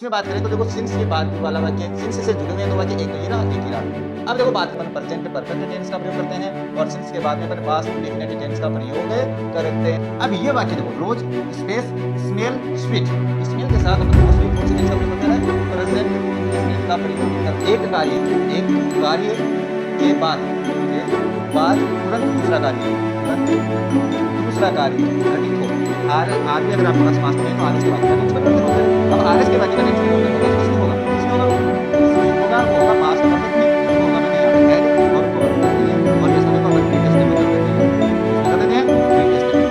इसमें बात करें तो देखो सिंस के बाद वाला वाक्य, सिंस से जुड़े हुए हैं 2 वाक्य, एक तो ये रहा, एक ये रहा। अब देखो बात अपन प्रेजेंट परफेक्ट टेंस का प्रयोग करते हैं और सिंस के बाद में अपन पास्ट इंडेफिनिट टेंस का प्रयोग करते हैं। अब ये वाक्य देखो, रोज स्पेस स्मेल स्वीट, स्मेल के साथ अपन मोस्टली कौन से टेंस का प्रयोग करते हैं? प्रेजेंट इंडेफिनिट का प्रयोग कर एक कार्य के बाद तुरंत दूसरा कार्य घटित हो। आगे अगर आपके पास पास्ट में तो आर के बाद का टेंस बनते होते हैं। अब आर के बाद का टेंस बनते होगा किसमें होगा? होगा पास्ट परफेक्ट में, होगा मैंने यहाँ पे हैड और को और ये सभी को अपन प्रीवियस टेंस में कर देते हैं। कर देते हैं प्रीवियस टेंस।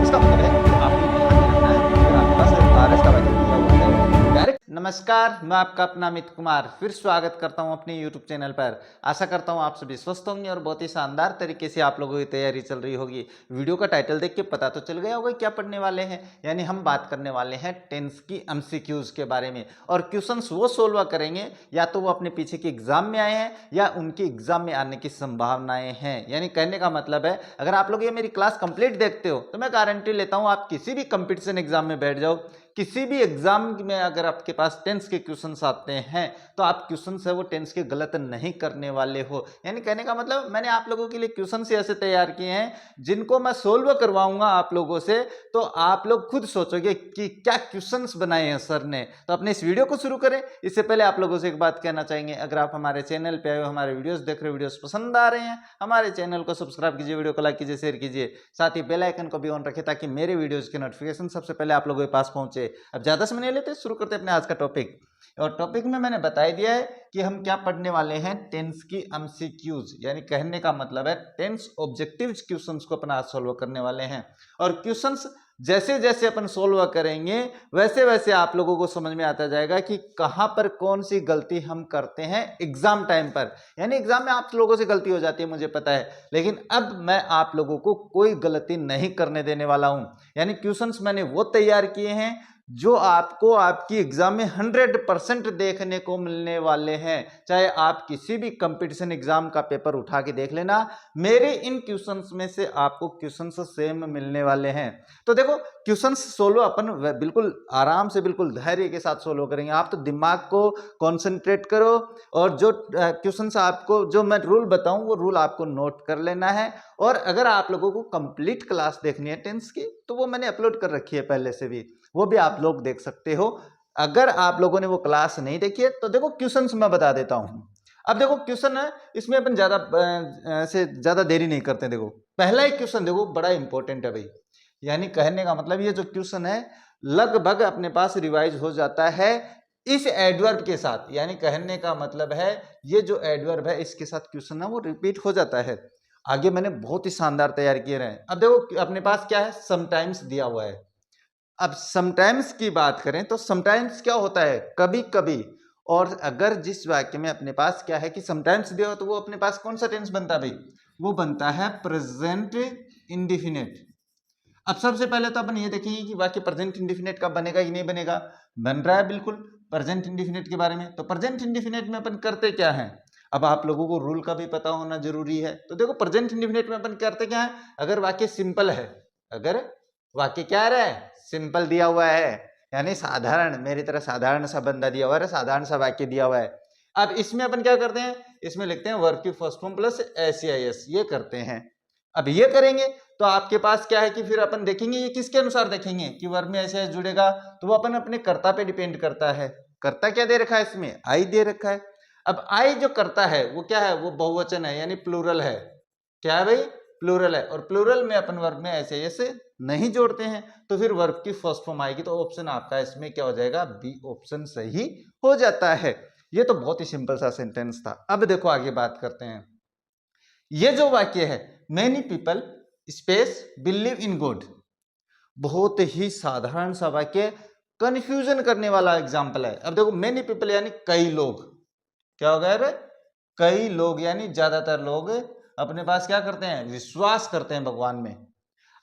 इसका मतलब है आपको ध्यान में रखना है अगर आपके पास आरएस का वाक्य दिया हुआ है डायरेक्ट। नमस्कार, मैं आपका अपना अमित कुमार फिर स्वागत करता हूं अपने YouTube चैनल पर। आशा करता हूं आप सभी स्वस्थ होंगे और बहुत ही शानदार तरीके से आप लोगों की तैयारी चल रही होगी। वीडियो का टाइटल देख के पता तो चल गया होगा क्या पढ़ने वाले हैं, यानी हम बात करने वाले हैं टेंस की एमसीक्यूज के बारे में। और क्वेश्चंस वो सोल्व करेंगे या तो वो अपने पीछे के एग्जाम में आए हैं या उनके एग्जाम में आने की संभावनाएं हैं। यानी कहने का मतलब है अगर आप लोग ये मेरी क्लास कंप्लीट देखते हो तो मैं गारंटी लेता हूं आप किसी भी कंपटीशन एग्जाम में बैठ जाओ, किसी भी एग्जाम में अगर आपके पास टेंस के क्वेश्चंस आते हैं तो आप क्वेश्चंस है वो टेंस के गलत नहीं करने वाले हो। यानी कहने का मतलब मैंने आप लोगों के लिए क्वेश्चंस ऐसे तैयार किए हैं जिनको मैं सोल्व करवाऊंगा आप लोगों से, तो आप लोग खुद सोचोगे कि क्या क्वेश्चंस बनाए हैं सर ने। तो अपने इस वीडियो को शुरू करें इससे पहले आप लोगों से एक बात कहना चाहेंगे, अगर आप हमारे चैनल पे आए हो, हमारे वीडियोस देख रहे हो, वीडियोस पसंद आ रहे हैं, हमारे चैनल को सब्सक्राइब कीजिए, वीडियो को लाइक कीजिए, शेयर कीजिए, साथ ही बेल आइकन को भी ऑन रखें ताकि मेरे वीडियोस के नोटिफिकेशन सबसे पहले आप लोगों के पास पहुंचे। अब ज्यादा समय नहीं लेते, शुरू करते अपने आज का टॉपिक। और टॉपिक में मैंने बता दिया है कि हम क्या पढ़ने वाले हैं, टेंस की एमसीक्यूज, यानी कहने का मतलब है टेंस ऑब्जेक्टिव क्वेश्चंस को अपन आज सॉल्व करने वाले हैं। और क्वेश्चंस जैसे जैसे अपन सोल्व करेंगे वैसे वैसे आप लोगों को समझ में आता जाएगा कि कहां पर कौन सी गलती हम करते हैं एग्जाम टाइम पर। यानी एग्जाम में आप लोगों से गलती हो जाती है मुझे पता है, लेकिन अब मैं आप लोगों को कोई गलती नहीं करने देने वाला हूं। यानी क्वेश्चंस मैंने वो तैयार किए हैं जो आपको आपकी एग्जाम में 100% देखने को मिलने वाले हैं। चाहे आप किसी भी कंपटीशन एग्जाम का पेपर उठा के देख लेना, मेरे इन क्वेश्चंस में से आपको क्वेश्चंस सेम मिलने वाले हैं। तो देखो क्वेश्चंस सोल्व अपन बिल्कुल आराम से, बिल्कुल धैर्य के साथ सोल्व करेंगे। आप तो दिमाग को कॉन्सेंट्रेट करो और जो क्वेश्चंस आपको, जो मैं रूल बताऊं वो रूल आपको नोट कर लेना है। और अगर आप लोगों को कंप्लीट क्लास देखनी है टेंस की तो वो मैंने अपलोड कर रखी है पहले से भी, वो भी आप लोग देख सकते हो। अगर आप लोगों ने वो क्लास नहीं देखी है तो देखो क्वेश्चंस मैं बता देता हूं। अब देखो क्वेश्चन है, इसमें अपन ज्यादा देरी नहीं करते। देखो पहला एक क्वेश्चन देखो बड़ा इंपॉर्टेंट है भाई, यानी कहने का मतलब ये जो क्वेश्चन है लगभग अपने पास रिवाइज हो जाता है इस एडवर्ब के साथ। यानी कहने का मतलब है ये जो एडवर्ब है इसके साथ क्वेश्चन है वो रिपीट हो जाता है। आगे मैंने बहुत ही शानदार तैयार किए रहे। अब देखो अपने पास क्या है, समटाइम्स दिया हुआ है। अब समटाइम्स की बात करें तो समटाइम्स क्या होता है, कभी कभी। और अगर जिस वाक्य में अपने पास क्या है कि समटाइम्स दिया हो तो वो अपने पास कौन सा टेंस बनता है भाई, वो बनता है प्रेजेंट इंडेफिनिट। अब सबसे पहले तो अपन ये देखेंगे कि वाक्य प्रेजेंट इंडेफिनिट का बनेगा कि नहीं बनेगा। बन रहा है बिल्कुल प्रेजेंट इंडेफिनिट के बारे में। तो प्रेजेंट इंडेफिनिट में अपन करते क्या है, अब आप लोगों को रूल का भी पता होना जरूरी है। तो देखो प्रेजेंट इंडेफिनिट में अपन करते क्या है, अगर वाक्य सिंपल है, अगर वाक्य क्या है, सिंपल दिया हुआ है, यानी साधारण, मेरी तरह साधारण सा बंदा दिया हुआ है, साधारण सा वाक्य दिया हुआ है। अब इसमें अपन क्या करते हैं, इसमें लिखते हैं वर्ब की फर्स्ट फॉर्म प्लस एसईआईएस, ये करते हैं। अब ये करेंगे तो आपके पास क्या है कि फिर अपन देखेंगे ये किसके अनुसार देखेंगे कि वर्ब में एसईआईएस जुड़ेगा, तो वो अपन अपने कर्ता पे डिपेंड करता है। कर्ता क्या दे रखा है, इसमें आई दे रखा है। अब आई जो करता है वो क्या है, वो बहुवचन है यानी प्लूरल है। क्या है भाई, प्लूरल है। और प्लूरल में अपन वर्ब में एसईआईएस नहीं जोड़ते हैं तो फिर वर्ब की फर्स्ट फॉर्म आएगी। तो ऑप्शन आपका इसमें क्या हो जाएगा, बी ऑप्शन सही हो जाता है। ये तो बहुत ही सिंपल सा सेंटेंस था। अब देखो आगे बात करते हैं। ये जो वाक्य है many people space believe in God, बहुत ही साधारण सा वाक्य, कंफ्यूजन करने वाला एग्जांपल है। अब देखो मेनी पीपल यानी कई लोग, क्या हो गया रे, कई लोग यानी ज्यादातर लोग अपने पास क्या करते हैं, विश्वास करते हैं भगवान में।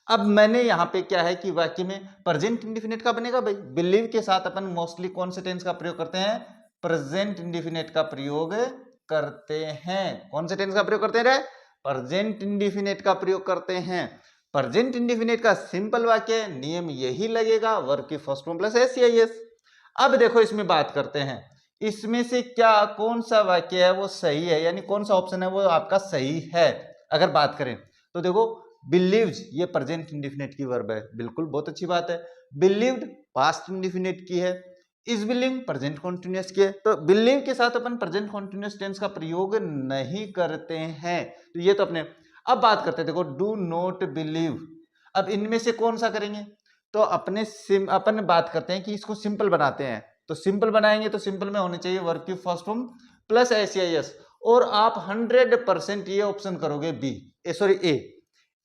अब मैंने यहाँ पे क्या है कि वाक्य में प्रेजेंट इंडेफिनिट का बनेगा भाई, बिलीव के साथ अपन मोस्टली कौन से टेंस का प्रयोग करते हैं, प्रेजेंट इंडेफिनिट का प्रयोग करते हैं। कौन से टेंस का प्रयोग करते हैं रे, प्रेजेंट इंडेफिनिट का प्रयोग करते हैं। प्रेजेंट इंडेफिनिट का सिंपल वाक्य, नियम यही लगेगा, वर्ब की फर्स्ट फॉर्म प्लस एस या एस। अब देखो इसमें बात करते हैं, इसमें से क्या कौन सा वाक्य है वो सही है, यानी कौन सा ऑप्शन है वो आपका सही है। अगर बात करें तो देखो बिलीव्स ये प्रेजेंट इंडेफिनिट की वर्ब है, बिल्कुल बहुत अच्छी बात है। बिलीव्ड पास्ट इंडेफिनिट की है। इज बिलीविंग प्रेजेंट कॉन्टिन्यूअस की है। तो बिलीव के साथ अपन प्रेजेंट कॉन्टिन्यूअस टेंस का प्रयोग नहीं करते हैं, तो ये तो अपने। अब बात करते हैं, देखो डू नॉट बिलीव, अब इनमें से कौन सा करेंगे, तो अपन बात करते हैं कि इसको सिंपल बनाते हैं। तो सिंपल बनाएंगे तो सिंपल में होनी चाहिए वर्ब की फर्स्ट फॉर्म प्लस एस या एस, और आप 100% ये ऑप्शन करोगे बी, सॉरी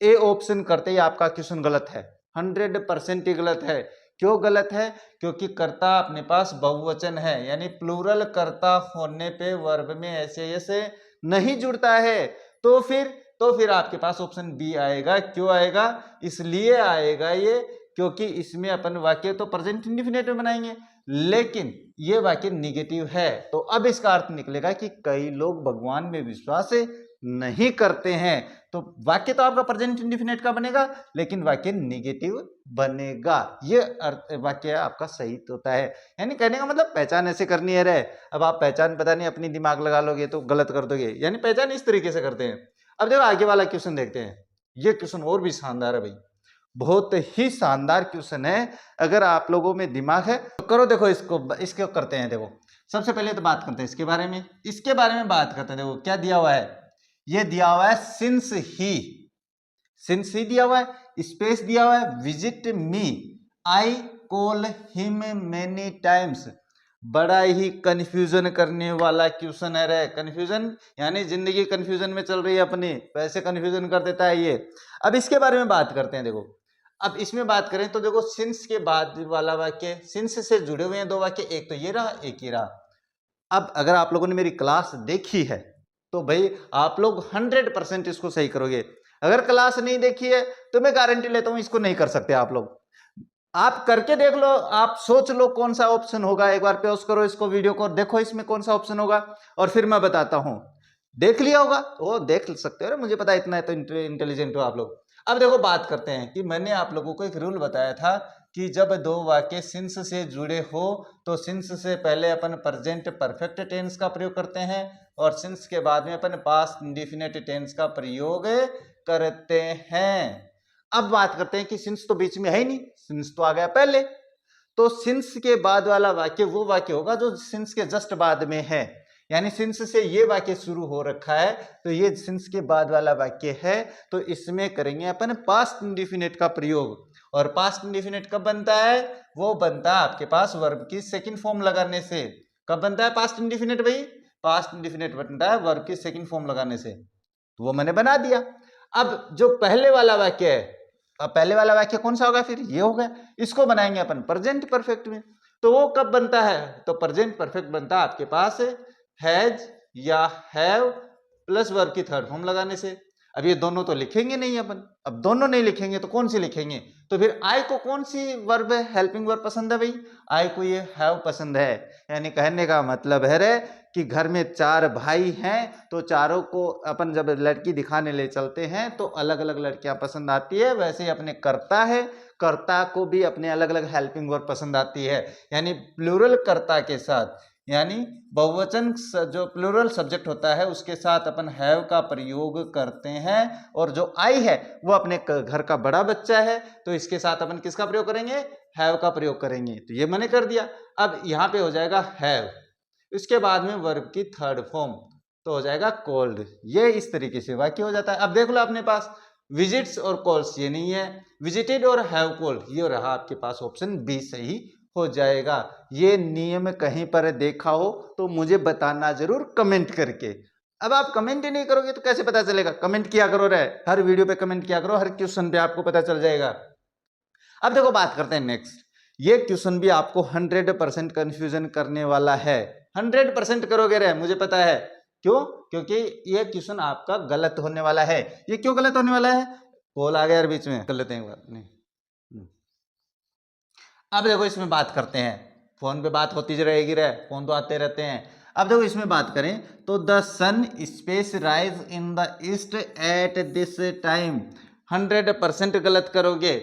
ए ऑप्शन करते ही आपका क्वेश्चन गलत है, 100% ही गलत है। क्यों गलत है, क्योंकि कर्ता अपने पास बहुवचन है, यानी प्लूरल कर्ता होने पे वर्ब में ऐसे नहीं जुड़ता है। तो फिर आपके पास ऑप्शन बी आएगा। क्यों आएगा, इसलिए आएगा ये क्योंकि इसमें अपन वाक्य तो प्रेजेंट इंडेफिनिट में बनाएंगे, लेकिन ये वाक्य निगेटिव है। तो अब इसका अर्थ निकलेगा कि कई लोग भगवान में विश्वास नहीं करते हैं। तो वाक्य तो आपका प्रेजेंट इंडेफिनिट का बनेगा, लेकिन वाक्य निगेटिव बनेगा। ये अर्थ वाक्य आपका सही होता है। यानी कहने का मतलब पहचान ऐसे करनी है रे, अब आप पहचान पता नहीं अपनी दिमाग लगा लोगे तो गलत कर दोगे, यानी पहचान इस तरीके से करते हैं। अब देखो आगे वाला क्वेश्चन देखते हैं, ये क्वेश्चन और भी शानदार है भाई, बहुत ही शानदार क्वेश्चन है। अगर आप लोगों में दिमाग है तो करो, देखो इसको करते हैं। देखो सबसे पहले तो बात करते हैं इसके बारे में बात करते हैं। देखो क्या दिया हुआ है, ये दिया हुआ है सिंस ही दिया हुआ है, स्पेस दिया हुआ है visit me, I call him many times. बड़ा ही कंफ्यूजन करने वाला क्वेश्चन है रे, कंफ्यूजन यानी जिंदगी कंफ्यूजन में चल रही है अपनी, वैसे कंफ्यूजन कर देता है ये। अब इसके बारे में बात करते हैं। देखो अब इसमें बात करें तो देखो सिंस के बाद वाला वाक्य, सिंस से जुड़े हुए हैं दो वाक्य, एक तो ये रहा एक ये रहा। अब अगर आप लोगों ने मेरी क्लास देखी है तो भाई आप लोग 100% इसको सही करोगे। अगर क्लास नहीं देखी है तो मैं गारंटी लेता हूं इसको नहीं कर सकते आप लोग। आप करके देख लो, आप सोच लो कौन सा ऑप्शन होगा, एक बार पॉज करो इसको वीडियो को, देखो इसमें कौन सा ऑप्शन होगा और फिर मैं बताता हूं। देख लिया होगा वो देख सकते हो, मुझे पता है इतना है तो इंटेलिजेंट हो आप लोग। अब देखो बात करते हैं कि मैंने आप लोगों को एक रूल बताया था कि जब दो वाक्य सिंस से जुड़े हो तो सिंस से पहले अपन प्रेजेंट परफेक्ट टेंस का प्रयोग करते हैं और सिंस के बाद में अपन पास्ट इंडेफिनिट टेंस का प्रयोग करते हैं। अब बात करते हैं कि सिंस तो बीच में है ही नहीं, सिंस तो आ गया पहले, तो सिंस के बाद वाला वाक्य वो वाक्य होगा जो सिंस के जस्ट बाद में है। यानी सिंस से ये वाक्य शुरू हो रखा है तो ये सिंस के बाद वाला वाक्य है, तो इसमें करेंगे अपन पास्ट इंडेफिनिट का प्रयोग। और पास्ट इंडेफिनिट कब बनता है, वो बनता है आपके पास वर्ब की सेकंड फॉर्म लगाने से। कब बनता है पास्ट इंडेफिनिट भाई, पास्ट इंडेफिनिट बनता है वर्ब की सेकंड फॉर्म लगाने से, तो वो मैंने बना दिया। अब जो पहले वाला वाक्य है, अब पहले वाला वाक्य कौन सा होगा, फिर ये हो गया, इसको बनाएंगे अपन प्रेजेंट परफेक्ट में। तो वो कब बनता है, तो प्रेजेंट परफेक्ट बनता है आपके पास हैज या हैव प्लस वर्ब की थर्ड फॉर्म लगाने से। अब ये दोनों तो लिखेंगे नहीं अपन, अब दोनों नहीं लिखेंगे तो कौन सी लिखेंगे, तो फिर आई को कौन सी वर्ब है, हेल्पिंग वर्ब पसंद है भाई, आई को ये हैव पसंद है। यानी कहने का मतलब है रे कि घर में 4 भाई हैं तो चारों को अपन जब लड़की दिखाने ले चलते हैं तो अलग अलग लड़कियां पसंद आती है, वैसे ही अपने कर्ता है, कर्ता को भी अपने अलग अलग हेल्पिंग वर्ब पसंद आती है। यानी प्लूरल कर्ता के साथ, यानी बहुवचन जो प्लूरल सब्जेक्ट होता है उसके साथ अपन हैव का प्रयोग करते हैं, और जो आई है वो अपने घर का बड़ा बच्चा है तो इसके साथ अपन किसका प्रयोग करेंगे, हैव का प्रयोग करेंगे। तो ये मैंने कर दिया। अब यहाँ पे हो जाएगा हैव, इसके बाद में वर्ब की थर्ड फॉर्म तो हो जाएगा कॉल्ड। ये इस तरीके से वाक्य हो जाता है। अब देख लो अपने पास विजिट्स और कॉल्स ये नहीं है, विजिटेड और हैव कॉल्ड ये रहा आपके पास ऑप्शन बी सही हो जाएगा। ये नियम कहीं पर देखा हो तो मुझे बताना जरूर कमेंट करके। अब आप कमेंट ही नहीं करोगे तो कैसे पता चलेगा, कमेंट किया करो रे, हर वीडियो पे कमेंट किया करो, हर क्वेश्चन पे आपको पता चल जाएगा। अब देखो बात करते हैं नेक्स्ट, ये क्वेश्चन भी आपको 100% कंफ्यूजन करने वाला है, 100% करोगे रे मुझे पता है। क्यों, क्योंकि ये क्वेश्चन आपका गलत होने वाला है। ये क्यों गलत होने वाला है, कॉल आ गया यार बीच में, कर लेते हैं एक बार नहीं। अब देखो इसमें बात करते हैं, फोन पे बात होती रहेगी रे, फोन तो आते रहते हैं। अब देखो इसमें बात करें तो the sun space rise in the east at this time, 100% गलत करोगे।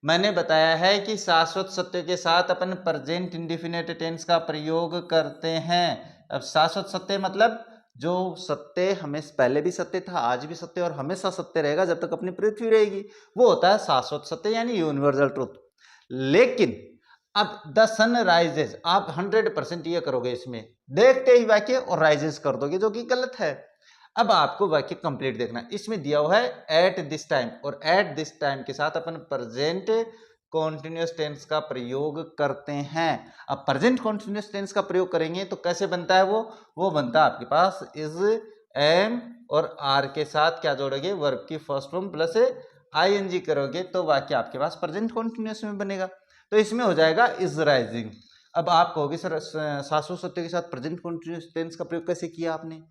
मैंने बताया है कि शाश्वत सत्य के साथ अपन प्रेजेंट इंडिफिनिट टेंस का प्रयोग करते हैं। अब शाश्वत सत्य मतलब जो सत्य हमें पहले भी सत्य था, आज भी सत्य और हमेशा सत्य रहेगा जब तक अपनी पृथ्वी रहेगी, वो होता है शाश्वत सत्य यानी यूनिवर्सल ट्रूथ। लेकिन अब द सन राइजेज, आप 100% ये करोगे, इसमें देखते ही वाक्य और राइजेज कर दोगे, जो कि गलत है। अब आपको वाक्य कंप्लीट देखना है। इसमें दिया हुआ है एट दिस टाइम, और एट दिस टाइम के साथ अपन प्रेजेंट कॉन्टिन्यूअस टेंस का प्रयोग करते हैं। अब प्रेजेंट कॉन्टिन्यूअस टेंस का प्रयोग करेंगे तो कैसे बनता है वो बनता है आपके पास इज, एम और आर के साथ क्या जोड़ोगे, वर्ब की फर्स्ट फॉर्म प्लस आईएनजी करोगे तो वाक्य आपके पास प्रेजेंट कॉन्टिन्यूअस में बनेगा। तो इसमें हो जाएगा इज राइजिंग। अब आप कहोगे सर शाश्वत सत्य के साथ प्रेजेंट कॉन्टिन्यूअस टेंस का प्रयोग कैसे किया आपने?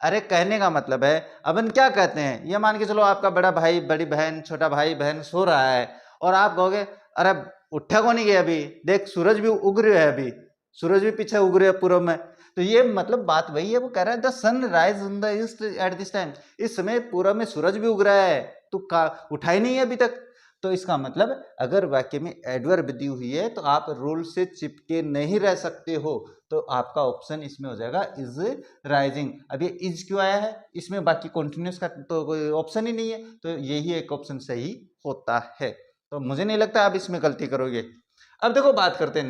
अरे कहने का मतलब है, अपन क्या कहते हैं, ये मान के चलो आपका बड़ा भाई, बड़ी बहन, छोटा भाई बहन सो रहा है और आप कहोगे अरे उठा को नहीं गया अभी, देख सूरज भी उग रहा है, अभी सूरज भी पीछे उग रहा है पूर्व में। तो ये मतलब बात वही है, वो कह रहा है the sun rise in the east at this time, इस समय पूर्व में सूरज भी उग रहा है, तो का उठा ही नहीं है अभी तक। तो इसका मतलब अगर वाक्य में एडवर्ब दी हुई है तो आप रूल से चिपके नहीं रह सकते हो, तो आपका ऑप्शन इसमें हो जाएगा इज राइजिंग। अब ये इज क्यों आया है, इसमें बाकी कॉन्टिन्यूस का तो कोई ऑप्शन ही नहीं है, तो यही एक ऑप्शन सही होता है। तो मुझे नहीं लगता आप इसमें गलती करोगे। अब देखो बात करते हैं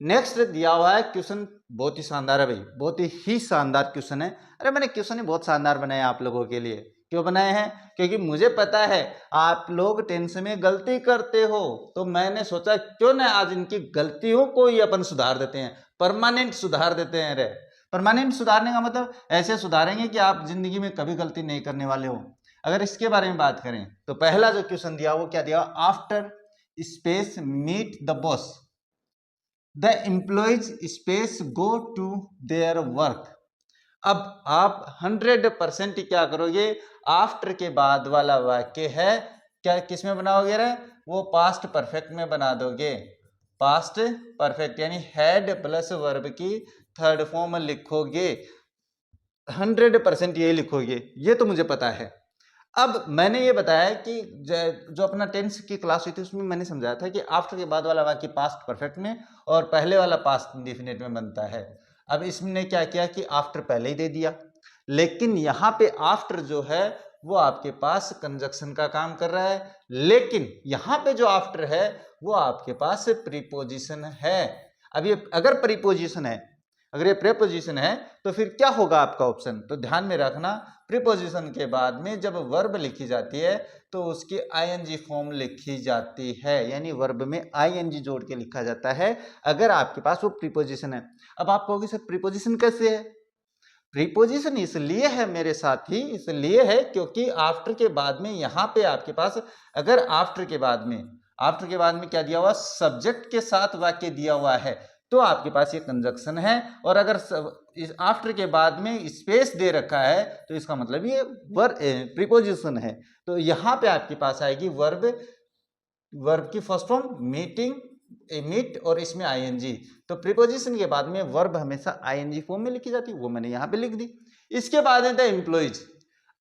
नेक्स्ट दिया हुआ है क्वेश्चन, बहुत ही शानदार है भाई, बहुत ही शानदार क्वेश्चन है। अरे मैंने क्वेश्चन ही बहुत शानदार बनाया आप लोगों के लिए। क्यों बनाए हैं? क्योंकि मुझे पता है आप लोग टेंस में गलती करते हो, तो मैंने सोचा क्यों ना आज इनकी गलतियों को ही अपन सुधार देते हैं, परमानेंट सुधार देते हैं। रे परमानेंट सुधारने का मतलब ऐसे सुधारेंगे कि आप जिंदगी में कभी गलती नहीं करने वाले हो। अगर इसके बारे में बात करें तो पहला जो क्वेश्चन दिया वो क्या दिया, after space meet the boss the employees space go to their work. अब आप 100% क्या करोगे, आफ्टर के बाद वाला वाक्य है क्या, किस में बनाओगे रे, वो पास्ट परफेक्ट में बना दोगे। पास्ट परफेक्ट यानी हैड प्लस वर्ब की थर्ड फॉर्म लिखोगे, 100% ये लिखोगे, ये तो मुझे पता है। अब मैंने ये बताया कि जो अपना टेंस की क्लास हुई थी उसमें मैंने समझाया था कि आफ्टर के बाद वाला वाक्य पास्ट परफेक्ट में और पहले वाला पास्ट इंडेफिनिट में बनता है। अब इसने क्या किया कि आफ्टर पहले ही दे दिया, लेकिन यहाँ पे आफ्टर जो है वो आपके पास कंजक्शन का काम कर रहा है, लेकिन यहाँ पे जो आफ्टर है वो आपके पास प्रीपोजिशन है। अब ये अगर प्रीपोजिशन है, अगर ये प्रीपोजिशन है तो फिर क्या होगा आपका ऑप्शन, तो ध्यान में रखना, प्रीपोजिशन के बाद में जब वर्ब लिखी जाती है तो उसकी आईएनजी फॉर्म लिखी जाती है, यानी वर्ब में आईएनजी जोड़ के लिखा जाता है अगर आपके पास वो प्रीपोजिशन है। अब आप कहोगे सर प्रीपोजिशन कैसे है? प्रीपोजिशन इसलिए है मेरे साथी, इसलिए है क्योंकि आफ्टर के बाद में यहाँ पे आपके पास, अगर आफ्टर के बाद में क्या दिया हुआ, सब्जेक्ट के साथ वाक्य दिया हुआ है तो आपके पास ये कंजक्शन है, और अगर इस आफ्टर के बाद में स्पेस दे रखा है तो इसका मतलब ये प्रीपोजिशन है। तो यहाँ पे आपके पास आएगी वर्ब की फर्स्ट फॉर्म मीट और इसमें आईएनजी। तो प्रीपोजिशन के बाद में वर्ब हमेशा आईएनजी फॉर्म में लिखी जाती है, वो मैंने यहाँ पे लिख दी। इसके बाद है द एम्प्लॉइज।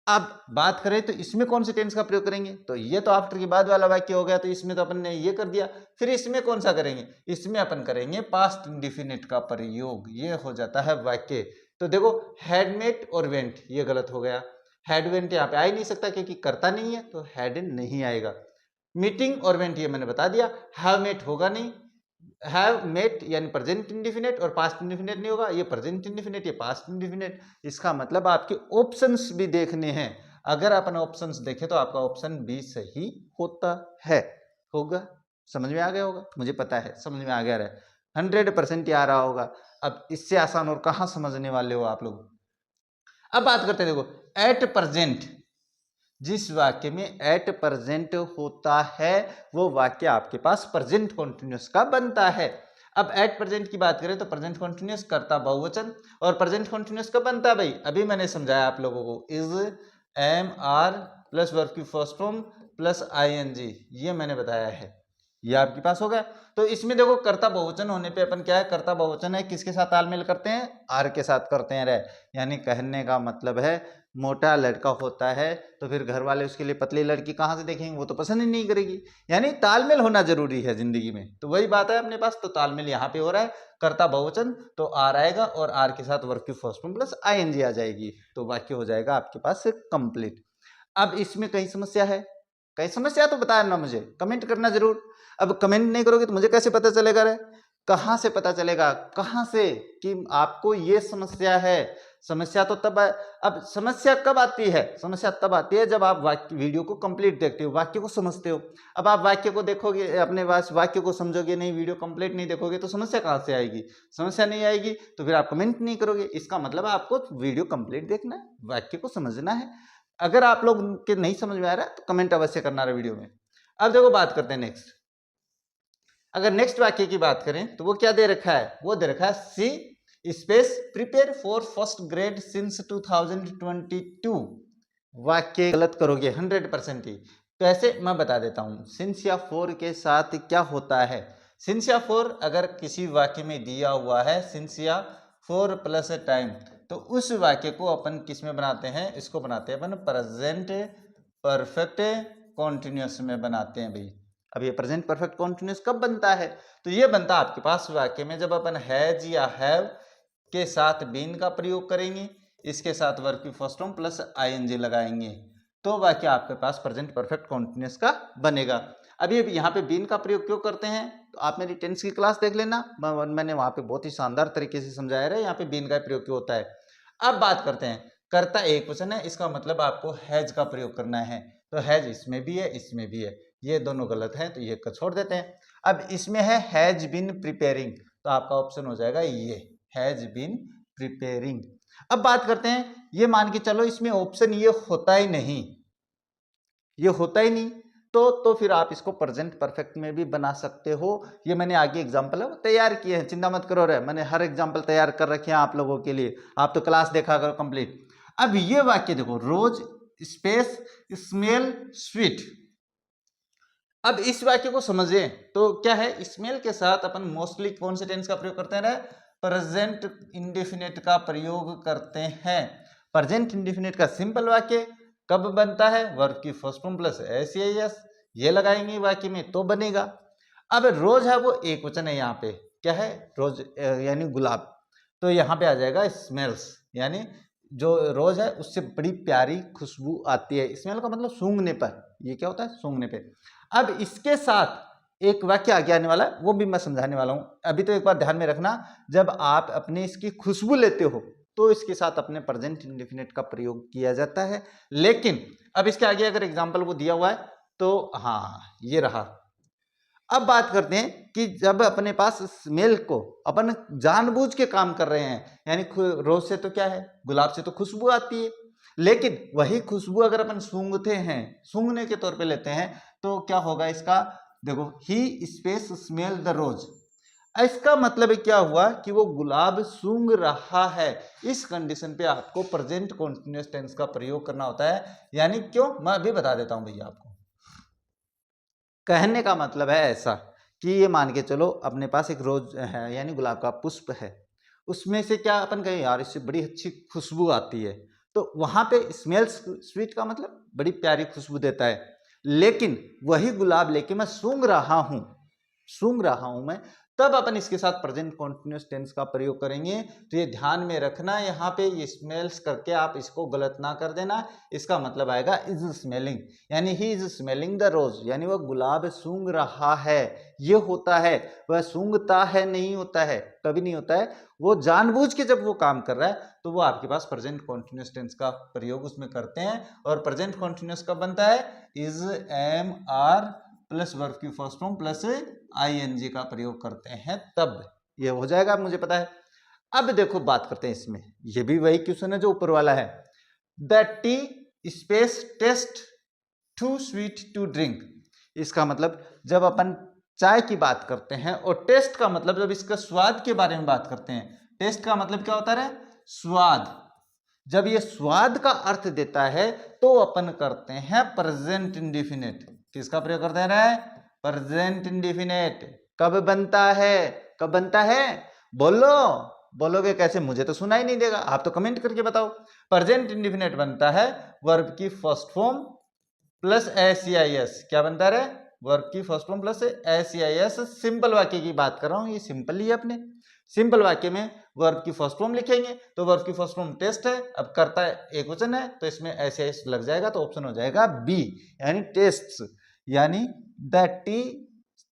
अब बात करें तो इसमें कौन से टेंस का प्रयोग करेंगे, तो ये तो आफ्टर के बाद वाला वाक्य हो गया, तो इसमें तो अपन ने ये कर दिया। फिर इसमें कौन सा करेंगे, इसमें अपन करेंगे पास्ट इंडेफिनिट का प्रयोग, ये हो जाता है वाक्य। तो देखो हैड मेट और वेंट, ये गलत हो गया, हैड वेंट यहाँ पे आ ही नहीं सकता क्योंकि करता नहीं है, तो हैड नहीं आएगा। मीटिंग और वेंट ये मैंने बता दिया, हैव मेट होगा नहीं, हैव मेट यानी प्रेजेंट इंडेफिनिट और पास्ट इंडेफिनिट नहीं होगा, ये प्रेजेंट इंडेफिनिट, ये पास्ट इंडेफिनिट। इसका मतलब आपके ऑप्शंस भी देखने हैं, अगर अपन ऑप्शंस देखें तो आपका ऑप्शन बी सही होता है। होगा, समझ में आ गया होगा, मुझे पता है समझ में आ गया है, 100% आ रहा होगा। अब इससे आसान और कहाँ समझने वाले हो आप लोग। अब बात करते हैं, देखो एट प्रेजेंट, जिस वाक्य में एट प्रेजेंट होता है वो वाक्य आपके पास प्रेजेंट कॉन्टिन्यूअस का बनता है। अब एट प्रेजेंट की बात करें तो प्रेजेंट कॉन्टिन्यूअस कर्ता बहुवचन, और प्रेजेंट कॉन्टिन्यूअस का बनता है भाई, अभी मैंने समझाया आप लोगों को, is, am, are plus verb की फर्स्ट फॉर्म प्लस आईएनजी, ये मैंने बताया है, ये आपके पास हो गया। तो इसमें देखो कर्ता बहुवचन होने पे अपन क्या है, कर्ता बहुवचन है किसके साथ तालमेल करते हैं, आर के साथ करते हैं रे। यानी कहने का मतलब है मोटा लड़का होता है तो फिर घर वाले उसके लिए पतली लड़की कहाँ से देखेंगे, वो तो पसंद ही नहीं करेगी। यानी तालमेल होना जरूरी है जिंदगी में। तो वही बात है अपने पास, तो तालमेल यहाँ पे हो रहा है, कर्ता बहुवचन तो आर आएगा और आर के साथ वर्ब की फर्स्ट फॉर्म प्लस आईएनजी आ जाएगी, तो वाक्य हो जाएगा आपके पास कंप्लीट। अब इसमें कहीं समस्या है, कहीं समस्या तो बताया ना मुझे, कमेंट करना जरूर। अब कमेंट नहीं करोगे तो मुझे कैसे पता चलेगा रे, कहाँ से पता चलेगा, कहाँ से कि आपको ये समस्या है। समस्या तो तब अब समस्या कब आती है, समस्या तब आती है जब आप वाक्य वीडियो को कंप्लीट देखते हो, वाक्य को समझते हो। अब आप वाक्य को देखोगे, अपने पास वाक्य को समझोगे नहीं, वीडियो कंप्लीट नहीं देखोगे तो समस्या कहाँ से आएगी, समस्या नहीं आएगी तो फिर आप कमेंट नहीं करोगे। इसका मतलब आपको वीडियो कंप्लीट देखना है, वाक्य को समझना है। अगर आप लोग के नहीं समझ में आ रहा है तो कमेंट अवश्य करना रहा वीडियो में। अब देखो बात करते हैं नेक्स्ट। अगर नेक्स्ट वाक्य की बात करें तो वो क्या दे रखा है, वो दे रखा है she space prepare for first grade since 2022। वाक्य गलत करोगे 100% ही। तो ऐसे मैं बता देता हूं, सिंस या फॉर के साथ क्या होता है। सिंस या फॉर अगर किसी वाक्य में दिया हुआ है सिंस या फॉर प्लस टाइम, तो उस वाक्य को अपन किस में बनाते हैं, इसको बनाते हैं अपन प्रेजेंट परफेक्ट कॉन्टिन्यूस में बनाते हैं भाई। अब ये प्रेजेंट परफेक्ट कॉन्टिन्यूस कब बनता है, तो ये बनता है आपके पास वाक्य में जब अपन हैज या हैव के साथ बीन का प्रयोग करेंगे, इसके साथ वर्ब की फर्स्ट फॉर्म प्लस आईएनजी लगाएंगे, तो वाक्य आपके पास प्रेजेंट परफेक्ट कॉन्टिन्यूस का बनेगा। अभी यहाँ पे बीन का प्रयोग क्यों करते हैं, तो आप मेरी टेंस की क्लास देख लेना, मैंने वहां पे बहुत ही शानदार तरीके से समझाया है यहाँ पे बीन का प्रयोग क्यों होता है। अब बात करते हैं, कर्ता एक वचन है, इसका मतलब आपको हैज का प्रयोग करना है, तो हैज इसमें भी है इसमें भी है, ये दोनों गलत है तो ये छोड़ देते हैं। अब इसमें है हैज बीन प्रिपेयरिंग, तो आपका ऑप्शन हो जाएगा ये हैज बीन प्रिपेयरिंग। अब बात करते हैं, ये मान के चलो इसमें ऑप्शन ये होता ही नहीं, ये होता ही नहीं, तो फिर आप इसको प्रेजेंट परफेक्ट में भी बना सकते हो। ये मैंने आगे एग्जांपल तैयार किए हैं, चिंता मत करो रे, मैंने हर एग्जांपल तैयार कर रखे हैं आप लोगों के लिए, आप तो क्लास देखा करो कंप्लीट। अब ये वाक्य देखो, रोज स्पेस स्मेल स्वीट। अब इस वाक्य को समझें तो क्या है, स्मेल के साथ अपन मोस्टली कौन से टेंस का प्रयोग करते हैं, प्रेजेंट इंडेफिनिट का प्रयोग करते हैं। प्रेजेंट इंडेफिनिट का सिंपल वाक्य कब बनता है, वर्ब की फर्स्ट फॉर्म प्लस एस ये लगाएंगे वाक्य में तो बनेगा। अब रोज है वो एक वचन है, यहाँ पे क्या है, रोज यानी गुलाब, तो यहाँ पे आ जाएगा स्मेल्स, यानी जो रोज है उससे बड़ी प्यारी खुशबू आती है। स्मेल का मतलब सूंघने पर, ये क्या होता है, सूंघने पे। अब इसके साथ एक वाक्य आगे आने वाला है, वो भी मैं समझाने वाला हूं। अभी तो एक बार ध्यान में रखना, जब आप अपने इसकी खुशबू लेते हो तो इसके साथ अपने प्रेजेंट इंडेफिनिट का प्रयोग किया जाता है। लेकिन अब इसके आगे अगर एग्जाम्पल वो दिया हुआ है तो हाँ ये रहा। अब बात करते हैं कि जब अपने पास स्मेल को अपन जानबूझ के काम कर रहे हैं, यानी रोज से तो क्या है, गुलाब से तो खुशबू आती है, लेकिन वही खुशबू अगर अपन सूंघते हैं, सूंघने के तौर पे लेते हैं, तो क्या होगा इसका, देखो ही स्पेस स्मेल द रोज, इसका मतलब क्या हुआ कि वो गुलाब सूंघ रहा है। इस कंडीशन पे आपको प्रेजेंट कॉन्टिन्यूअस टेंस का प्रयोग करना होता है। यानी क्यों, मैं अभी बता देता हूं भैया आपको। कहने का मतलब है ऐसा कि ये मान के चलो अपने पास एक रोज है, यानी गुलाब का पुष्प है, उसमें से क्या अपन कहें यार इससे बड़ी अच्छी खुशबू आती है, तो वहां पे स्मेल्स स्वीट का मतलब बड़ी प्यारी खुशबू देता है। लेकिन वही गुलाब लेके मैं सूंघ रहा हूं मैं, तब अपन इसके साथ प्रेजेंट कॉन्टिन्यूअस टेंस का प्रयोग करेंगे। तो ये ध्यान में रखना, यहाँ पे ये स्मेल्स करके आप इसको गलत ना कर देना। इसका मतलब आएगा इज स्मेलिंग, यानी ही इज स्मेलिंग द रोज, यानी वह गुलाब सूंघ रहा है। ये होता है, वह सूंघता है नहीं होता है, कभी नहीं होता है, वो जानबूझ के जब वो काम कर रहा है तो वो आपके पास प्रेजेंट कॉन्टिन्यूअस टेंस का प्रयोग उसमें करते हैं। और प्रेजेंट कॉन्टिन्यूअस कब बनता है, is am are plus verb की फर्स्ट फॉर्म प्लस आईएनजी का प्रयोग करते हैं, तब ये हो जाएगा, मुझे पता है। अब देखो बात करते हैं इसमें, ये भी वही क्वेश्चन है जो ऊपर वाला है, the tea space taste too sweet to drink. इसका मतलब जब अपन चाय की बात करते हैं, और टेस्ट का मतलब जब इसका स्वाद के बारे में बात करते हैं, टेस्ट का मतलब क्या होता है, स्वाद। जब ये स्वाद का अर्थ देता है तो अपन करते हैं प्रेजेंट इंडेफिनिट, किसका प्रयोग करते हैं, प्रेजेंट इंडेफिनेट कब बनता है? कब बनता है? बोलो, बोलोगे कैसे? मुझे तो सुनाई नहीं देगा, आप तो कमेंट करके बताओ। प्रेजेंट इंडेफिनेट बनता है वर्ब की फर्स्ट फॉर्म प्लस एस। क्या बनता है? वर्ब की first form plus S. Simple वाक्य की बात कर रहा हूं, ये सिंपल ही है अपने। सिंपल वाक्य में वर्ब की फर्स्ट फॉर्म लिखेंगे तो वर्ब की फर्स्ट फॉर्म टेस्ट है, अब करता है एक वचन है तो इसमें एस लग जाएगा, तो ऑप्शन हो जाएगा बी, यानी टेस्ट्स, यानी that tea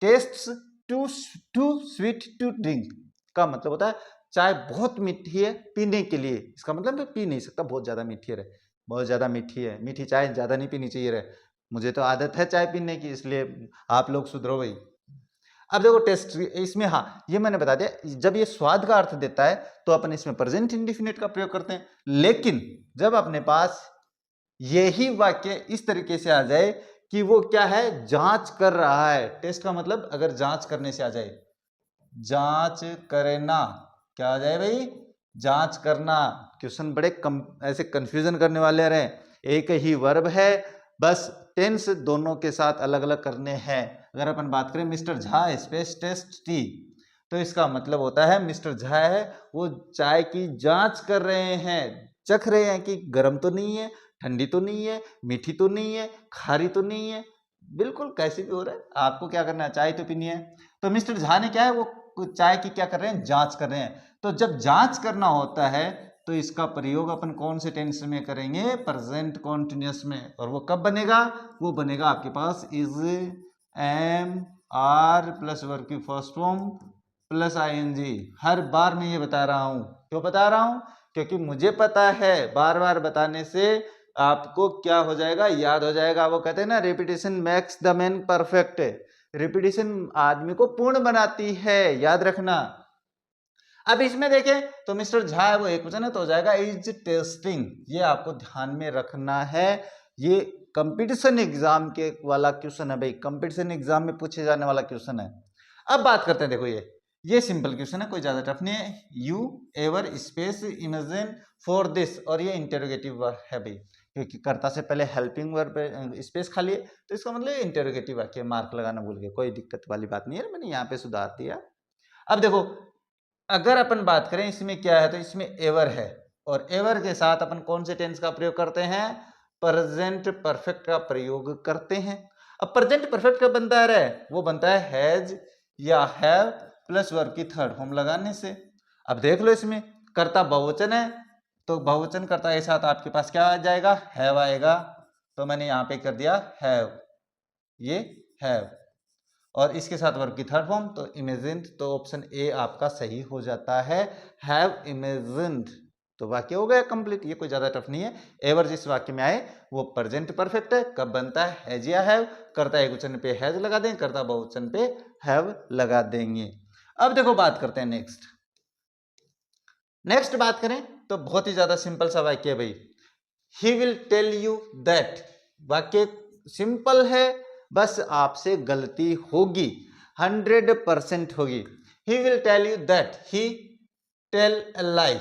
tastes too too sweet to drink का मतलब होता है चाय बहुत मीठी है पीने के लिए। इसका मतलब मैं पी नहीं सकता, बहुत ज्यादा मीठी है, बहुत ज्यादा मीठी है, मीठी चाय ज्यादा नहीं पीनी चाहिए रे, मुझे तो आदत है चाय पीने की, इसलिए आप लोग सुधरो भाई। अब देखो टेस्ट इसमें, हाँ ये मैंने बता दिया, जब ये स्वाद का अर्थ देता है तो अपन इसमें प्रेजेंट इंडेफिनिट का प्रयोग करते हैं, लेकिन जब अपने पास यही वाक्य इस तरीके से आ जाए कि वो क्या है, जांच कर रहा है, टेस्ट का मतलब अगर जांच करने से आ जाए, जांच करना, क्या आ जाए भाई, जांच करना। क्वेश्चन बड़े ऐसे कंफ्यूजन करने वाले रहे, एक ही वर्ब है, बस टेंस दोनों के साथ अलग अलग करने हैं। अगर अपन बात करें mister Jha space taste tea, तो इसका मतलब होता है मिस्टर झा है वो चाय की जांच कर रहे हैं, चख रहे हैं कि गर्म तो नहीं है, ठंडी तो नहीं है, मीठी तो नहीं है, खारी तो नहीं है, बिल्कुल कैसी भी हो रहा है, आपको क्या करना है, चाय तो पीनी है। तो मिस्टर झा ने क्या है, वो चाय की क्या कर रहे हैं, जांच कर रहे हैं। तो जब जांच करना होता है तो इसका प्रयोग अपन कौन से टेंस में करेंगे, प्रेजेंट कॉन्टिन्यूअस में। और वो कब बनेगा, वो बनेगा आपके पास is, am, are plus verb की फर्स्ट फॉर्म प्लस आईएनजी। हर बार मैं ये बता रहा हूं, क्यों बता रहा हूं, क्योंकि मुझे पता है बार बार बताने से आपको क्या हो जाएगा, याद हो जाएगा। वो कहते हैं ना, repetition makes the man perfect, repetition आदमी को पूर्ण बनाती है, याद रखना। अब इसमें देखें तो मिस्टर झा है वो एक वचन है तो हो जाएगा इज टेस्टिंग, ये आपको ध्यान में रखना है। ये कंपटीशन एग्जाम के वाला क्वेश्चन है भाई, कंपटीशन एग्जाम में पूछे जाने वाला क्वेश्चन है। अब बात करते हैं, देखो ये सिंपल क्वेश्चन है, कोई ज्यादा टफ नहीं है। You ever space imagine for this, और ये इंटेरोगेटिव वर्ब है भाई, क्योंकि कर्ता से पहले हेल्पिंग वर्ब स्पेस खाली है, तो इसका मतलब इंटेरोगेटिव वाक्य, मार्क लगाना भूल गए, कोई दिक्कत वाली बात नहीं है, मैंने यहाँ पे सुधार दिया। अब देखो अगर अपन बात करें इसमें क्या है, तो इसमें एवर है, और एवर के साथ अपन कौन से टेंस का प्रयोग करते हैं, प्रेजेंट परफेक्ट का प्रयोग करते हैं। अब प्रेजेंट परफेक्ट का बनता है, वो बनता है हैज या हैव प्लस वर्ब की थर्ड फॉर्म लगाने से। अब देख लो इसमें कर्ता बहुवचन है, तो बहुवचन कर्ता के साथ आपके पास क्या आ जाएगा, हैव आएगा, तो मैंने यहाँ पे कर दिया हैव, ये हैव, और इसके साथ वर्ब की थर्ड फॉर्म तो इमेजिन्ड, तो ऑप्शन ए आपका सही हो जाता है, हैव इमेजिन्ड। तो वाक्य हो गया कंप्लीट, ये कोई ज्यादा टफ नहीं है। एवर जिस वाक्य में आए वो प्रेजेंट परफेक्ट है, कब बनता है, हैज या हैव, करता एक वचन पे हैज लगा देंगे, करता बहुवचन पे हैव लगा देंगे। अब देखो बात करते हैं नेक्स्ट बात करें तो बहुत ही ज्यादा सिंपल सा वाक्य है भाई, he will tell you that. वाक्य सिंपल है, बस आपसे गलती होगी, 100% होगी। He will tell you that he tell a lie,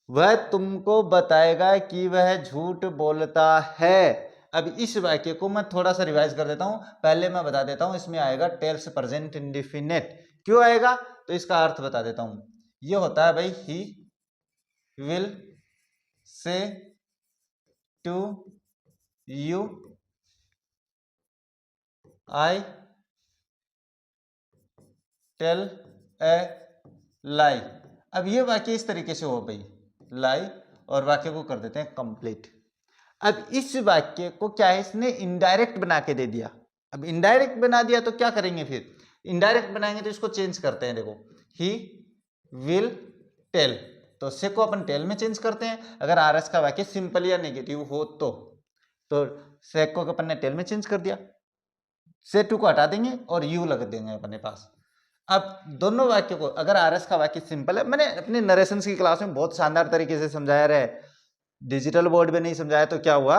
वह तुमको बताएगा कि वह झूठ बोलता है। अब इस वाक्य को मैं थोड़ा सा रिवाइज कर देता हूं, पहले मैं बता देता हूं, इसमें आएगा टेल्स प्रेजेंट इंडेफिनिट, क्यों आएगा तो इसका अर्थ बता देता हूं। यह होता है भाई, he will say to you I tell a lie. अब ये वाक्य इस तरीके से हो भाई, लाई, और वाक्य को कर देते हैं कंप्लीट। अब इस वाक्य को क्या है, इसने इनडायरेक्ट बना के दे दिया। अब इनडायरेक्ट बना दिया तो क्या करेंगे, फिर इनडायरेक्ट बनाएंगे तो इसको चेंज करते हैं। देखो ही विल टेल, तो से को अपन टेल में चेंज करते हैं, अगर आर एस का वाक्य सिंपल या नेगेटिव हो तो से को अपन ने टेल में चेंज कर दिया, से टू को हटा देंगे और यू लग देंगे अपने पास। अब दोनों वाक्य को, अगर आर एस का वाक्य सिंपल है, मैंने अपने नरेशन की क्लास में बहुत शानदार तरीके से समझाया रहे, डिजिटल बोर्ड पे नहीं समझाया तो क्या हुआ,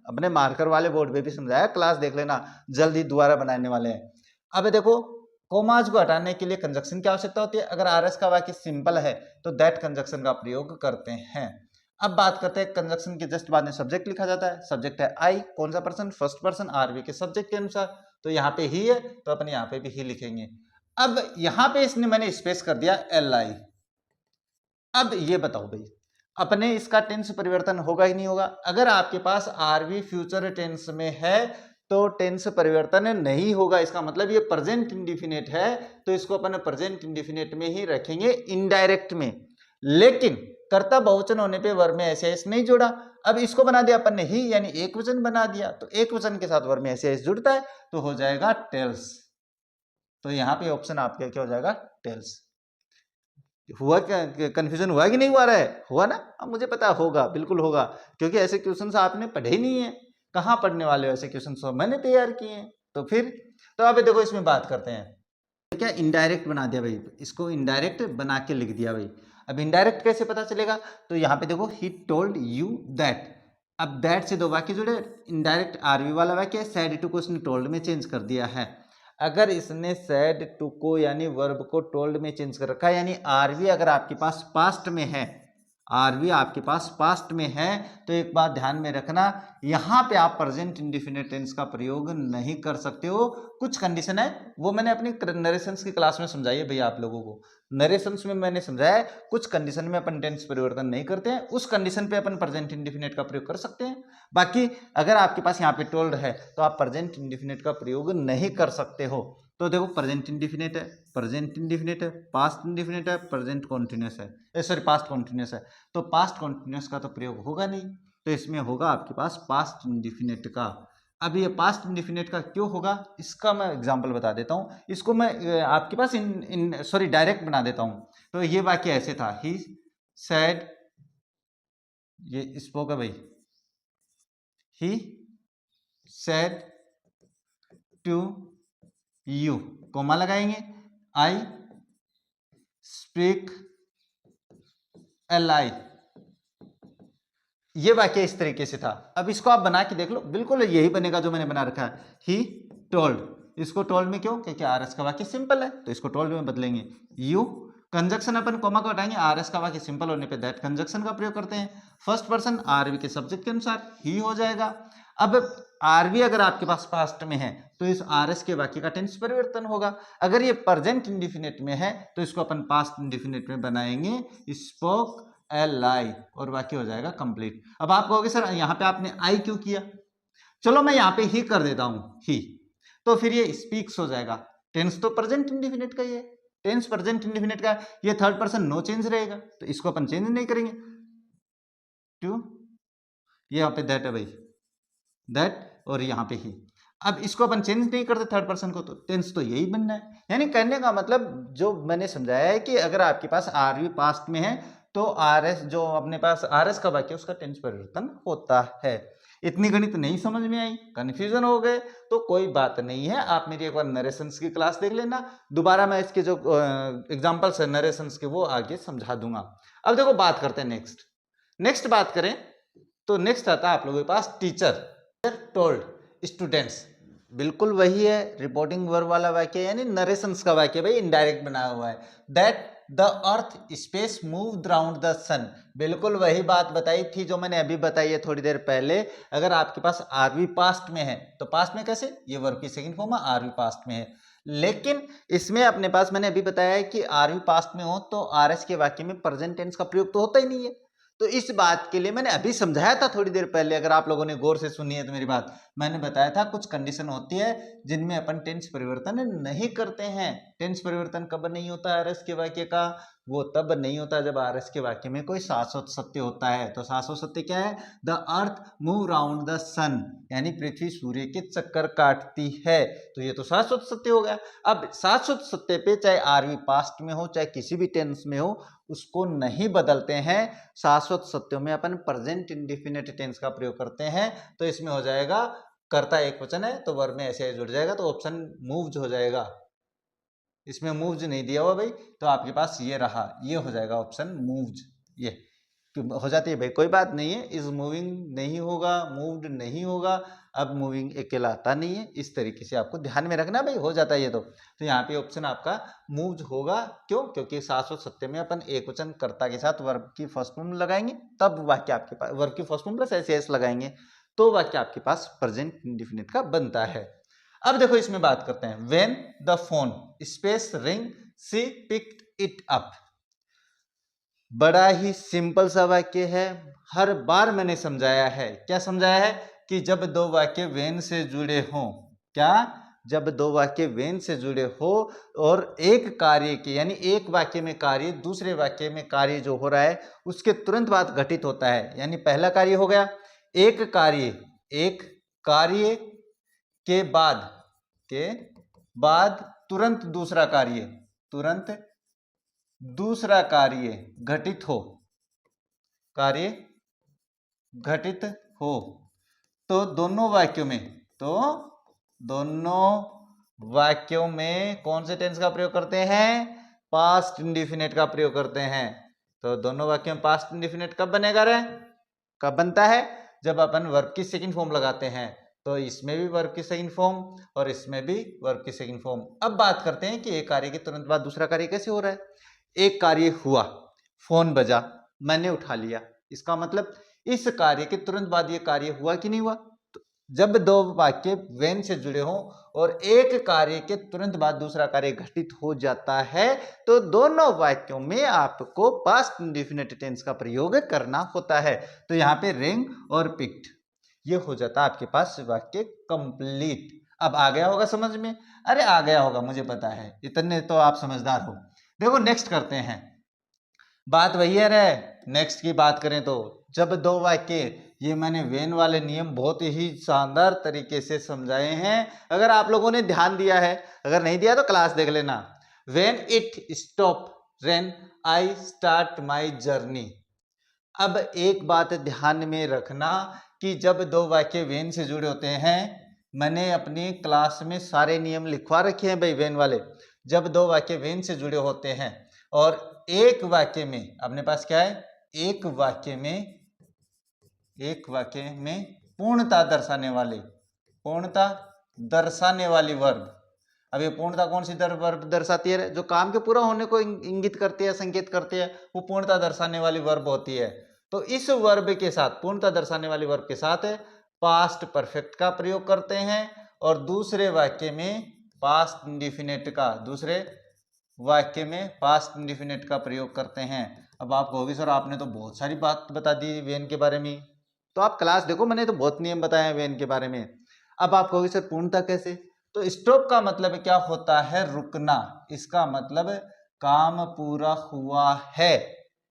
अपने मार्कर वाले बोर्ड पे भी समझाया, क्लास देख लेना, जल्दी दोबारा बनाने वाले हैं। अब देखो कोमाज को हटाने के लिए कंजक्शन की आवश्यकता होती है, अगर आर एस का वाक्य सिंपल है तो दैट कंजक्शन का प्रयोग करते हैं। अब बात करते हैं कंजक्शन के जस्ट बाद में सब्जेक्ट लिखा जाता है। सब्जेक्ट है आई, कौन सा पर्सन, फर्स्ट पर्सन, आरवी के सब्जेक्ट के अनुसार, तो यहाँ पे ही है तो अपन यहाँ पे भी ही लिखेंगे। अब यहाँ पे इसने मैंने स्पेस कर दिया एल आई। अब ये बताओ भाई, अपने इसका टेंस परिवर्तन होगा ही नहीं होगा? अगर आपके पास आरवी फ्यूचर टेंस में है तो टेंस परिवर्तन नहीं होगा। इसका मतलब ये प्रेजेंट इंडिफिनिट है तो इसको अपन प्रेजेंट इंडिफिनिट में ही रखेंगे इनडायरेक्ट में। लेकिन कर्ता बहुवचन होने पे वर्ब में ऐसे एस नहीं जोड़ा। अब इसको बना दिया अपन ने ही, यानी एक वचन बना दिया, तो एक वचन के साथ वर्ब में ऐसे एस जुड़ता है तो हो जाएगा टेल्स। तो यहाँ पे ऑप्शन आपका क्या हो जाएगा, टेल्स। हुआ क्या, कंफ्यूजन हुआ कि नहीं हुआ रहा है? हुआ ना? अब मुझे पता होगा, बिल्कुल होगा, क्योंकि ऐसे क्वेश्चंस आपने पढ़े ही नहीं है। कहाँ पढ़ने वाले हो ऐसे क्वेश्चंस? मैंने तैयार किए हैं। तो फिर तो अब देखो इसमें बात करते हैं, क्या इनडायरेक्ट बना दिया भाई, इसको इनडायरेक्ट बना के लिख दिया भाई। अब इनडायरेक्ट कैसे पता चलेगा? तो यहाँ पे देखो, ही टोल्ड यू दैट। अब दैट से दो वाक्य जुड़े, इनडायरेक्ट आरवी वाला वाक्य, सैड टू को उसने टोल्ड में चेंज कर दिया है। अगर इसने सैड टू को यानी वर्ब को टोल्ड में चेंज कर रखा है, यानी आरवी अगर आपके पास पास्ट में है, आरवी आपके पास पास्ट में है, तो एक बात ध्यान में रखना, यहाँ पे आप प्रेजेंट इंडिफिनिट टेंस का प्रयोग नहीं कर सकते हो। कुछ कंडीशन है, वो मैंने अपनी नरेशंस की क्लास में समझाई है भैया आप लोगों को। नरेशंस में मैंने समझाया है कुछ कंडीशन में अपन टेंस परिवर्तन नहीं करते हैं, उस कंडीशन पे अपन प्रेजेंट इंडिफिनिट का प्रयोग कर सकते हैं। बाकी अगर आपके पास यहाँ पे टोल्ड है तो आप प्रेजेंट इंडिफिनिट का प्रयोग नहीं कर सकते हो। तो देखो, प्रेजेंट इंडिफिनिट है, प्रेजेंट इंडिफिनिट है, पास्ट इंडिफिनिट है, प्रेजेंट कॉन्टिन्यूस है, सॉरी पास्ट कॉन्टिन्यूस है, तो पास्ट कॉन्टिन्यूस का तो प्रयोग होगा नहीं, तो इसमें होगा आपके पास पास्ट इंडिफिनिट का। अब ये पास्ट इंडिफिनिट का क्यों होगा, इसका मैं एग्जांपल बता देता हूँ। इसको मैं आपके पास सॉरी डायरेक्ट बना देता हूँ। तो ये वाक्य ऐसे था, ही सैड, ये स्पोक है भाई, ही सैड टू यू, कोमा लगाएंगे, आई स्पीक एल आई। ये वाक्य इस तरीके से था। अब इसको आप बना के देख लो, बिल्कुल यही बनेगा जो मैंने बना रखा है, ही टोल्ड। इसको टोल्ड में क्यों, क्योंकि आर एस का वाक्य सिंपल है, तो इसको टोल्ड में बदलेंगे। यू कंजक्शन अपन कोमा को हटाएंगे, आर एस का वाक्य सिंपल होने पे दैट कंजक्शन का प्रयोग करते हैं। फर्स्ट पर्सन आरवी के सब्जेक्ट के अनुसार ही हो जाएगा। अब आरवी अगर आपके पास पास्ट में है तो इस आर एस के वाक्य का टेंस परिवर्तन होगा। अगर ये प्रेजेंट इंडिफिनिट में है तो इसको अपन पास्ट इंडिफिनिट में बनाएंगे, स्पोक एल आई, और वाक्य हो जाएगा कंप्लीट। अब आप कहोगे सर यहाँ पे आपने आई क्यों किया? चलो मैं यहाँ पे ही कर देता हूं, ही, तो फिर ये स्पीक्स हो जाएगा। टेंस तो प्रेजेंट इंडिफिनिट का ही है, टेंस प्रेजेंट इंडिफिनिट का, ये थर्ड पर्सन नो चेंज रहेगा, तो इसको अपन चेंज नहीं करेंगे। टू, ये यहाँ पे दैट है भाई, दैट, और यहाँ पे ही। अब इसको अपन चेंज नहीं करते थर्ड पर्सन को, तो टेंस तो यही बनना है। यानी कहने का मतलब जो मैंने समझाया है कि अगर आपके पास आरवी पास्ट में है तो आर एस, जो अपने पास आर एस का वाक्य उसका टेंस परिवर्तन होता है। इतनी गणित नहीं समझ में आई, कंफ्यूजन हो गए, तो कोई बात नहीं है, आप मेरी एक बार नरेशंस की क्लास देख लेना, दोबारा मैं इसके जो एग्जांपल्स है नरेशंस के वो आगे समझा दूंगा। अब देखो बात करते हैं नेक्स्ट बात करें तो नेक्स्ट आता है आप लोगों के पास टीचर टोल्ड स्टूडेंट्स। बिल्कुल वही है, रिपोर्टिंग वर्ब वाला वाक्य, यानी नरेशंस का वाक्य भाई, इनडायरेक्ट बनाया हुआ है। That the earth space move round the sun, बिल्कुल वही बात बताई थी जो मैंने अभी बताई है थोड़ी देर पहले। अगर आपके पास आरवी पास्ट में है तो पास्ट में कैसे, ये वर्ब की सेकंड फॉर्म है, आरवी पास्ट में है। लेकिन इसमें अपने पास मैंने अभी बताया है कि आरवी पास्ट में हो तो आरएस के वाक्य में प्रेजेंट टेंस का प्रयोग तो होता ही नहीं है। तो इस बात के लिए मैंने अभी समझाया था थोड़ी देर पहले, अगर आप लोगों ने गौर से सुनी है तो मेरी बात, मैंने बताया था कुछ कंडीशन होती है जिनमें अपन टेंस परिवर्तन नहीं करते हैं। टेंस परिवर्तन कब नहीं होता है आरएस के वाक्य का, वो तब नहीं होता जब आरएस के वाक्य में कोई शाश्वत सत्य होता है। तो शाश्वत सत्य क्या है, the earth move round the sun, यानी पृथ्वी सूर्य के चक्कर काटती है, तो ये तो शाश्वत सत्य हो गया। अब शाश्वत सत्य पे चाहे आरवी पास्ट में हो चाहे किसी भी टेंस में हो, उसको नहीं बदलते हैं। शाश्वत सत्यों में अपन प्रेजेंट इंडिफिनिट टेंस का प्रयोग करते हैं। तो इसमें हो जाएगा, कर्ता एक वचन है तो वर्ब में ऐसे जुड़ जाएगा, तो ऑप्शन मूव्ड हो जाएगा। इसमें मूव्ड नहीं दिया हुआ भाई, तो आपके पास ये रहा, ये हो जाएगा ऑप्शन मूव्ड। ये हो जाती है भाई, कोई बात नहीं है, इज मूविंग नहीं होगा, मूव्ड नहीं होगा, अब मूविंग अकेला आता नहीं है, इस तरीके से आपको ध्यान में रखना भाई, हो जाता है ये तो यहाँ पे ऑप्शन आपका मूव्ड होगा। क्यों? क्योंकि 770 में अपन एक वचन कर्ता के साथ वर्ब की फर्स्ट फॉर्म लगाएंगे, तब वाक्य आपके पास वर्ब की फर्स्ट फॉर्म प्लस एस लगाएंगे तो वाक्य आपके पास प्रेजेंट इंडेफिनिट का बनता है। अब देखो इसमें बात करते हैं, when the phone space ring she picked it up. बड़ा ही सिंपल सा वाक्य है, हर बार मैंने समझाया है। क्या समझाया है? कि जब दो वाक्य वेन से जुड़े हों, क्या? जब दो वाक्य वेन से जुड़े हो और एक कार्य के यानी एक वाक्य में कार्य दूसरे वाक्य में कार्य जो हो रहा है उसके तुरंत बाद घटित होता है, यानी पहला कार्य हो गया, एक कार्य के बाद तुरंत दूसरा कार्य घटित हो तो दोनों वाक्यों में कौन से टेंस का प्रयोग करते हैं? पास्ट इंडेफिनिट का प्रयोग करते हैं। तो दोनों वाक्यों में पास्ट इंडेफिनिट कब बनेगा रे? कब बनता है? जब अपन वर्ब की सेकंड फॉर्म लगाते हैं। तो इसमें भी वर्ब की सेकंड फॉर्म और इसमें भी वर्ब की सेकंड फॉर्म। अब बात करते हैं कि एक कार्य के तुरंत बाद दूसरा कार्य कैसे हो रहा है। एक कार्य हुआ, फोन बजा, मैंने उठा लिया, इसका मतलब इस कार्य के तुरंत बाद ये कार्य हुआ कि नहीं हुआ? तो जब दो वाक्य वेन से जुड़े हों और एक कार्य के तुरंत बाद दूसरा कार्य घटित हो जाता है तो दोनों वाक्यों में आपको पास्ट इंडेफिनिट टेंस का प्रयोग करना होता है। तो यहाँ पे रिंग और पिक्ड ये हो जाता है आपके पास वाक्य कंप्लीट। अब आ गया होगा समझ में? अरे आ गया होगा, मुझे पता है, इतने तो आप समझदार हो। देखो नेक्स्ट करते हैं, बात वही है रे। नेक्स्ट की बात करें तो जब दो वाक्य, ये मैंने वेन वाले नियम बहुत ही शानदार तरीके से समझाए हैं, अगर आप लोगों ने ध्यान दिया है, अगर नहीं दिया तो क्लास देख लेना। When it stop rain I start my journey. अब एक बात ध्यान में रखना कि जब दो वाक्य वेन से जुड़े होते हैं, मैंने अपनी क्लास में सारे नियम लिखवा रखे हैं भाई वेन वाले। जब दो वाक्य वेन से जुड़े होते हैं और एक वाक्य में अपने पास क्या है, एक वाक्य में पूर्णता दर्शाने वाली वर्ब। अब ये पूर्णता कौन सी वर्ब दर्शाती है? जो काम के पूरा होने को इंगित करती है, संकेत करती है, वो पूर्णता दर्शाने वाली वर्ब होती है। तो इस वर्ब के साथ, पूर्णता दर्शाने वाली वर्ब के साथ पास्ट परफेक्ट का प्रयोग करते हैं और दूसरे वाक्य में पास्ट इंडेफिनिट का प्रयोग करते हैं। अब आप कहोगे सर आपने तो बहुत सारी बात बता दी वेन के बारे में, तो आप क्लास देखो, मैंने तो बहुत नियम बताए हैं वेन के बारे में। अब आप कहोगे सर पूर्णता कैसे? तो स्टॉप का मतलब क्या होता है? रुकना। इसका मतलब काम पूरा हुआ है,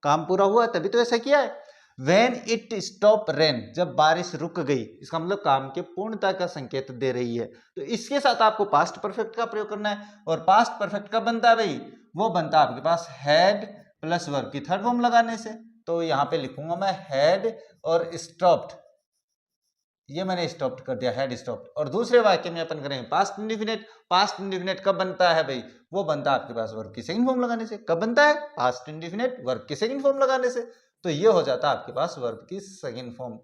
काम पूरा हुआ तभी तो ऐसा किया है। When it stop rain, जब बारिश रुक गई, इसका मतलब काम के पूर्णता का संकेत दे रही है। तो इसके साथ आपको पास्ट परफेक्ट का प्रयोग करना है और पास्ट परफेक्ट कब बनता है भाई? वो बनता है आपके पास हैड प्लस वर्ब की थर्ड फॉर्म लगाने से। तो यहाँ पे लिखूंगा मैं हैड और स्टॉप्ड, ये मैंने स्टॉप्ड कर दिया, हैड स्टॉप्ड। और दूसरे वाक्य में अपन करेंगे पास्ट इंडेफिनिट कब बनता है भाई? वो बनता है आपके पास वर्ब की सेकंड फॉर्म लगाने से। कब बनता है? पास्ट इंडेफिनिट वर्ब की सेकंड फॉर्म लगाने से। तो ये हो जाता है आपके पास वर्ब की सेकंड फॉर्म।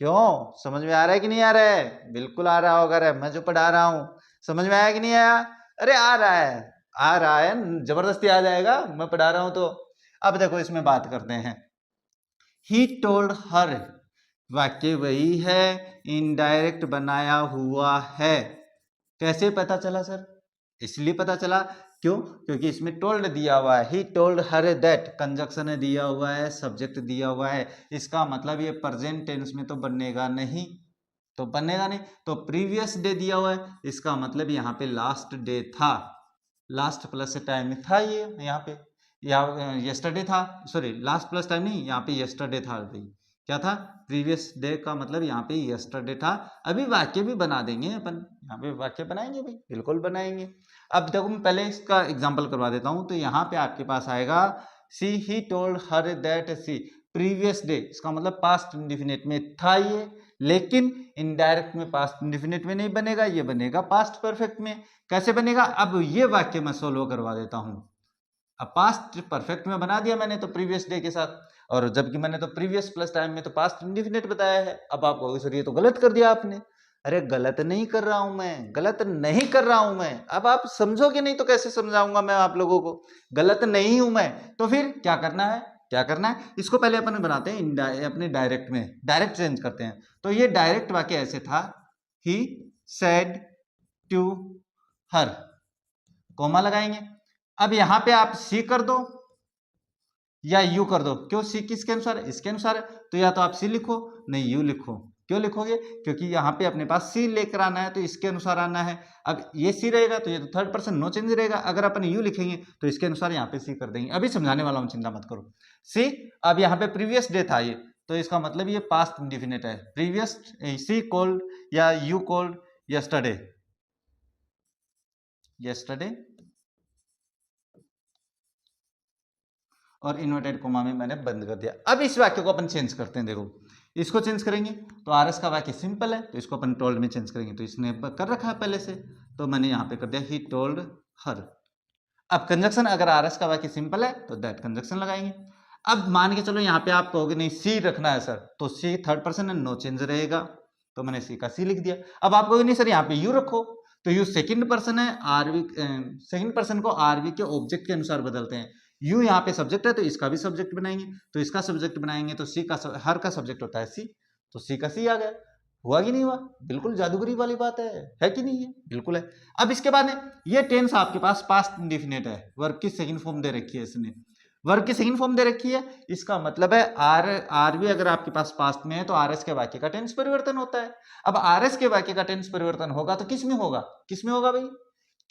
क्यों? समझ में आ रहा है कि नहीं आ रहा है? बिल्कुल आ रहा होगा रे, मैं जो पढ़ा रहा हूं समझ में आया कि नहीं आया? अरे आ रहा है, जबरदस्ती आ जाएगा, मैं पढ़ा रहा हूं तो। अब देखो इसमें बात करते हैं, ही टोल्ड हर, वाक्य वही है, इनडायरेक्ट बनाया हुआ है। कैसे पता चला सर? इसलिए पता चला, क्यों? क्योंकि इसमें टोल्ड दिया हुआ है, ही टोल्ड हर दैट, कंजक्शन दिया हुआ है, सब्जेक्ट दिया हुआ है, इसका मतलब ये प्रेजेंट टेंस में तो बनेगा नहीं, तो प्रीवियस डे दिया हुआ है, इसका मतलब यहाँ पे लास्ट डे था, लास्ट प्लस टाइम था, ये यहाँ पे यस्टरडे था, सॉरी लास्ट प्लस टाइम नहीं, यहाँ पे यस्टरडे था भाई। क्या था? प्रीवियस डे का मतलब यहाँ पे यस्टरडे था। अभी वाक्य भी बना देंगे अपन, यहाँ पे वाक्य बनाएंगे भाई, बिल्कुल बनाएंगे। अब देखो मैं पहले इसका एग्जांपल करवा देता हूँ। तो यहाँ पे आपके पास आएगा she he told her that she, previous day, इसका मतलब पास्ट इंडेफिनिट में था ये, लेकिन इनडायरेक्ट में पास्ट इंडेफिनिट में नहीं बनेगा, ये बनेगा पास्ट परफेक्ट में। कैसे बनेगा? अब ये वाक्य मैं सोल्व करवा देता हूँ। अब पास्ट परफेक्ट में बना दिया मैंने तो प्रीवियस डे के साथ। और जबकि मैंने तो प्रीवियस प्लस टाइम में तो पास्ट इंडिफिनिट बताया है। अब आप कहोगे सर ये तो गलत कर दिया आपने। अरे गलत नहीं कर रहा हूं मैं, गलत नहीं कर रहा हूं मैं। अब आप समझोगे नहीं तो कैसे समझाऊंगा मैं आप लोगों को, गलत नहीं हूं मैं। तो फिर क्या करना है, क्या करना है, इसको पहले अपन बनाते हैं अपने डायरेक्ट में, डायरेक्ट चेंज करते हैं। तो ये डायरेक्ट वाक्य ऐसे था, he said to her, comma लगाएंगे। अब यहां पे आप सी कर दो या यू कर दो। क्यों, सी किसके अनुसार है, इसके अनुसार है। तो या तो आप सी लिखो नहीं यू लिखो। क्यों लिखोगे, क्योंकि यहाँ पे अपने पास सी लेकर आना है तो इसके अनुसार आना है। अब ये सी रहेगा तो ये तो थर्ड पर्सन नो चेंज रहेगा। अगर अपन यू लिखेंगे तो इसके अनुसार यहाँ पे सी कर देंगे। अभी समझाने वाला हूँ, चिंता मत करो। सी, अब यहाँ पे प्रीवियस डे था ये, तो इसका मतलब ये पास्ट इंडिफिनिट है। प्रीवियस, सी कॉल्ड या यू कॉल्ड यस्टरडे, यस्टरडे, और इन्वर्टेड कोमा में मैंने बंद कर दिया। अब इस वाक्य को अपन चेंज करते हैं। देखो इसको चेंज करेंगे तो आरएस का वाक्य सिंपल है, तो इसको अपन टोल्ड में चेंज करेंगे। तो इसने कर रखा है पहले से, तो मैंने यहाँ पे कर दिया ही टोल्ड हर। अब कंजक्शन, अगर आरएस का वाक्य सिंपल है तो दैट कंजक्शन लगाएंगे। अब मान के चलो यहाँ पे आप कहोगे नहीं सी रखना है सर, तो सी थर्ड पर्सन है, नो चेंज रहेगा, तो मैंने सी का सी लिख दिया। अब आप कहोगे नहीं सर यहाँ पे यू रखो, तो यू सेकंड पर्सन है, आरवी सेकंड पर्सन को आरवी के ऑब्जेक्ट के अनुसार बदलते हैं। यू यहाँ पे सब्जेक्ट है तो इसका भी सब्जेक्ट बनाएंगे, तो इसका सब्जेक्ट बनाएंगे तो सी का, हर का सब्जेक्ट होता है सी, तो सी का सी आ गया। हुआ कि नहीं हुआ, बिल्कुल जादूगरी वाली बात है कि नहीं है, बिल्कुल है। अब इसके बाद ये टेंस आपके पास पास्ट इंडेफिनिट है, वर्ब की सेकंड फॉर्म दे रखी है इसने, वर्ब की सेकंड फॉर्म दे रखी है। इसका मतलब है आर भी अगर आपके पास पास्ट में है तो आरएस के वाक्य का टेंस परिवर्तन होता है। अब आरएस के वाक्य का टेंस परिवर्तन होगा तो किस में होगा, किस में होगा भाई,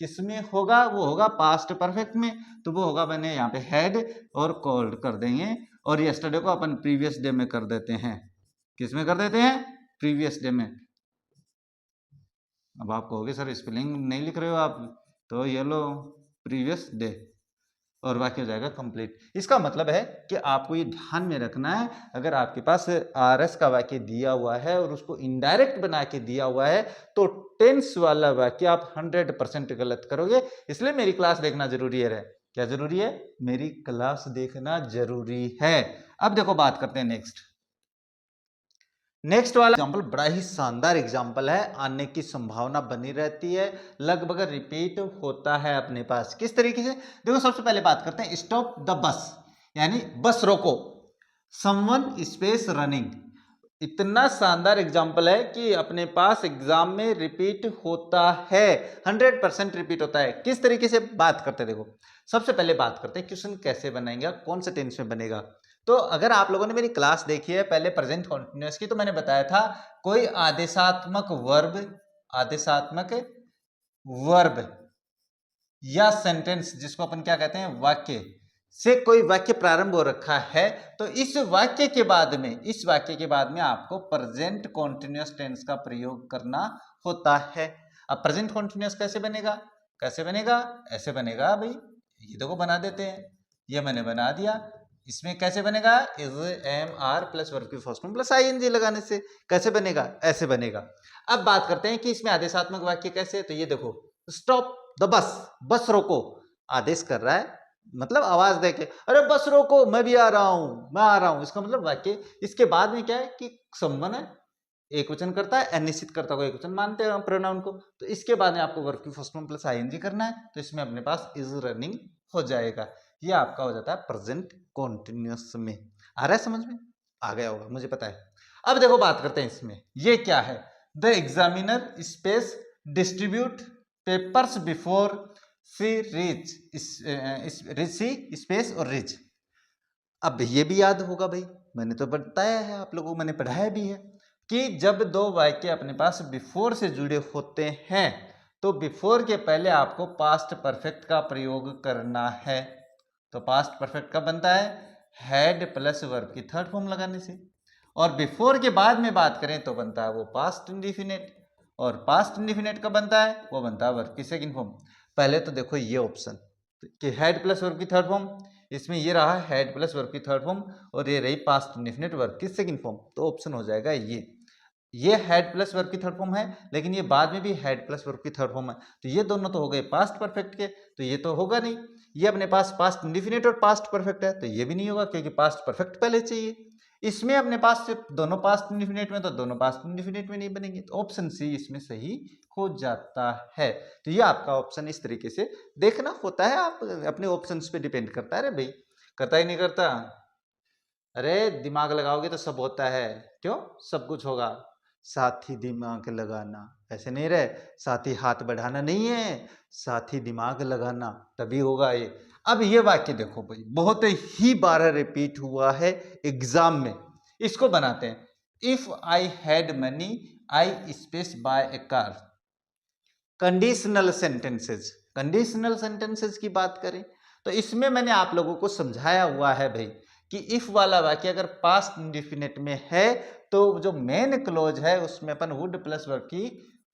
किस में होगा, वो होगा पास्ट परफेक्ट में। तो वो होगा, मैंने यहाँ पे हैड और कॉल्ड कर देंगे, और यस्टरडे को अपन प्रीवियस डे में कर देते हैं। किस में कर देते हैं, प्रीवियस डे में। अब आप कहोगे सर स्पेलिंग नहीं लिख रहे हो आप, तो ये लो प्रीवियस डे, और वाक्य हो जाएगा कंप्लीट। इसका मतलब है कि आपको ये ध्यान में रखना है, अगर आपके पास आरएस का वाक्य दिया हुआ है और उसको इनडायरेक्ट बना के दिया हुआ है तो टेंस वाला वाक्य आप 100% गलत करोगे। इसलिए मेरी क्लास देखना जरूरी है। क्या जरूरी है, मेरी क्लास देखना जरूरी है। अब देखो बात करते हैं नेक्स्ट वाला एग्जाम्पल, बड़ा ही शानदार एग्जाम्पल है, आने की संभावना बनी रहती है, लगभग रिपीट होता है अपने पास। किस तरीके से, देखो सबसे पहले बात करते हैं स्टॉप द बस, यानी बस रोको, समवन स्पेस रनिंग। इतना शानदार एग्जाम्पल है कि अपने पास एग्जाम में रिपीट होता है, 100% रिपीट होता है। किस तरीके से बात करते हैं, देखो सबसे पहले बात करते हैं क्वेश्चन कैसे बनेगा, कौन से टेंस में बनेगा। तो अगर आप लोगों ने मेरी क्लास देखी है पहले प्रेजेंट कॉन्टिन्यूअस की, तो मैंने बताया था कोई आदेशात्मक वर्ब, आदेशात्मक वर्ब या सेंटेंस, जिसको अपन क्या कहते हैं वाक्य, से कोई वाक्य प्रारंभ हो रखा है, तो इस वाक्य के बाद में, इस वाक्य के बाद में आपको प्रेजेंट कॉन्टिन्यूअस टेंस का प्रयोग करना होता है। अब प्रेजेंट कॉन्टिन्यूअस कैसे बनेगा, कैसे बनेगा, ऐसे बनेगा भाई, ये देखो बना देते हैं, ये मैंने बना दिया। इसमें कैसे बनेगा, is am are plus verb की फर्स्ट फॉर्म प्लस आईएनजी लगाने से कैसे बनेगा, ऐसे बनेगा। अब बात करते हैं कि इसमें आदेशात्मक वाक्य कैसे है, तो ये देखो स्टॉप द बस, बस रोको, आदेश कर रहा है, मतलब आवाज देके अरे बस रोको मैं भी आ रहा हूं, मैं आ रहा हूं, इसका मतलब वाक्य। इसके बाद में क्या है कि संबंध है, एक वचन करता है, अनिश्चित करता को एक वचन मानते हैं प्रोनाउन को, तो इसके बाद में आपको वर्ब की फर्स्ट फॉर्म प्लस आईएनजी करना है, तो इसमें अपने पास इज रनिंग हो जाएगा। ये आपका हो जाता है प्रेजेंट कॉन्टिन्यूअस में। आ रहा है समझ में, आ गया होगा मुझे पता है। अब देखो बात करते हैं इसमें, ये क्या है, the examiner space distribute papers before she reach, she space और रीच। अब ये भी याद होगा भाई, मैंने तो बताया है आप लोगों को, मैंने पढ़ाया भी है कि जब दो वाक्य अपने पास बिफोर से जुड़े होते हैं तो बिफोर के पहले आपको पास्ट परफेक्ट का प्रयोग करना है। तो पास्ट परफेक्ट कब बनता है, हैड प्लस वर्ब की थर्ड फॉर्म लगाने से, और बिफोर के बाद में बात करें तो बनता है वो पास्ट इंडिफिनिट, और पास्ट इंडिफिनिट कब बनता है, वो बनता है वर्ब की सेकंड फॉर्म। पहले तो देखो ये ऑप्शन कि हैड प्लस वर्ब की थर्ड फॉर्म, इसमें ये रहा हैड प्लस वर्ब की थर्ड फॉर्म, और ये रही पास्ट इंडेफिनिट वर्ब की सेकंड फॉर्म, तो ऑप्शन हो जाएगा ये। ये हैड प्लस वर्ब की थर्ड फॉर्म है, लेकिन ये बाद में भी हैड प्लस वर्ब की थर्ड फॉर्म है, तो ये दोनों तो हो गए पास्ट परफेक्ट के, तो ये तो होगा नहीं। ये अपने पास पास्ट इंडिफिनिट और पास्ट परफेक्ट है, तो ये भी नहीं होगा क्योंकि पास्ट परफेक्ट पहले चाहिए। इसमें अपने पास सिर्फ दोनों पास्ट इंडिफिनिट में, तो दोनों पास्ट इंडिफिनिट में नहीं बनेंगे, तो ऑप्शन सी इसमें सही हो जाता है। तो ये आपका ऑप्शन इस तरीके से देखना होता है, आप अपने ऑप्शंस पे डिपेंड करता है। अरे भाई करता ही नहीं करता, अरे दिमाग लगाओगे तो सब होता है, क्यों सब कुछ होगा। साथ ही दिमाग लगाना, ऐसे नहीं रहे, साथ ही हाथ बढ़ाना नहीं है, साथ ही दिमाग लगाना, तभी होगा ये। अब ये वाक्य देखो भाई, बहुत ही बार रिपीट हुआ है एग्जाम में। इसको बनाते हैं, if I had money I space buy a car. Conditional sentences, conditional sentences की बात करें तो इसमें मैंने आप लोगों को समझाया हुआ है भाई कि इफ वाला वाक्य अगर पास्ट इंडिफिनिट में है तो जो मेन क्लोज है उसमें अपन वुड प्लस वर्ब की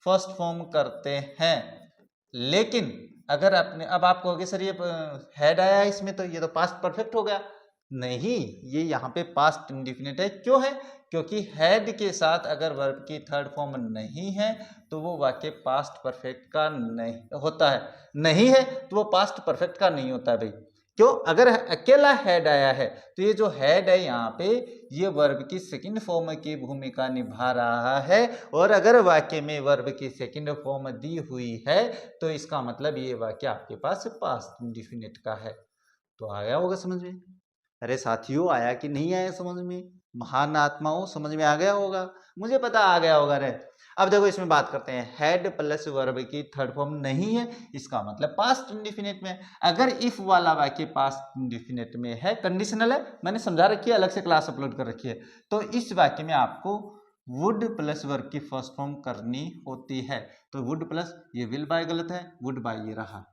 फर्स्ट फॉर्म करते हैं। लेकिन अगर आपने, अब आप कहोगे सर ये हैड आया है इसमें, तो ये तो पास्ट परफेक्ट हो गया। नहीं, ये यहाँ पे पास्ट इंडिफिनिट है। क्यों है? क्योंकि हैड के साथ अगर वर्ब की थर्ड फॉर्म नहीं है तो वो वाक्य पास्ट परफेक्ट का नहीं होता है, नहीं है तो वो पास्ट परफेक्ट का नहीं होता है भाई। क्यों? अगर अकेला हैड आया है तो ये जो हैड है यहाँ पे ये वर्ब की सेकंड फॉर्म की भूमिका निभा रहा है, और अगर वाक्य में वर्ब की सेकंड फॉर्म दी हुई है तो इसका मतलब ये वाक्य आपके पास पास्ट इंडिफिनिट का है। तो आया होगा समझ में? अरे साथियों आया कि नहीं आया समझ में? महान आत्माओं समझ में आ गया होगा, मुझे पता आ गया होगा रे। अब देखो इसमें बात करते हैं, हैड प्लस वर्ब की थर्ड फॉर्म नहीं है, इसका मतलब पास्ट इंडिफिनिट में। अगर इफ वाला वाक्य पास्ट इंडिफिनिट में है, कंडीशनल है, मैंने समझा रखी है, अलग से क्लास अपलोड कर रखी है, तो इस वाक्य में आपको वुड प्लस वर्ब की फर्स्ट फॉर्म करनी होती है। तो वुड प्लस ये विल बाय गलत है, वुड बाय ये रहा।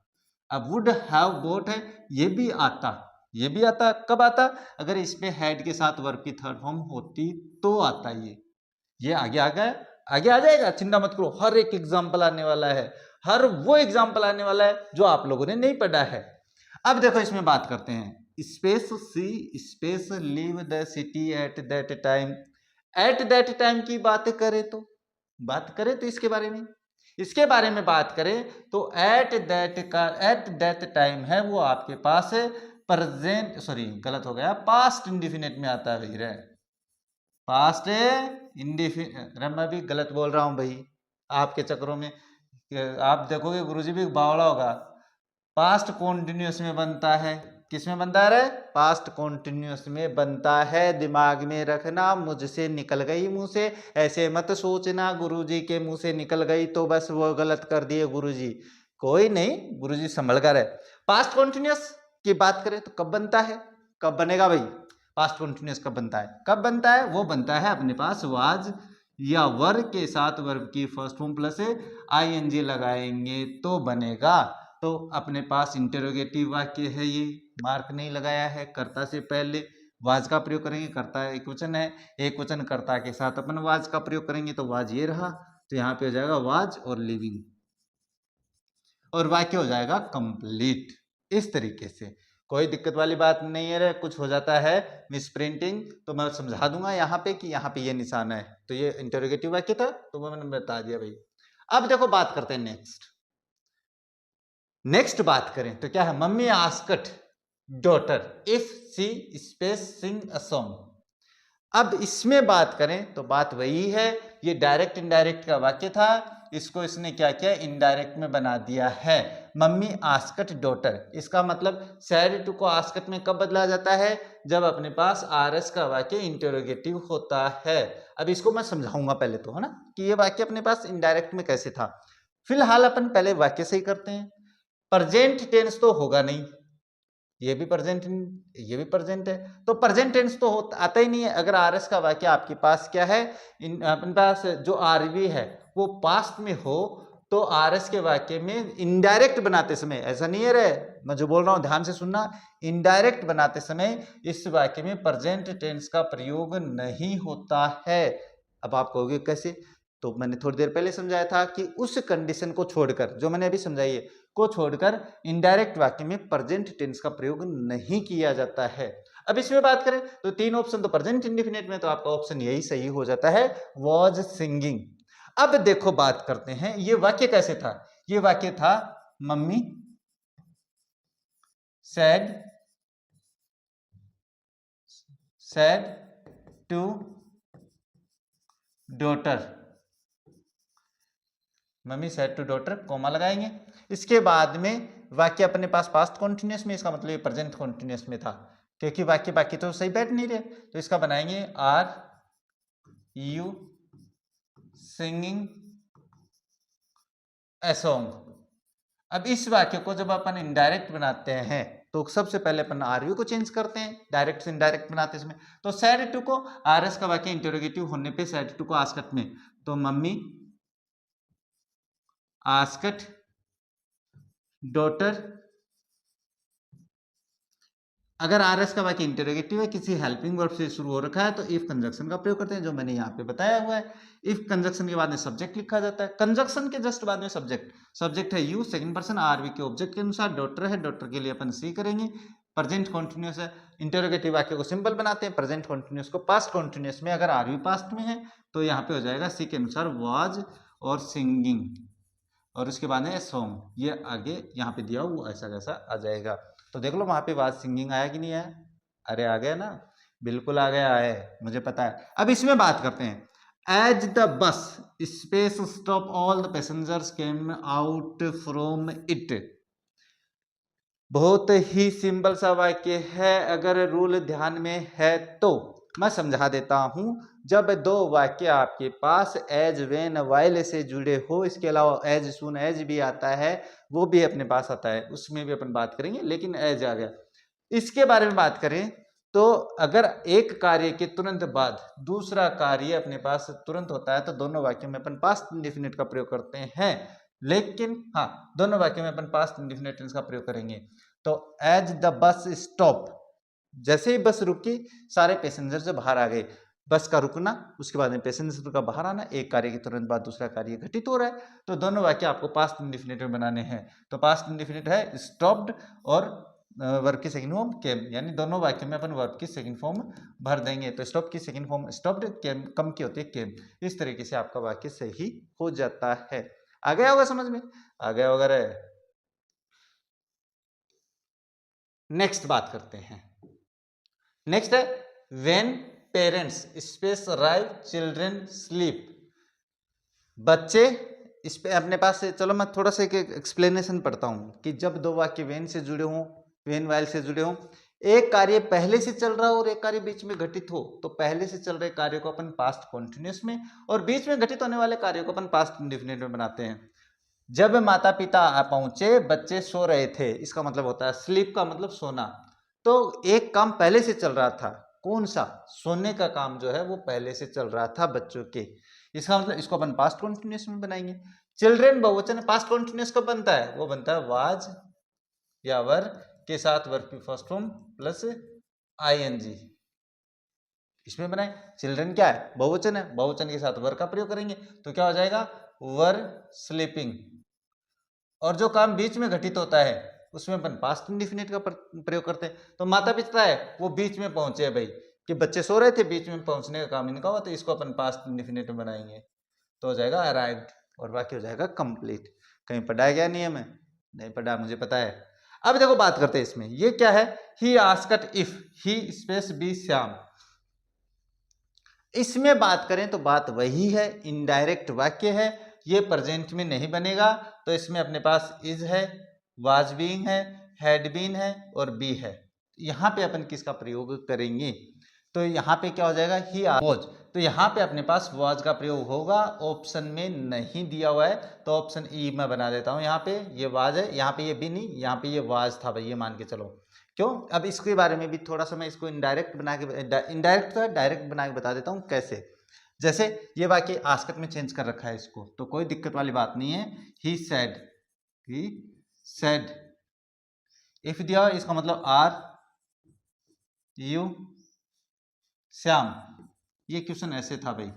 अब वुड हैव बोट है, ये भी आता, ये भी आता। कब आता? अगर इसमें हैड के साथ वर्ब की थर्ड फॉर्म होती तो आता। ये आगे आ गया, आगे आ जाएगा, चिंता मत करो। हर एक एग्जाम्पल आने वाला है, हर वो एग्जाम्पल आने वाला है जो आप लोगों ने नहीं पढ़ा है। अब देखो इसमें बात करते हैं, space she space leave the city at that time. At that time की बात करें तो इसके बारे में, बात करें तो एट दैट टाइम है वो आपके पास प्रेजेंट, सॉरी गलत हो गया, पास्ट इंडिफिनिट में आता है भैया, पास्ट इंडिफिनिट। मैं भी गलत बोल रहा हूं भाई आपके चक्रों में। आप देखोगे गुरुजी भी बावड़ा होगा। पास्ट कॉन्टिन्यूस में बनता है, किस में बनता है रे? पास्ट कॉन्टिन्यूस में बनता है, दिमाग में रखना। मुझसे निकल गई मुंह से, ऐसे मत सोचना गुरुजी के मुंह से निकल गई तो बस वो गलत कर दिए गुरुजी। कोई नहीं, गुरुजी संभल कर है। पास्ट कॉन्टिन्यूस की बात करें तो कब बनता है, कब बनेगा भाई? पास्ट कॉन्टिन्यूस कब बनता है? कब बनता है? वो बनता है अपने पास वाज या वर के साथ वर्ब की फर्स्ट फॉर्म प्लस आईएनजी लगाएंगे तो बनेगा। तो अपने पास इंटरोगेटिव वाक्य है, ये मार्क नहीं लगाया है, कर्ता से पहले वाज का प्रयोग करेंगे, कर्ता एक वचन है, एक वचन कर्ता के साथ अपन वाज का प्रयोग करेंगे तो वाज ये रहा, तो यहाँ पे हो जाएगा वाज और लिविंग, और वाक्य हो जाएगा कंप्लीट। इस तरीके से कोई दिक्कत वाली बात नहीं है रे। कुछ हो जाता है मिस प्रिंटिंग तो मैं समझा दूंगा यहाँ पे कि यहाँ पे ये निशान है, तो ये इंटरोगेटिव वाक्य था तो वो मैंने बता दिया भाई। अब देखो बात करते हैं नेक्स्ट बात करें तो क्या है, mummy asked daughter if she space sing a song. अब इसमें बात करें तो बात वही है, ये डायरेक्ट इनडायरेक्ट का वाक्य था, इसको इसने क्या किया, इनडायरेक्ट में बना दिया है। मम्मी आस्कट डॉटर, इसका मतलब सैड टू को आस्कट में कब बदला जाता है? जब अपने पास आरएस का वाक्य इंटरोगेटिव होता है। अब इसको मैं समझाऊंगा पहले तो, है ना, कि ये वाक्य अपने पास इनडायरेक्ट में कैसे था। फिलहाल अपन पहले वाक्य सही करते हैं। प्रेजेंट टेंस तो होगा नहीं, ये भी प्रेजेंट है, तो प्रेजेंट टेंस तो आता ही नहीं है। अगर आरएस का वाक्य आपके पास क्या है, अपने पास जो आरवी है वो पास्ट में हो तो आरएस के वाक्य में इनडायरेक्ट बनाते समय, ऐसा नहीं है रे, मैं जो बोल रहा हूं ध्यान से सुनना, इनडायरेक्ट बनाते समय इस वाक्य में प्रेजेंट टेंस का प्रयोग नहीं होता है। अब आप कहोगे कैसे? तो मैंने थोड़ी देर पहले समझाया था कि उस कंडीशन को छोड़कर, जो मैंने अभी समझाई है, को छोड़कर इनडायरेक्ट वाक्य में प्रेजेंट टेंस का प्रयोग नहीं किया जाता है। अब इसमें बात करें तो 3 ऑप्शन तो प्रेजेंट इंडेफिनिट में, तो आपका ऑप्शन यही सही हो जाता है, वॉज सिंगिंग। अब देखो बात करते हैं ये वाक्य कैसे था। ये वाक्य था mummy said to daughter, mummy said to daughter, comma लगाएंगे। इसके बाद में वाक्य अपने पास पास्ट कॉन्टिन्यूस में, इसका मतलब ये प्रेजेंट कॉन्टिन्यूस में था, क्योंकि वाक्य बाकी तो सही बैठ नहीं रहे, तो इसका बनाएंगे are you singing a song. अब इस वाक्य को जब अपन इनडायरेक्ट बनाते हैं तो सबसे पहले अपन आरयू को चेंज करते हैं, डायरेक्ट से इनडायरेक्ट बनाते हैं इसमें। तो सैड टू को आरएस का वाक्य इंटरोगेटिव होने पे सैड टू को आस्कट में, तो मम्मी आस्कट डॉटर। अगर आरएस का वाक्य इंटरोगेटिव है, किसी हेल्पिंग वर्ब से शुरू हो रखा है, तो इफ कंजक्शन का प्रयोग करते हैं, जो मैंने यहाँ पे बताया हुआ है। इफ कंजक्शन के बाद में सब्जेक्ट लिखा जाता है, कंजक्शन के जस्ट बाद में सब्जेक्ट है यू, सेकंड पर्सन आरवी के ऑब्जेक्ट के अनुसार, डॉटर है, डॉटर के लिए अपन सी करेंगे, प्रेजेंट कॉन्टिन्यूस है। इंटरोगेटिव वाक्य को सिंपल बनाते हैं, प्रेजेंट कॉन्टिन्यूस को पास्ट कॉन्टिन्यूस में, अगर आरवी पास्ट में है तो यहाँ पे हो जाएगा सी के अनुसार वाज और सिंगिंग, और उसके बाद में सॉन्ग, ये आगे यहाँ पे दिया हुआ ऐसा कैसा आ जाएगा। तो देख लो वहां पे वाज सिंगिंग आया कि नहीं आया, अरे आ गया ना, बिल्कुल आ गया है, मुझे पता है। अब इसमें बात करते हैं, as the bus space stop all the passengers came out from it. बहुत ही सिंपल सा वाक्य है, अगर रूल ध्यान में है तो मैं समझा देता हूं। जब दो वाक्य आपके पास एज, वेन, वाइल से जुड़े हो, इसके अलावा एज, सुन, एज भी आता है, वो भी अपने पास आता है, उसमें भी अपन बात करेंगे, लेकिन एज आ गया। इसके बारे में बात करें तो अगर एक कार्य के तुरंत बाद दूसरा कार्य अपने पास तुरंत होता है तो दोनों वाक्यों में अपन पास्ट इंडेफिनिट का प्रयोग करते हैं, लेकिन हाँ दोनों वाक्यों में अपन पास्ट इंडेफिनिट टेंस का प्रयोग करेंगे। तो एज द बस स्टॉप, जैसे ही बस रुकी सारे पैसेंजर से बाहर आ गए, बस का रुकना उसके बाद में पैसेंजर का बाहर आना, एक कार्य के तुरंत बाद दूसरा कार्य घटित हो रहा है, तो दोनों वाक्य आपको पास्ट इंडेफिनिट में बनाने हैं। तो पास्ट इंडेफिनिट है स्टॉप्ड और वर्ब की सेकंड फॉर्म केम, यानी दोनों वाक्य में अपन वर्ब की सेकंड फॉर्म भर देंगे। तो स्टॉप की सेकंड फॉर्म स्टॉप्ड, केम कम की होती है केम। इस तरीके से आपका वाक्य सही हो जाता है। आ गया होगा समझ में, आ गया होगा रे। नेक्स्ट बात करते हैं, नेक्स्ट है when parents space arrive children sleep. बच्चे इस पे अपने पास से, चलो मैं थोड़ा सा एक एक्सप्लेनेशन पढ़ता हूं कि जब दो वाक्य वेन से जुड़े हों, वेन वाइल से जुड़े हों, एक कार्य पहले से चल रहा हो और एक कार्य बीच में घटित हो, तो पहले से चल रहे कार्य को अपन पास्ट कॉन्टिन्यूस में और बीच में घटित होने वाले कार्य को अपन पास्ट इंडेफिनिट में बनाते हैं। जब माता पिता पहुंचे, बच्चे सो रहे थे, इसका मतलब होता है स्लीप का मतलब सोना। तो एक काम पहले से चल रहा था, कौन सा, सोने का काम जो है वो पहले से चल रहा था बच्चों के, इसका मतलब इसको अपन पास्ट कॉन्टिन्यूस में बनाएंगे। चिल्ड्रन बहुवचन पास्ट कॉन्टिन्यूस कब बनता है, वो बनता है वाज या वर के साथ वर्ब की फर्स्ट फॉर्म प्लस आईएनजी, इसमें बनाए। चिल्ड्रन क्या है, बहुवचन है, बहुवचन के साथ वर का प्रयोग करेंगे तो क्या हो जाएगा, वर स्लीपिंग। और जो काम बीच में घटित होता है उसमें अपन पास्ट इंडेफिनिट का प्रयोग करते हैं। तो माता पिता है वो बीच में पहुंचे भाई, कि बच्चे सो रहे थे, बीच में पहुंचने का काम इनका हुआ, तो इसको अपन पास्ट इंडेफिनिट में बनाएंगे तो हो जाएगा अराइव्ड, और बाकी हो जाएगा कंप्लीट। कहीं पढ़ाया गया नहीं है, मैं नहीं पढ़ा, मुझे पता है। अब देखो बात करते हैं इसमें, ये क्या है, he asked if he space be Shyam. इसमें बात करें तो बात वही है, इनडायरेक्ट वाक्य है, ये प्रेजेंट में नहीं बनेगा, तो इसमें अपने पास इज है, वाज बीइंग है, हैड बीन है और बी है। यहाँ पे अपन किसका प्रयोग करेंगे, तो यहाँ पे क्या हो जाएगा, ही वॉज, तो यहाँ पे अपने पास वॉज का प्रयोग होगा, ऑप्शन में नहीं दिया हुआ है तो ऑप्शन ई मैं बना देता हूँ। यहाँ पे ये वाज है, यहाँ पे ये बी नहीं, यहाँ पे ये वाज था भाई, ये मान के चलो। क्यों, अब इसके बारे में भी थोड़ा सा मैं इसको इनडायरेक्ट बना के, इनडायरेक्ट तो डायरेक्ट बना के बता देता हूँ कैसे। जैसे ये वाक्य आस्कट में चेंज कर रखा है इसको, तो कोई दिक्कत वाली बात नहीं है। ही सेड, इफ दिया इसका मतलब आर यू श्याम, ये क्वेश्चन ऐसे था भाई,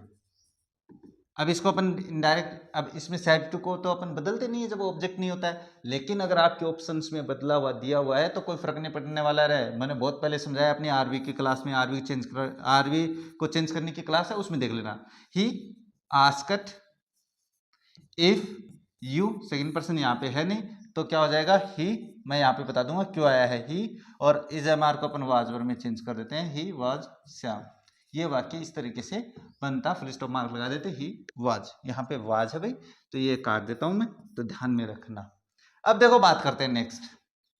अब इसको अपन इनडायरेक्ट, अब इसमें सेड टू को तो अपन बदलते नहीं है जब ऑब्जेक्ट नहीं होता है, लेकिन अगर आपके ऑप्शंस में बदला हुआ दिया हुआ है तो कोई फर्क नहीं पड़ने वाला रहे। मैंने बहुत पहले समझाया अपनी आरवी की क्लास में, आरवी को चेंज करने की क्लास है, उसमें देख लेना। ही asked if you, second person यहाँ पे है नहीं तो क्या हो जाएगा ही, मैं यहाँ पे बता दूंगा क्यों आया है ही, और इज एम आर को अपन वाज वर्ब में चेंज कर देते हैं, ही वाज श्याम। ये वाक्य इस तरीके से बनता, फुल स्टॉप मार्क लगा देते, ही वाज, यहाँ पे वाज है भाई तो ये काट देता हूं मैं, तो ध्यान में रखना। अब देखो बात करते हैं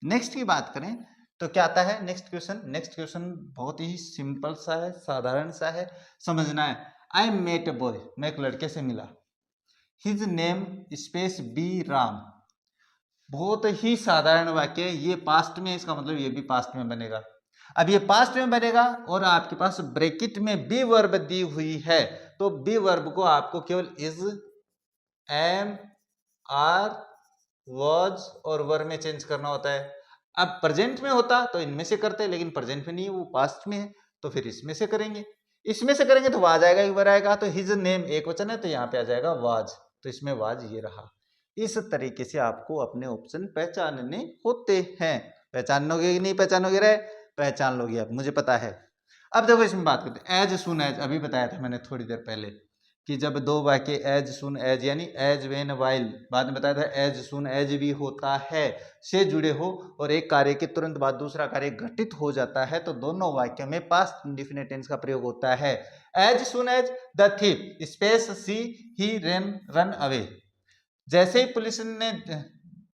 नेक्स्ट की बात करें तो क्या आता है नेक्स्ट क्वेश्चन बहुत ही सिंपल सा है, साधारण सा है, समझना है। आई मेट अ बॉय, मैं एक लड़के से मिला, his name space be Ram, बहुत ही साधारण वाक्य है, ये पास्ट में, इसका मतलब ये भी पास्ट में बनेगा। अब ये पास्ट में बनेगा और आपके पास ब्रैकेट में बी वर्ब दी हुई है, तो बी वर्ब को आपको केवल इज, एम, आर, वॉज और वर में चेंज करना होता है। अब प्रेजेंट में होता तो इनमें से करते, लेकिन प्रेजेंट में नहीं है, वो पास्ट में है, तो फिर इसमें से करेंगे। इसमें से करेंगे तो वाज आएगा, एक बार आएगा, तो हिज नेम एक वचन है तो यहाँ पे आ जाएगा वाज, तो इसमें वाज ये रहा। इस तरीके से आपको अपने ऑप्शन पहचानने होते हैं। पहचानोगे कि नहीं पहचानोगे रे? पहचान लोगे आप, मुझे पता है। अब देखो इसमें बात करते हैं एज सुन एज, अभी बताया था मैंने थोड़ी देर पहले कि जब दो वाक्य एज सुन एज यानी एज वेन वाइल, बाद में बताया था एज सुन एज भी होता है, से जुड़े हो और एक कार्य के तुरंत बाद दूसरा कार्य घटित हो जाता है तो दोनों वाक्य में पास्ट इंडेफिनिट टेंस का प्रयोग होता है। As soon as the thief space see he run away, जैसे ही पुलिस ने,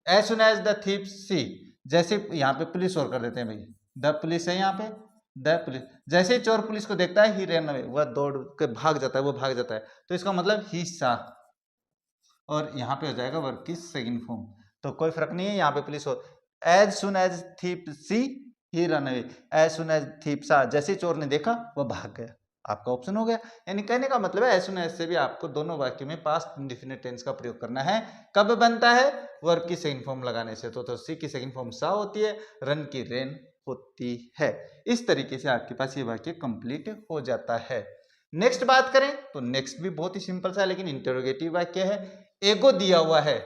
as soon as the thief see, जैसे यहाँ पे पुलिस और कर देते हैं भाई, द पुलिस है यहाँ पे, द पुलिस, जैसे ही चोर पुलिस को देखता है ही रन अवे, वह दौड़ के भाग जाता है, वो भाग जाता है, तो इसका मतलब ही सा, और यहाँ पे हो जाएगा वर्ब की सेकंड फॉर्म, तो कोई फर्क नहीं है यहाँ पे पुलिस हो। As soon as thief see he run away, as soon as thief saw, जैसे चोर ने देखा वह भाग गया, आपका ऑप्शन हो गया। यानी कहने का मतलब है एज सुन एज से भी आपको दोनों वाक्य में पास्ट इंडेफिनिट टेंस का प्रयोग करना है। कब बनता है? वर्ब की सेकंड फॉर्म लगाने से, तो सी की सेकंड फॉर्म सा होती है, रन की रेन होती है। इस तरीके से आपके पास ये वाक्य कंप्लीट हो जाता है। नेक्स्ट बात करें तो नेक्स्ट भी बहुत ही सिंपल सा लेकिन इंटरोगेटिव वाक्य है। एगो दिया हुआ है,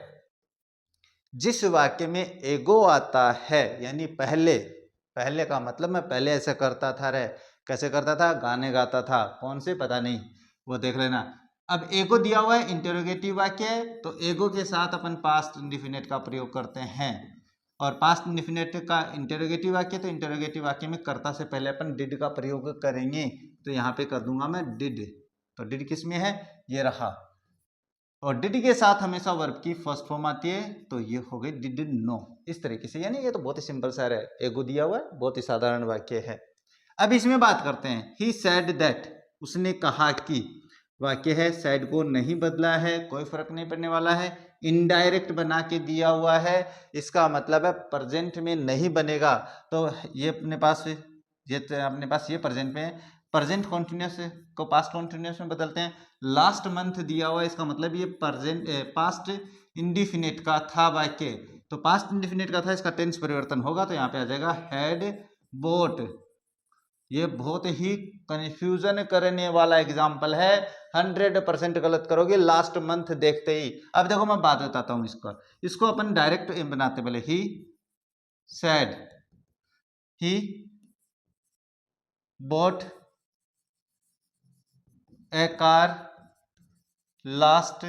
जिस वाक्य में एगो आता है यानी पहले, पहले का मतलब मैं पहले ऐसा करता था रे, कैसे करता था? गाने गाता था, कौन से पता नहीं, वो देख लेना। अब एगो दिया हुआ है, इंटरोगेटिव वाक्य है, तो एगो के साथ अपन पास्ट इंडेफिनिट का प्रयोग करते हैं, और पास्ट इंडेफिनिट का इंटरोगेटिव वाक्य, तो इंटरोगेटिव वाक्य में कर्ता से पहले अपन डिड का प्रयोग करेंगे, तो यहाँ पे कर दूंगा मैं डिड, तो डिड किस में है? ये रहा, और डिड के साथ हमेशा वर्ब की फर्स्ट फॉर्म आती है, तो ये हो गई डिड नो। इस तरीके से, यानी ये तो बहुत ही सिंपल सा है, एगो दिया हुआ है, बहुत ही साधारण वाक्य है। अब इसमें बात करते हैं, ही सेड दैट, उसने कहा कि, वाक्य है, सेड को नहीं बदला है, कोई फर्क नहीं पड़ने वाला है, इनडायरेक्ट बना के दिया हुआ है, इसका मतलब है प्रेजेंट में नहीं बनेगा, तो ये अपने पास ये प्रेजेंट में, प्रेजेंट कॉन्टिन्यूस को पास्ट कॉन्टिन्यूस में बदलते हैं। लास्ट मंथ दिया हुआ है, इसका मतलब ये पास्ट इंडिफिनिट का था वाक्य, तो पास्ट इंडिफिनिट का था, इसका टेंस परिवर्तन होगा, तो यहाँ पे आ जाएगा हैड बोट। ये बहुत ही कंफ्यूजन करने वाला एग्जाम्पल है, 100% गलत करोगे लास्ट मंथ देखते ही। अब देखो मैं बात बताता हूँ इसको अपन डायरेक्ट बनाते, पहले he said he bought A car last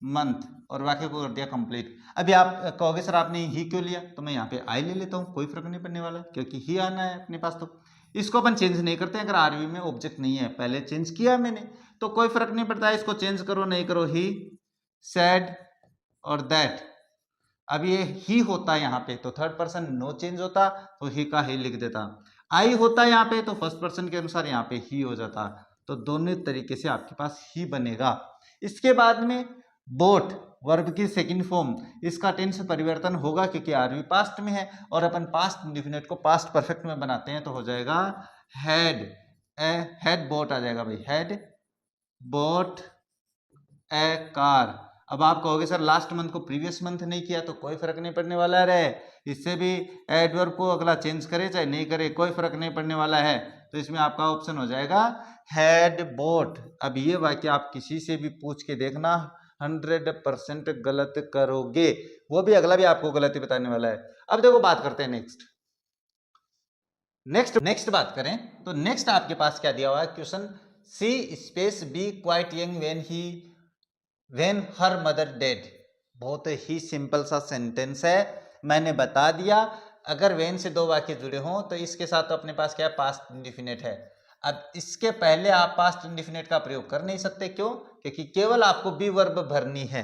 month, और वाक्य को कर दिया कंप्लीट। अभी आप कहोगे सर आपने ही क्यों लिया, तो मैं यहाँ पे आई ले लेता हूँ, कोई फर्क नहीं पड़ने वाला, क्योंकि ही आना है अपने पास, तो इसको अपन चेंज नहीं करते। अगर आरवी में ऑब्जेक्ट नहीं है, पहले चेंज किया मैंने, तो कोई फर्क नहीं पड़ता है, इसको चेंज करो नहीं करो, ही सेड और दैट। अब ये ही होता है यहाँ पे, तो थर्ड पर्सन नो चेंज होता, तो ही का ही लिख देता। आई होता है यहाँ पे, तो फर्स्ट पर्सन के अनुसार यहाँ पे ही हो जाता, तो दोनों तरीके से आपके पास ही बनेगा। इसके बाद में बोट वर्ब की सेकंड फॉर्म, इसका टेंस परिवर्तन होगा क्योंकि आरवी पास्ट में है, और अपन पास्ट इंडेफिनिट को पास्ट परफेक्ट में बनाते हैं, तो हो जाएगा हैड बोट आ जाएगा भाई, हैड बोट ए कार। अब आप कहोगे सर लास्ट मंथ को प्रीवियस मंथ नहीं किया, तो कोई फर्क नहीं पड़ने वाला है, इससे भी एडवर्ब को अगला चेंज करे चाहे नहीं करे कोई फर्क नहीं पड़ने वाला है, तो इसमें आपका ऑप्शन हो जाएगा हैड बोट। अब ये वाक्य आप किसी से भी पूछ के देखना 100% गलत करोगे, वो भी अगला भी आपको गलती बताने वाला है। अब देखो बात करते हैं नेक्स्ट बात करें तो नेक्स्ट आपके पास क्या दिया हुआ है question, she space be quite young when her mother died. बहुत ही सिंपल सा सेंटेंस है, मैंने बता दिया। अगर वेन से दो वाक्य जुड़े हों तो इसके साथ तो अपने पास क्या है, पास्ट इंडिफिनिट है। अब इसके पहले आप पास्ट इंडिफिनिट का प्रयोग कर नहीं सकते, क्यों? क्योंकि केवल आपको बी वर्ब भरनी है,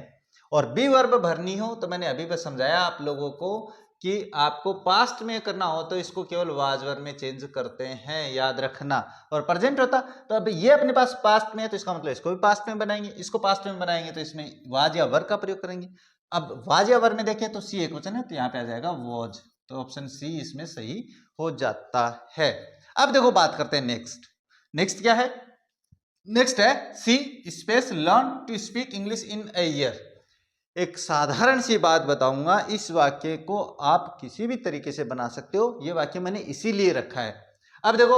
और बी वर्ब भरनी हो तो मैंने अभी बस समझाया आप लोगों को कि आपको पास्ट में करना हो तो इसको केवल वाज वर्ब में चेंज करते हैं, याद रखना। और प्रेजेंट होता तो अब ये अपने पास पास्ट में है तो इसका मतलब इसको भी पास्ट में बनाएंगे, इसको पास्ट में बनाएंगे तो इसमें वाज या वर का प्रयोग करेंगे। अब वाज या वर में देखें तो सी एक वचन है तो यहाँ पे आ जाएगा वॉज, तो ऑप्शन सी इसमें सही हो जाता है। अब देखो बात करते हैं नेक्स्ट क्या है, नेक्स्ट है she space learn to speak English in a year. एक साधारण सी बात बताऊंगा, इस वाक्य को आप किसी भी तरीके से बना सकते हो, ये वाक्य मैंने इसीलिए रखा है। अब देखो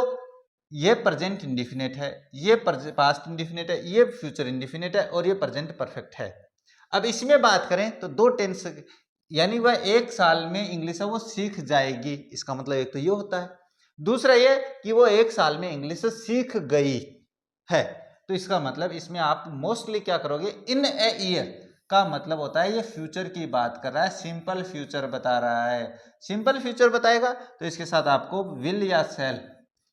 ये प्रेजेंट इंडिफिनिट है, ये पास्ट इंडिफिनिट है, ये फ्यूचर इंडिफिनिट है और ये प्रेजेंट परफेक्ट है। अब इसमें बात करें तो दो टेंस, यानी वह 1 साल में इंग्लिश है वो सीख जाएगी, इसका मतलब एक तो ये होता है, दूसरा ये कि वो 1 साल में इंग्लिश सीख गई है। तो इसका मतलब इसमें आप मोस्टली क्या करोगे, इन ए ईयर का मतलब होता है ये फ्यूचर की बात कर रहा है, सिंपल फ्यूचर बता रहा है। सिंपल फ्यूचर बताएगा तो इसके साथ आपको विल या सेल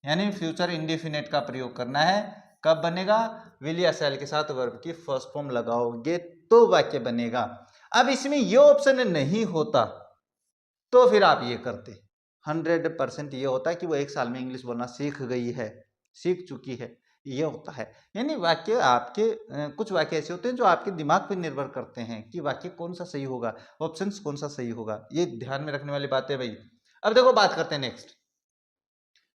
यानी फ्यूचर इंडिफिनिट का प्रयोग करना है। कब बनेगा, विल या सेल के साथ वर्ब की फर्स्ट फॉर्म लगाओगे तो वाक्य बनेगा। अब इसमें ये ऑप्शन नहीं होता तो फिर आप ये करते, 100% ये होता है कि वो 1 साल में इंग्लिश बोलना सीख गई है, सीख चुकी है, ये होता है। यानी वाक्य आपके कुछ वाक्य ऐसे होते हैं जो आपके दिमाग पर निर्भर करते हैं कि वाक्य कौन सा सही होगा, ऑप्शंस कौन सा सही होगा, ये ध्यान में रखने वाली बात है भाई। अब देखो बात करते हैं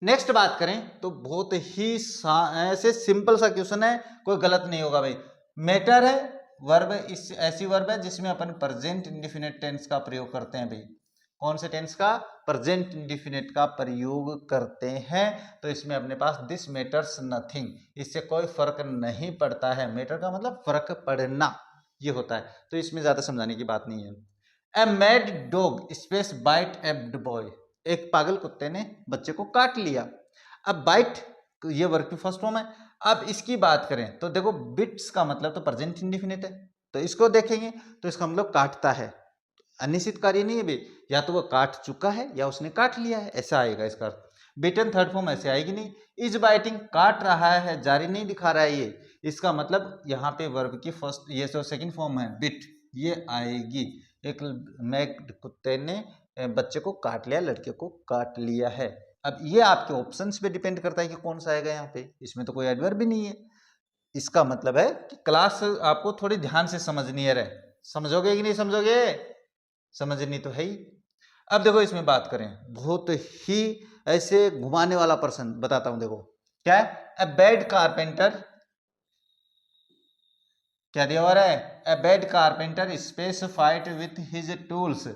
नेक्स्ट बात करें तो बहुत ही ऐसे सिंपल सा क्वेश्चन है, कोई गलत नहीं होगा भाई। मैटर है वर्ब, इस ऐसी वर्ब है जिसमें अपन प्रेजेंट इंडिफिनिट टेंस का प्रयोग करते हैं भाई। कौन से टेंस का, प्रेजेंट इंडिफिनिट का प्रयोग करते हैं। तो इसमें अपने पास दिस मैटर्स नथिंग, इससे कोई फर्क नहीं पड़ता है। मैटर का मतलब फर्क पड़ना ये होता है, तो इसमें ज्यादा समझाने की बात नहीं है। A mad dog space bite a boy, एक पागल कुत्ते ने बच्चे को काट लिया। अब बाइट ये वर्ब की फर्स्ट फॉर्म है। अब इसकी बात करें तो देखो बिट्स का मतलब तो प्रेजेंट इंडिफिनिट है, तो इसको देखेंगे तो इसका मतलब काटता है, अनिश्चित कार्य नहीं है भाई, या तो वो काट चुका है या उसने काट लिया है, ऐसा आएगा इसका अर्थ। बिटन थर्ड फॉर्म ऐसे आएगी नहीं। इज बाइटिंग काट रहा है, जारी नहीं दिखा रहा है ये, इसका मतलब यहाँ पे वर्ब की फर्स्ट ये जो सेकंड फॉर्म है बिट ये आएगी। एक मैड कुत्ते ने बच्चे को काट लिया, लड़के को काट लिया है। अब ये आपके ऑप्शंस पे डिपेंड करता है कि कौन सा आएगा यहाँ पे, इसमें तो कोई एडवर्ब भी नहीं है। इसका मतलब है कि क्लास आपको थोड़ी ध्यान से समझनी है, समझोगे कि नहीं समझोगे, समझनी तो है ही। अब देखो इसमें बात करें, बहुत ही ऐसे घुमाने वाला पर्सन बताता हूं, देखो क्या है, ए बैड कारपेंटर, क्या दिया हुआ है, a bad carpenter space fight with his tools.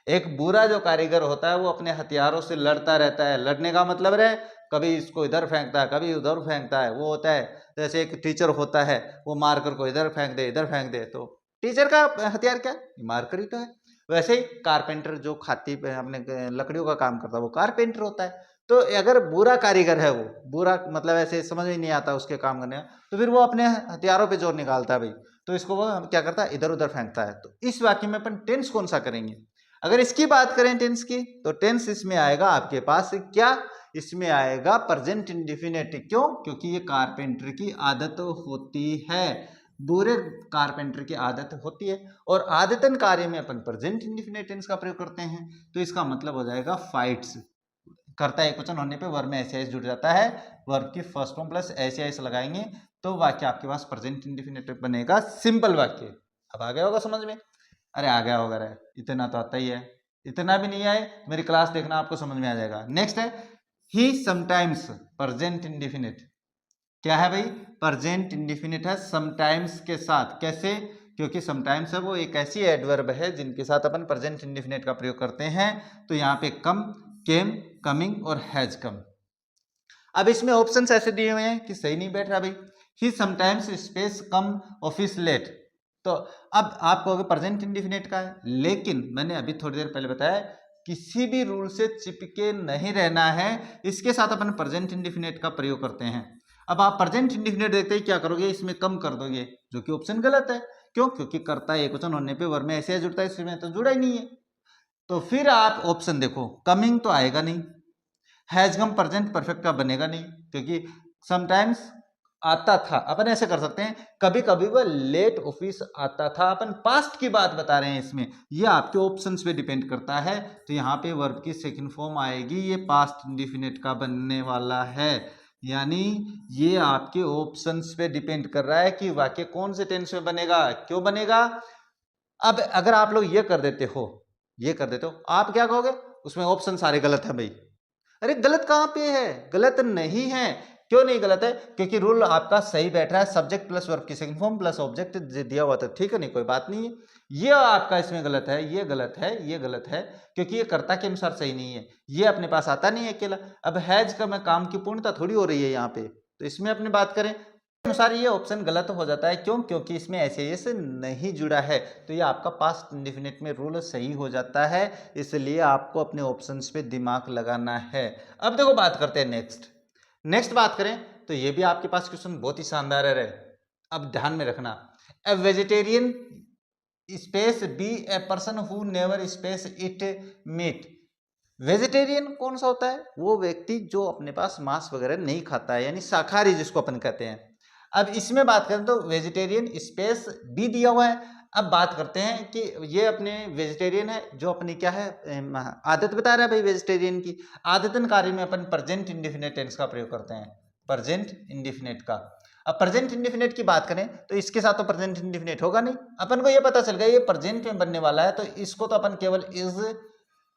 एक बुरा जो कारीगर होता है वो अपने हथियारों से लड़ता रहता है। लड़ने का मतलब है कभी इसको इधर फेंकता है, कभी उधर फेंकता है, वो होता है। जैसे एक टीचर होता है, वो मारकर को इधर फेंक दे इधर फेंक दे, तो टीचर का हथियार क्या है, मारकर ही तो है। वैसे ही कारपेंटर जो खाती पे अपने लकड़ियों का काम करता है वो कारपेंटर होता है। तो अगर बुरा कारीगर है, वो बुरा मतलब ऐसे समझ में नहीं आता उसके काम करने का, तो फिर वो अपने हथियारों पे जोर निकालता है भाई, तो इसको वो क्या करता है, इधर उधर फेंकता है। तो इस वाक्य में अपन टेंस कौन सा करेंगे, अगर इसकी बात करें टेंस की, तो टेंस इसमें आएगा आपके पास क्या, इसमें आएगा प्रेजेंट इंडिफिनिट। क्यों, क्योंकि ये कारपेंटर की आदत होती है, बुरे कारपेंटर की आदत होती है, और आदतन कार्य में अपन प्रेजेंट इंडिफिनिट टेंस का प्रयोग करते हैं। तो इसका मतलब हो जाएगा फाइट्स, करता है क्वेश्चन होने पे वर्ब में एस जुड़ जाता है, वर्ब की फर्स्ट फॉर्म प्लस एस लगाएंगे तो वाक्य आपके पास प्रेजेंट इंडिफिनिट बनेगा, सिंपल वाक्य। अब आ गया होगा समझ में, अरे आ गया होगा रे, इतना तो आता ही है, इतना भी नहीं आए मेरी क्लास देखना आपको समझ में आ जाएगा। नेक्स्ट है ही समटाइम्स, प्रेजेंट इंडिफिनिट क्या है भाई, प्रेजेंट इंडिफिनिट है समटाइम्स के साथ। कैसे, क्योंकि समटाइम्स है वो एक ऐसी एडवर्ब है जिनके साथ अपन प्रेजेंट इंडिफिनिट का प्रयोग करते हैं। तो यहाँ पे कम, केम, कमिंग और हैज कम। अब इसमें ऑप्शंस ऐसे दिए हुए हैं कि सही नहीं बैठ रहा भाई। He sometimes space come office late, तो अब आप कहोगे प्रेजेंट इंडिफिनिट का है, लेकिन मैंने अभी थोड़ी देर पहले बताया किसी भी रूल से चिपके नहीं रहना है, इसके साथ अपन प्रेजेंट इंडिफिनिट का प्रयोग करते हैं। अब आप प्रेजेंट इंडिफिनिट देखते ही क्या करोगे, इसमें कम कर दोगे, जो कि ऑप्शन गलत है। क्यों? क्योंकि कर्ता एकवचन होने पे वर्ब में ऐसे जुड़ता है, इसमें तो जुड़ा ही नहीं है। तो फिर आप ऑप्शन देखो, कमिंग तो आएगा नहीं, हैज कम प्रेजेंट परफेक्ट का बनेगा नहीं, क्योंकि समटाइम्स आता था, अपन ऐसे कर सकते हैं कभी कभी वह लेट ऑफिस आता था, अपन पास्ट की बात बता रहे हैं इसमें, ये आपके ऑप्शंस पे डिपेंड करता है। तो यहाँ पे वर्ब की सेकंड फॉर्म आएगी, ये पास्ट इंडिफिनिट का बनने वाला है, यानी ये आपके ऑप्शंस पे डिपेंड कर रहा है कि वाक्य कौन से टेंस में बनेगा, क्यों बनेगा। अब अगर आप लोग ये कर देते हो, आप क्या कहोगे, उसमें ऑप्शन सारे गलत है भाई। अरे गलत कहाँ पे है, गलत नहीं है। क्यों नहीं गलत है? क्योंकि रूल आपका सही बैठ रहा है, सब्जेक्ट प्लस वर्ब की सेकंड फॉर्म प्लस ऑब्जेक्ट दिया हुआ था, ठीक है, नहीं कोई बात नहीं है। ये आपका इसमें गलत है, ये गलत है, ये गलत है, क्योंकि ये कर्ता के अनुसार सही नहीं है, ये अपने पास आता नहीं है अकेला। अब हैज का मैं काम की पूर्णता थोड़ी हो रही है यहाँ पे, तो इसमें अपनी बात करें अनुसार ये ऑप्शन गलत हो जाता है। क्यों? क्योंकि इसमें एस नहीं जुड़ा है, तो ये आपका पास्ट इंडेफिनिट में रूल सही हो जाता है, इसलिए आपको अपने ऑप्शंस पे दिमाग लगाना है। अब देखो बात करते हैं नेक्स्ट बात करें तो ये भी आपके पास क्वेश्चन बहुत ही शानदार है। अब ध्यान में रखना, a vegetarian space be a person who never space eat meat. Vegetarian कौन सा होता है? वो व्यक्ति जो अपने पास मांस वगैरह नहीं खाता है, यानी शाकाहारी जिसको अपन कहते हैं। अब इसमें बात करें तो वेजिटेरियन स्पेस बी दिया हुआ है। अब बात करते हैं कि ये अपने वेजिटेरियन है, जो अपनी क्या है आदत बता रहा है भाई वेजिटेरियन की। आदतन कार्य में अपन प्रेजेंट इंडेफिनिट टेंस का प्रयोग करते हैं, प्रेजेंट इंडेफिनिट का। अब प्रेजेंट इंडेफिनिट की बात करें तो इसके साथ तो प्रेजेंट इंडेफिनिट होगा नहीं, अपन को ये पता चल गया ये प्रेजेंट में बनने वाला है, तो इसको तो अपन केवल इज,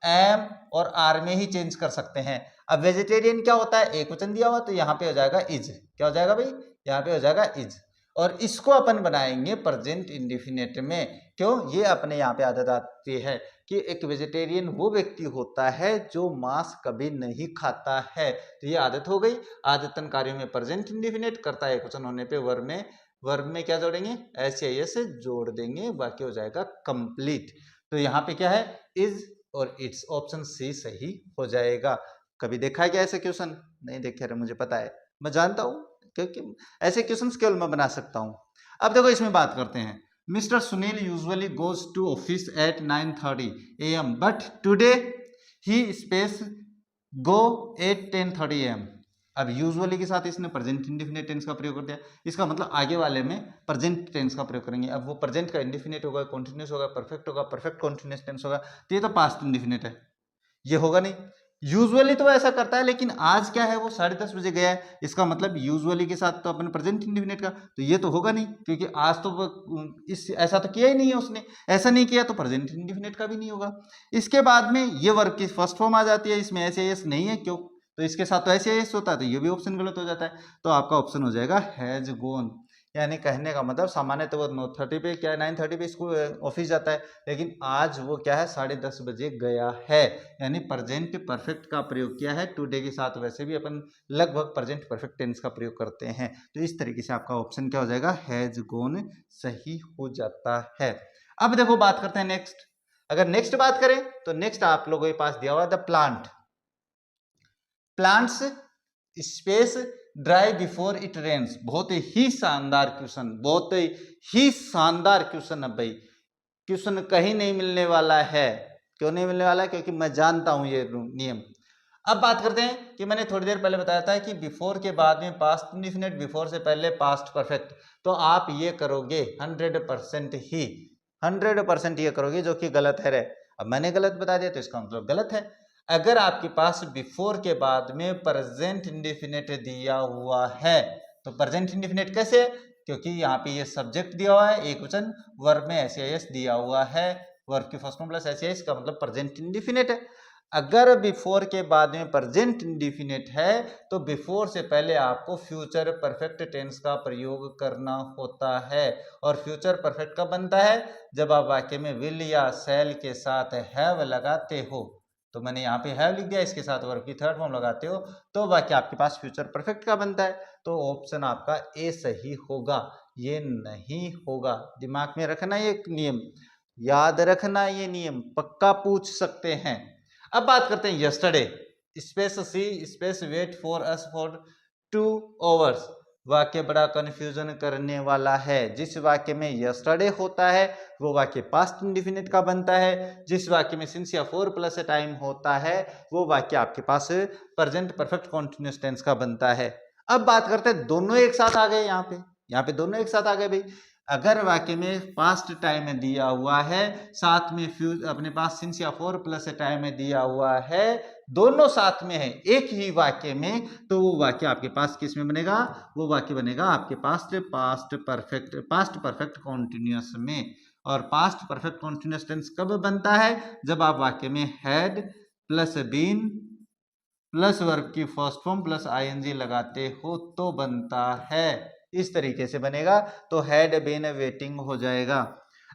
एम और आर में ही चेंज कर सकते हैं। अब वेजिटेरियन क्या होता है, एक वचन दिया हुआ, तो यहाँ पे हो जाएगा इज। क्या हो जाएगा भाई? यहाँ पे हो जाएगा इज, और इसको अपन बनाएंगे प्रेजेंट इंडेफिनिट में। क्यों? ये अपने यहाँ पे आदत आती है कि एक वेजिटेरियन वो व्यक्ति होता है जो मांस कभी नहीं खाता है, तो ये आदत हो गई। आदतन कार्यों में प्रेजेंट इंडेफिनिट, करता है एक वचन होने पे वर्ब में क्या जोड़ेंगे, एस जोड़ देंगे, बाकी हो जाएगा कंप्लीट। तो यहाँ पे क्या है, इज और इट्स, ऑप्शन सी सही हो जाएगा। कभी देखा है क्या ऐसे क्वेश्चन? नहीं देखे रहे, मुझे पता है, मैं जानता हूं, क्योंकि ऐसे क्वेश्चंस केवल मैं बना सकता हूं। अब देखो इसमें बात करते हैं, mister Sunil usually goes to office at 9:30 AM but today he space go at 10:30 AM। अब यूजुअली के साथ इसने प्रेजेंट इंडेफिनिट टेंस का प्रयोग कर दिया, इसका मतलब आगे वाले में प्रेजेंट टेंस का प्रयोग करेंगे। अब वो प्रेजेंट का इंडेफिनिट होगा, कॉन्टिन्यूस होगा, परफेक्ट होगा, परफेक्ट कॉन्टिन्यूस टेंस होगा, तो ये तो पास्ट इंडेफिनिट है, ये होगा नहीं। यूजुअली तो ऐसा करता है, लेकिन आज क्या है, वो 10:30 बजे गया है, इसका मतलब यूजुअली के साथ तो अपन प्रेजेंट इंडेफिनिट का, तो ये तो होगा नहीं, क्योंकि आज तो इस ऐसा तो किया ही नहीं है उसने, ऐसा नहीं किया तो प्रेजेंट इंडेफिनिट का भी नहीं होगा। इसके बाद में ये वर्ब की फर्स्ट फॉर्म आ जाती है, इसमें एस नहीं है, क्यों? तो इसके साथ तो एस होता है, तो ये भी ऑप्शन गलत हो जाता है। तो आपका ऑप्शन हो जाएगा हैज गोन, यानी कहने का मतलब सामान्य तो वो 9:30 पे क्या 9:30 पे स्कूल ऑफिस जाता है, लेकिन आज वो क्या है 10:30 बजे गया है, यानी प्रेजेंट परफेक्ट का प्रयोग किया है। टुडे के साथ वैसे भी अपन लगभग प्रेजेंट परफेक्ट टेंस का प्रयोग करते हैं, तो इस तरीके से आपका ऑप्शन क्या हो जाएगा, हैज गोन सही हो जाता है। अब देखो बात करते हैं नेक्स्ट। अगर नेक्स्ट बात करें तो नेक्स्ट आप लोगों के पास दिया हुआ the plants space dry before it rains. बहुत ही शानदार क्वेश्चन, बहुत ही शानदार क्वेश्चन है भाई, क्वेश्चन कहीं नहीं मिलने वाला है। क्यों नहीं मिलने वाला है? क्योंकि मैं जानता हूं ये नियम। अब बात करते हैं कि मैंने थोड़ी देर पहले बताया था कि बिफोर के बाद में पास्ट इंडेफिनिट, बिफोर से पहले पास्ट परफेक्ट, तो आप ये करोगे 100% ये करोगे, जो कि गलत है रे। अब मैंने गलत बता दिया तो इसका मतलब गलत है। अगर आपके पास बिफोर के बाद में प्रेजेंट इंडेफिनिट दिया हुआ है, तो प्रेजेंट इंडेफिनिट कैसे है? क्योंकि यहाँ पे ये सब्जेक्ट दिया हुआ है एक वचन, वर्ब में एस दिया हुआ है, वर्ब की फर्स्ट फॉर्म प्लस एस का मतलब प्रेजेंट इंडेफिनिट है। अगर बिफोर के बाद में प्रेजेंट इंडेफिनिट है, तो बिफोर से पहले आपको फ्यूचर परफेक्ट टेंस का प्रयोग करना होता है। और फ्यूचर परफेक्ट कब बनता है? जब आप वाक्य में विल या शैल के साथ हैव लगाते हो, तो मैंने यहाँ पे हैव लिख दिया, इसके साथ वर्ब की थर्ड फॉर्म लगाते हो तो वाक्य आपके पास फ्यूचर परफेक्ट का बनता है। तो ऑप्शन आपका ए सही होगा, ये नहीं होगा। दिमाग में रखना ये नियम, याद रखना ये नियम, पक्का पूछ सकते हैं। अब बात करते हैं yesterday space she space wait for us for 2 hours. वाक्य बड़ा कंफ्यूजन करने वाला है। जिस वाक्य में यस्टरडे होता है वो वाक्य पास्ट इंडेफिनिट का बनता है। जिस वाक्य में सिंस या फोर प्लस टाइम होता है वो वाक्य आपके पास प्रेजेंट परफेक्ट कॉन्टिन्यूअस टेंस का बनता है। अब बात करते हैं, दोनों एक साथ आ गए, यहाँ पे दोनों एक साथ आ गए भाई। अगर वाक्य में पास्ट टाइम दिया हुआ है, साथ में अपने पास सिंस या फोर प्लस टाइम दिया हुआ है, दोनों साथ में है एक ही वाक्य में, तो वो वाक्य आपके पास किस में बनेगा? वो वाक्य बनेगा आपके पास पास्ट परफेक्ट कॉन्टिन्यूअस में। और पास्ट परफेक्ट कॉन्टिन्यूअस टेंस कब बनता है? जब आप वाक्य में had plus been plus verb की फर्स्ट फॉर्म प्लस आईएनजी लगाते हो तो बनता है। इस तरीके से बनेगा, तो हैड बीन वेटिंग हो जाएगा।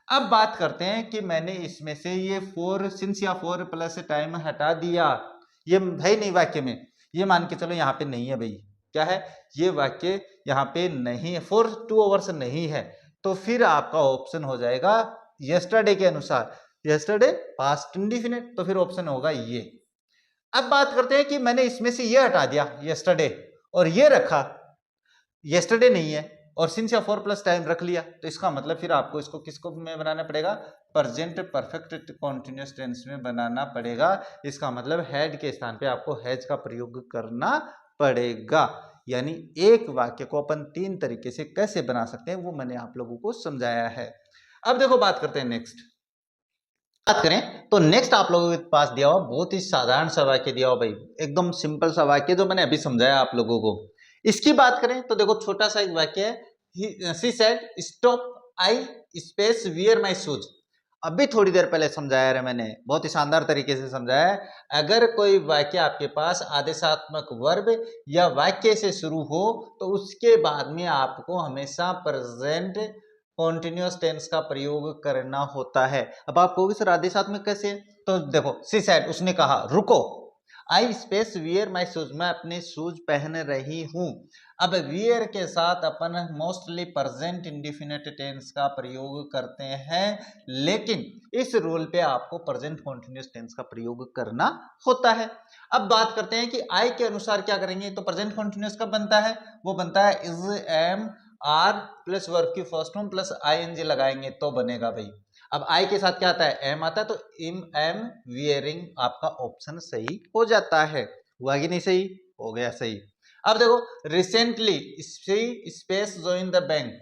अब बात करते हैं कि मैंने इसमें से ये फोर सिंस या फोर प्लस टाइम हटा दिया, ये भाई नहीं वाक्य में, ये मान के चलो यहाँ पे नहीं है भाई, क्या है ये वाक्य यहाँ पे नहीं है, फॉर 2 आवर्स नहीं है, तो फिर आपका ऑप्शन हो जाएगा यस्टरडे के अनुसार, यस्टरडे पास्ट इंडेफिनिट, तो फिर ऑप्शन होगा ये। अब बात करते हैं कि मैंने इसमें से ये हटा दिया यस्टरडे और ये रखा यस्टरडे नहीं है और सिंस या फोर प्लस टाइम रख लिया, तो इसका मतलब फिर आपको इसको किसको में बनाना पड़ेगा? प्रेजेंट परफेक्ट कॉन्टिन्यूअस टेंस में बनाना पड़ेगा। इसका मतलब हैड के स्थान पे आपको हैज का प्रयोग करना पड़ेगा। यानी एक वाक्य को अपन 3 तरीके से कैसे बना सकते हैं वो मैंने आप लोगों को समझाया है। अब देखो बात करते हैं नेक्स्ट। बात करें तो नेक्स्ट आप लोगों के पास दिया हुआ बहुत ही साधारण सा वाक्य दिया हुआ भाई, एकदम सिंपल सा वाक्य जो मैंने अभी समझाया आप लोगों को। इसकी बात करें तो देखो छोटा सा एक वाक्य है, she said stop I space wear my shoes. अभी थोड़ी देर पहले समझाया है मैंने, बहुत ही शानदार तरीके से समझाया है। अगर कोई वाक्य आपके पास आदेशात्मक वर्ब या वाक्य से शुरू हो तो उसके बाद में आपको हमेशा प्रेजेंट कॉन्टिन्यूअस टेंस का प्रयोग करना होता है। अब आप कहोगे सर आदेशात्मक कैसे? तो देखो शी सेड उसने कहा रुको, आई स्पेस वियर माई शूज मैं अपने शूज पहन रही हूं। अब वियर के साथ अपन मोस्टली प्रेजेंट इंडेफिनिट टेंस का प्रयोग करते हैं, लेकिन इस रूल पे आपको प्रेजेंट कॉन्टिन्यूअस टेंस का प्रयोग करना होता है। अब बात करते हैं कि आई के अनुसार क्या करेंगे, तो प्रेजेंट कॉन्टिन्यूअस कब बनता है? वो बनता है is am are plus verb की फर्स्ट फॉर्म प्लस आईएनजी लगाएंगे तो बनेगा भाई। अब आई के साथ क्या आता है? एम आता है, तो इम एम वियरिंग आपका ऑप्शन सही हो जाता है। हुआ कि नहीं सही? हो गया सही। अब देखो recently space join the bank,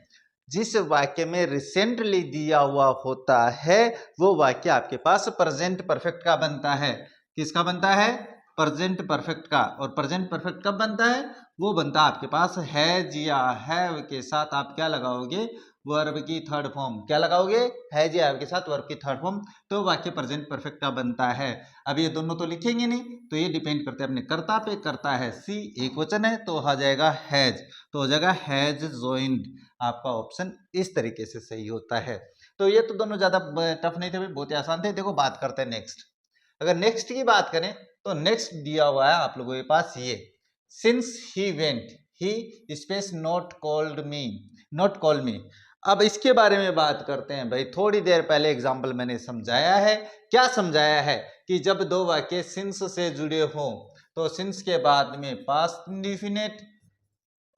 जिस वाक्य में रिसेंटली दिया हुआ होता है वो वाक्य आपके पास प्रेजेंट परफेक्ट का बनता है। किसका बनता है? प्रेजेंट परफेक्ट का। और प्रेजेंट परफेक्ट कब बनता है? वो बनता है आपके पास हैज या हैव के साथ आप क्या लगाओगे? वर्ब की थर्ड फॉर्म। क्या लगाओगे? हैज या हैव के साथ वर्ब की थर्ड फॉर्म, तो वाक्य प्रेजेंट परफेक्ट का बनता है। अब ये दोनों तो लिखेंगे नहीं, तो ये डिपेंड करते हैं अपने कर्ता पे। कर्ता है सी, एक वचन है तो हो जाएगा हैज, तो हो जाएगा हैज ज्वाइंड। आपका ऑप्शन इस तरीके से सही होता है। तो ये तो दोनों ज्यादा टफ नहीं थे, बहुत ही आसान थे। देखो बात करते हैं नेक्स्ट। अगर नेक्स्ट की बात करें तो नेक्स्ट दिया हुआ है आप लोगों के पास ये, since he went he space not called me, not call मी। अब इसके बारे में बात करते हैं भाई। थोड़ी देर पहले एग्जाम्पल मैंने समझाया है। क्या समझाया है? कि जब दो वाक्य सिंस से जुड़े हों तो सिंस के बाद में पास्ट इंडेफिनिट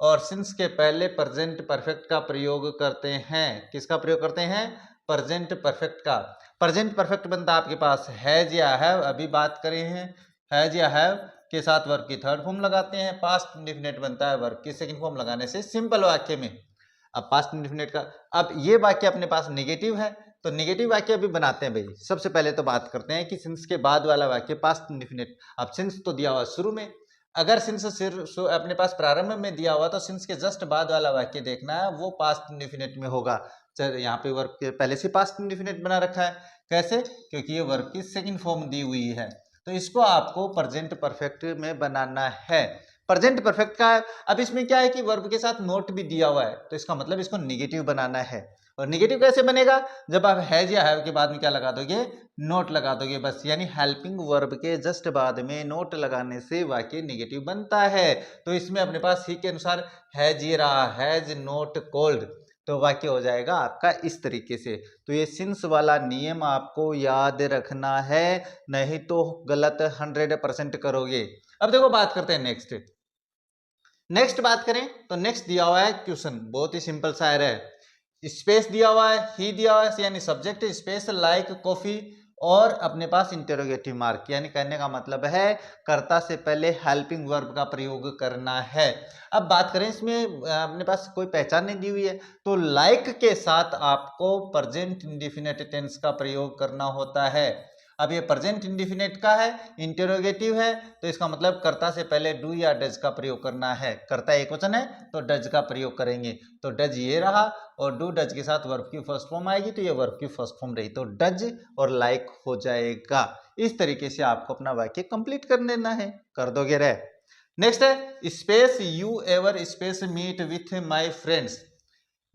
और सिंस के पहले प्रेजेंट परफेक्ट का प्रयोग करते हैं। किसका प्रयोग करते हैं? प्रेजेंट परफेक्ट का। प्रेजेंट परफेक्ट बनता है आपके पास हैज या हैव, अभी बात करें हैं हैज या हैव के साथ वर्ब की थर्ड फॉर्म लगाते हैं। पास्ट इंडेफिनिट बनता है वर्ब की सेकंड फॉर्म लगाने से सिंपल वाक्य में। अब पास्ट इंडेफिनिट का, अब ये वाक्य अपने पास नेगेटिव है तो नेगेटिव वाक्य भी बनाते हैं भाई। सबसे पहले तो बात करते हैं कि सिंस के बाद वाला वाक्य पास्ट इंडेफिनिट। अब सिंस तो दिया हुआ शुरू में, अगर सिंस अपने पास प्रारंभ में दिया हुआ तो सिंस के जस्ट बाद वाला वाक्य देखना है, वो पास्ट इंडेफिनिट में होगा। यहाँ पे वर्ब के पहले से पास्ट इंडेफिनिट बना रखा है। कैसे? क्योंकि ये वर्ब की सेकंड फॉर्म दी हुई है, तो इसको आपको प्रेजेंट परफेक्ट में बनाना है। प्रेजेंट परफेक्ट का है। अब इसमें क्या है कि वर्ब के साथ नोट भी दिया हुआ है, तो इसका मतलब इसको निगेटिव बनाना है। और निगेटिव कैसे बनेगा? जब आप हैज या हैव के बाद में क्या लगा दोगे? नोट लगा दोगे बस, यानी हेल्पिंग वर्ब के जस्ट बाद में नोट लगाने से वाक्य नेगेटिव बनता है। तो इसमें अपने पास ही के अनुसार हैज ये रहा, हैज नोट कोल्ड, तो वाक्य हो जाएगा आपका इस तरीके से। तो ये सिंस वाला नियम आपको याद रखना है, नहीं तो गलत 100% करोगे। अब देखो बात करते हैं नेक्स्ट बात करें तो नेक्स्ट दिया हुआ है क्वेश्चन, बहुत ही सिंपल सा है। स्पेस दिया हुआ है, ही दिया हुआ है, यानी सब्जेक्ट स्पेस लाइक कॉफी, और अपने पास इंटरोगेटिव मार्क, यानी कहने का मतलब है कर्ता से पहले हेल्पिंग वर्ब का प्रयोग करना है। अब बात करें इसमें अपने पास कोई पहचान नहीं दी हुई है, तो लाइक के साथ आपको प्रेजेंट इंडेफिनिट टेंस का प्रयोग करना होता है। अब ये प्रेजेंट इंडेफिनिट का है, इंटरोगेटिव है, तो इसका मतलब कर्ता से पहले डू या डज का प्रयोग करना है। कर्ता एक वचन है तो डज का प्रयोग करेंगे, तो डज ये रहा, और डू डज के साथ वर्ब की फर्स्ट फॉर्म आएगी, तो ये वर्ब की फर्स्ट फॉर्म रही, तो डज और लाइक हो जाएगा। इस तरीके से आपको अपना वाक्य कंप्लीट कर लेना है, कर दोगे रे। नेक्स्ट है space you ever space meet with my friends.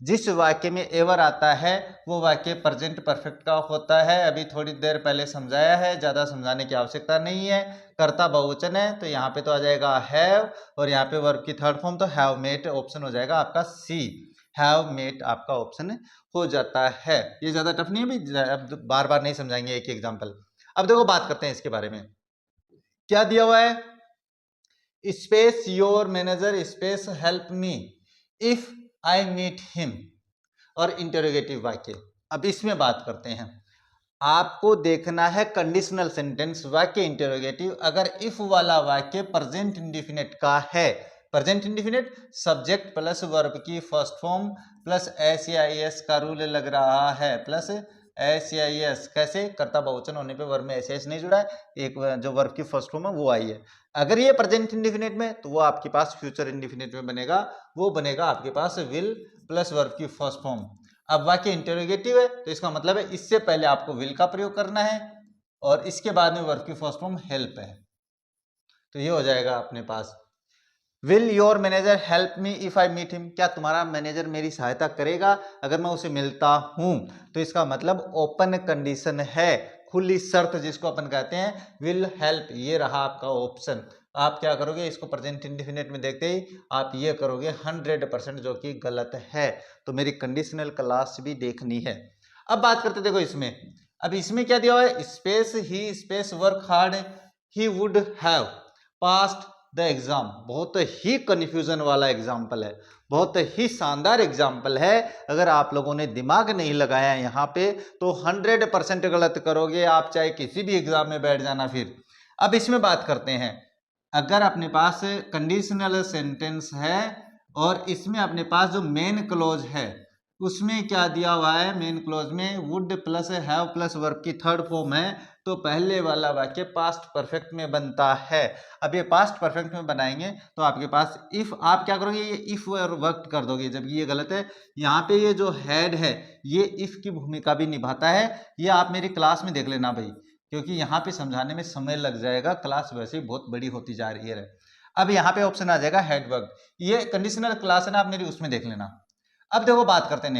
जिस वाक्य में एवर आता है वो वाक्य प्रेजेंट परफेक्ट का होता है। अभी थोड़ी देर पहले समझाया है, ज्यादा समझाने की आवश्यकता नहीं है। कर्ता बहुवचन है तो यहाँ पे तो आ जाएगा हैव, और यहाँ पे वर्ब की थर्ड फॉर्म तो हैव मेट, ऑप्शन हो जाएगा आपका सी, हैव मेट आपका ऑप्शन हो जाता है। ये ज्यादा टफ नहीं है भाई, अब बार बार नहीं समझाएंगे, एक एग्जाम्पल। अब देखो बात करते हैं इसके बारे में, क्या दिया हुआ है, space your manager space help me if I meet him, और इंटरोगेटिव वाक्य। अब इसमें बात करते हैं, आपको देखना है कंडीशनल सेंटेंस वाक्य इंटरोगेटिव, अगर इफ वाला वाक्य प्रेजेंट इंडेफिनिट का है, present indefinite subject plus verb की फर्स्ट फॉर्म प्लस एस या एस का रूल लग रहा है, प्लस एस या एस, कैसे, कर्ता बहुवचन होने पे वर्ब में एस एस नहीं जुड़ा है, एक जो वर्ब की फर्स्ट फॉर्म है वो आई है। अगर ये प्रेजेंट इंडेफिनिट में, तो वो आपके पास फ्यूचर इंडेफिनिट में बनेगा, वो बनेगा आपके पास विल प्लस वर्ब की फर्स्ट फॉर्म। अब वाक्य इंटरोगेटिव है तो इसका मतलब है इससे पहले आपको विल का प्रयोग करना है, और इसके बाद में वर्ब की फर्स्ट फॉर्म हेल्प है, तो ये हो जाएगा अपने पास will your manager help me if I meet him, क्या तुम्हारा मैनेजर मेरी सहायता करेगा अगर मैं उसे मिलता हूं, तो इसका मतलब ओपन कंडीशन है, खुली शर्त जिसको अपन कहते हैं, विल हेल्प, ये रहा आपका ऑप्शन। आप क्या करोगे, इसको प्रेजेंट इंडेफिनिट में देखते ही आप ये करोगे 100%, जो कि गलत है, तो मेरी कंडीशनल क्लास भी देखनी है। अब बात करते देखो इसमें, अब इसमें क्या दिया हुआ है, space he space work hard he would have past the exam, बहुत ही कंफ्यूजन वाला एग्जाम्पल है, बहुत ही शानदार एग्जाम्पल है। अगर आप लोगों ने दिमाग नहीं लगाया यहाँ पे तो 100% गलत करोगे आप, चाहे किसी भी एग्जाम में बैठ जाना। फिर अब इसमें बात करते हैं, अगर अपने पास कंडीशनल सेंटेंस है और इसमें अपने पास जो मेन क्लोज है उसमें क्या दिया हुआ है, मेन क्लोज में would plus have plus verb की थर्ड फॉर्म है, तो पहले वाला वाक्य पास्ट परफेक्ट में बनता है। अब ये पास्ट परफेक्ट में बनाएंगे तो आपके पास इफ, आप क्या करोगे, ये इफ वर्क कर दोगे, जबकि ये गलत है। यहाँ पे ये जो हैड है ये इफ की भूमिका भी निभाता है, ये आप मेरी क्लास में देख लेना भाई, क्योंकि यहाँ पे समझाने में समय लग जाएगा, क्लास वैसे ही बहुत बड़ी होती जा रही है। अब यहाँ पे ऑप्शन आ जाएगा हैड वर्क, ये कंडीशनल क्लास है ना, आप मेरी उसमें देख लेना। अब देखो बात करते हैं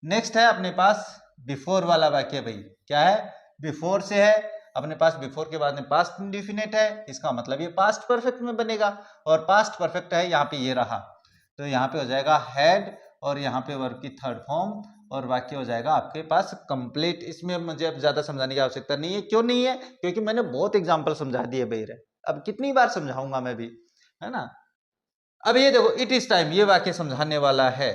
नेक्स्ट है अपने पास बिफोर वाला वाक्य भाई, क्या है, बिफोर से है, अपने पास बिफोर के बाद में पास्ट इंडेफिनिट है, इसका मतलब ये पास्ट परफेक्ट में बनेगा, और पास्ट परफेक्ट है यहाँ पे ये रहा, तो यहाँ पे हो जाएगा हैड, और यहाँ पे वर्ब की थर्ड फॉर्म, और वाक्य हो जाएगा आपके पास कंप्लीट। इसमें मुझे अब ज्यादा समझाने की आवश्यकता नहीं है, क्यों नहीं है, क्योंकि मैंने बहुत एग्जाम्पल समझा दिए भाई, अब कितनी बार समझाऊंगा मैं भी, है ना। अब ये देखो इट इज टाइम, ये वाक्य समझाने वाला है।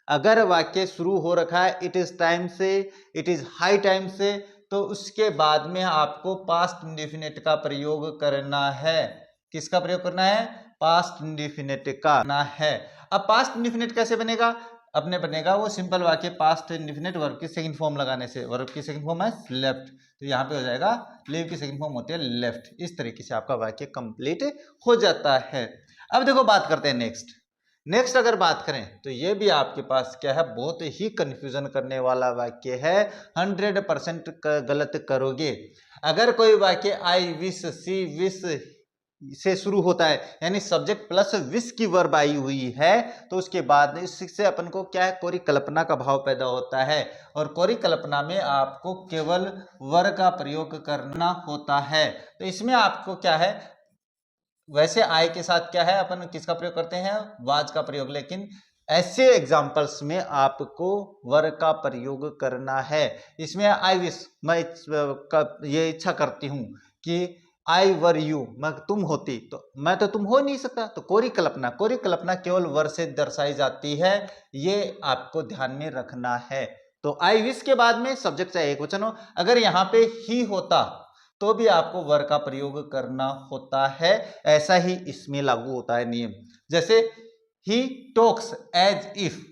अगर वाक्य शुरू हो रखा है इट इज टाइम से, इट इज हाई टाइम से, तो उसके बाद में आपको पास्ट इंडेफिनिट का प्रयोग करना है। किसका प्रयोग करना है, पास्ट इंडेफिनिट का ना है। अब पास्ट इंडेफिनिट कैसे बनेगा, अपने बनेगा वो सिंपल वाक्य पास्ट इंडेफिनिट वर्ब की सेकंड फॉर्म लगाने से, वर्ब की सेकंड फॉर्म है लेफ्ट, तो यहाँ पे हो जाएगा लिव की सेकंड फॉर्म होती है लेफ्ट। इस तरीके से आपका वाक्य कंप्लीट हो जाता है। अब देखो बात करते हैं नेक्स्ट अगर बात करें तो ये भी आपके पास क्या है, बहुत ही कंफ्यूजन करने वाला वाक्य है, 100% गलत करोगे। अगर कोई वाक्य आई विश, सी विश, से शुरू होता है, यानी सब्जेक्ट प्लस विश की वर्ब आई हुई है, तो उसके बाद इससे अपन को क्या है, कोरी कल्पना का भाव पैदा होता है। और कोरी कल्पना में आपको केवल वर का प्रयोग करना होता है। तो इसमें आपको क्या है, वैसे आई के साथ क्या है, अपन किसका प्रयोग करते हैं, वाज का प्रयोग, लेकिन ऐसे एग्जाम्पल्स में आपको वर का प्रयोग करना है। इसमें आई विश, मैं ये इच्छा करती हूं कि आई वर यू, मैं तुम होती, तो मैं तो तुम हो नहीं सकता। तो कोरी कल्पना, कोरी कल्पना केवल वर से दर्शाई जाती है, ये आपको ध्यान में रखना है। तो आई विश के बाद में सब्जेक्ट चाहे एक वचन हो, अगर यहाँ पे ही होता तो भी आपको वर का प्रयोग करना होता है। ऐसा ही इसमें लागू होता है नियम। जैसे ही टॉक्स एज इफ,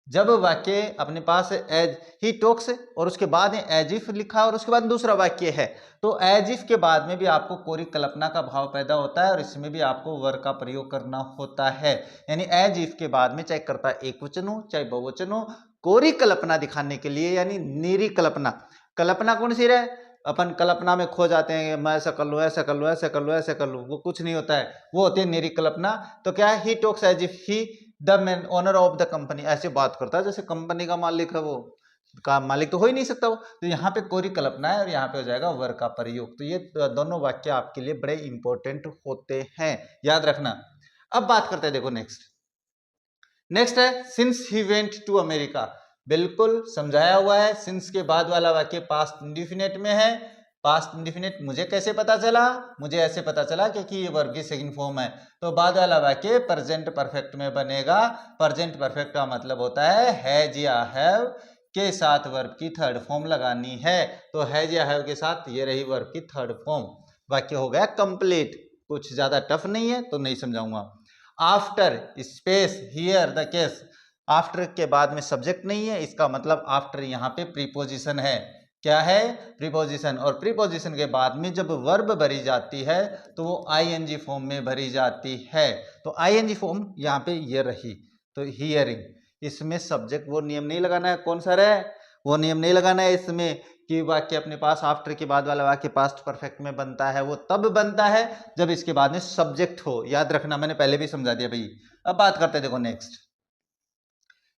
जब वाक्य अपने पास एज ही टॉक्स और उसके बाद एज इफ लिखा और उसके बाद दूसरा वाक्य है, तो एज इफ के बाद में भी आपको कोरी कल्पना का भाव पैदा होता है और इसमें भी आपको वर का प्रयोग करना होता है। यानी एज इफ के बाद में चाहे कर्ता एक वचन हो चाहे बहुवचन हो, कोरी कल्पना दिखाने के लिए, यानी नीरी कल्पना, कल्पना कौन सी रहे, अपन कल्पना में खो जाते हैं, मैं ऐसा कर लूँ ऐसा कर लूँ ऐसा कर लूँ ऐसा कर लूँ, वो कुछ नहीं होता है, वो होती है निरी कल्पना। तो क्या है, he talks as if he the man owner of the company, ऐसे बात करता है जैसे कंपनी का मालिक है, वो का मालिक तो हो ही नहीं सकता वो। तो यहाँ पे कोरी कल्पना है और यहाँ पे हो जाएगा वर का प्रयोग। तो ये दोनों वाक्य आपके लिए बड़े इंपॉर्टेंट होते हैं, याद रखना। अब बात करते हैं, देखो नेक्स्ट है since he went to America. बिल्कुल समझाया हुआ है। सिंस के बाद वाला वाक्य पास्ट इंडिफिनिट में है। पास्ट इंडिफिनिट मुझे कैसे पता चला, मुझे ऐसे पता चला क्योंकि ये वर्ब की सेकंड फॉर्म है। तो बाद वाला वाक्य प्रेजेंट परफेक्ट में बनेगा। प्रेजेंट परफेक्ट का मतलब होता है हैज या हैव के साथ वर्ब की थर्ड फॉर्म लगानी है। तो हैज या हैव के साथ ये रही वर्ब की थर्ड फॉर्म, वाक्य हो गया कंप्लीट। कुछ ज्यादा टफ नहीं है तो नहीं समझाऊंगा। After space here the case, after के बाद में सब्जेक्ट नहीं है, इसका मतलब आफ्टर यहाँ पे प्रीपोजिशन है। क्या है, प्रीपोजिशन। और प्रीपोजिशन के बाद में जब वर्ब भरी जाती है तो वो आईएनजी फॉर्म में भरी जाती है। तो आईएनजी फॉर्म यहाँ पे ये रही, तो हियरिंग, इसमें सब्जेक्ट वो नियम नहीं लगाना है। कौन सा है, वो नियम नहीं लगाना है इसमें कि वाक्य अपने पास आफ्टर के बाद वाला वाक्य पास्ट परफेक्ट में बनता है। वो तब बनता है जब इसके बाद में सब्जेक्ट हो, याद रखना, मैंने पहले भी समझा दिया भाई। अब बात करते हैं, देखो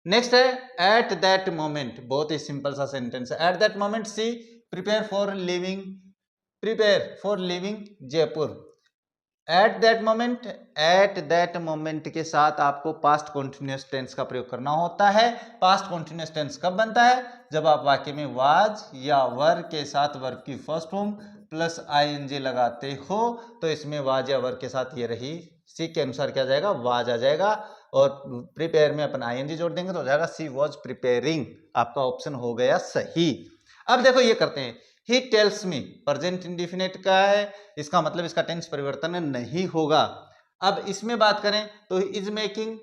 नेक्स्ट है एट दैट मोमेंट। बहुत ही सिंपल सा सेंटेंस है। At that moment she prepare for living Jaipur. At that moment के साथ आपको पास्ट कॉन्टिन्यूअस टेंस का प्रयोग करना होता है। पास्ट कॉन्टिन्यूअस टेंस कब बनता है, जब आप वाक्य में वाज या वर के साथ वर्ब की फर्स्ट फॉर्म प्लस आईएनजी लगाते हो। तो इसमें वाज या वर के साथ ये रही, सी के अनुसार क्या जाएगा, वाज आ जाएगा। और प्रिपेयर में अपन आईएनजी जोड़ देंगे तो हो जाएगा सी वाज प्रिपेयरिंग। आपका ऑप्शन हो गया सही। अब देखो ये करते हैं, he tells me, present indefinite का है, इसका मतलब इसका टेंस परिवर्तन नहीं होगा। अब इसमें बात करें तो is making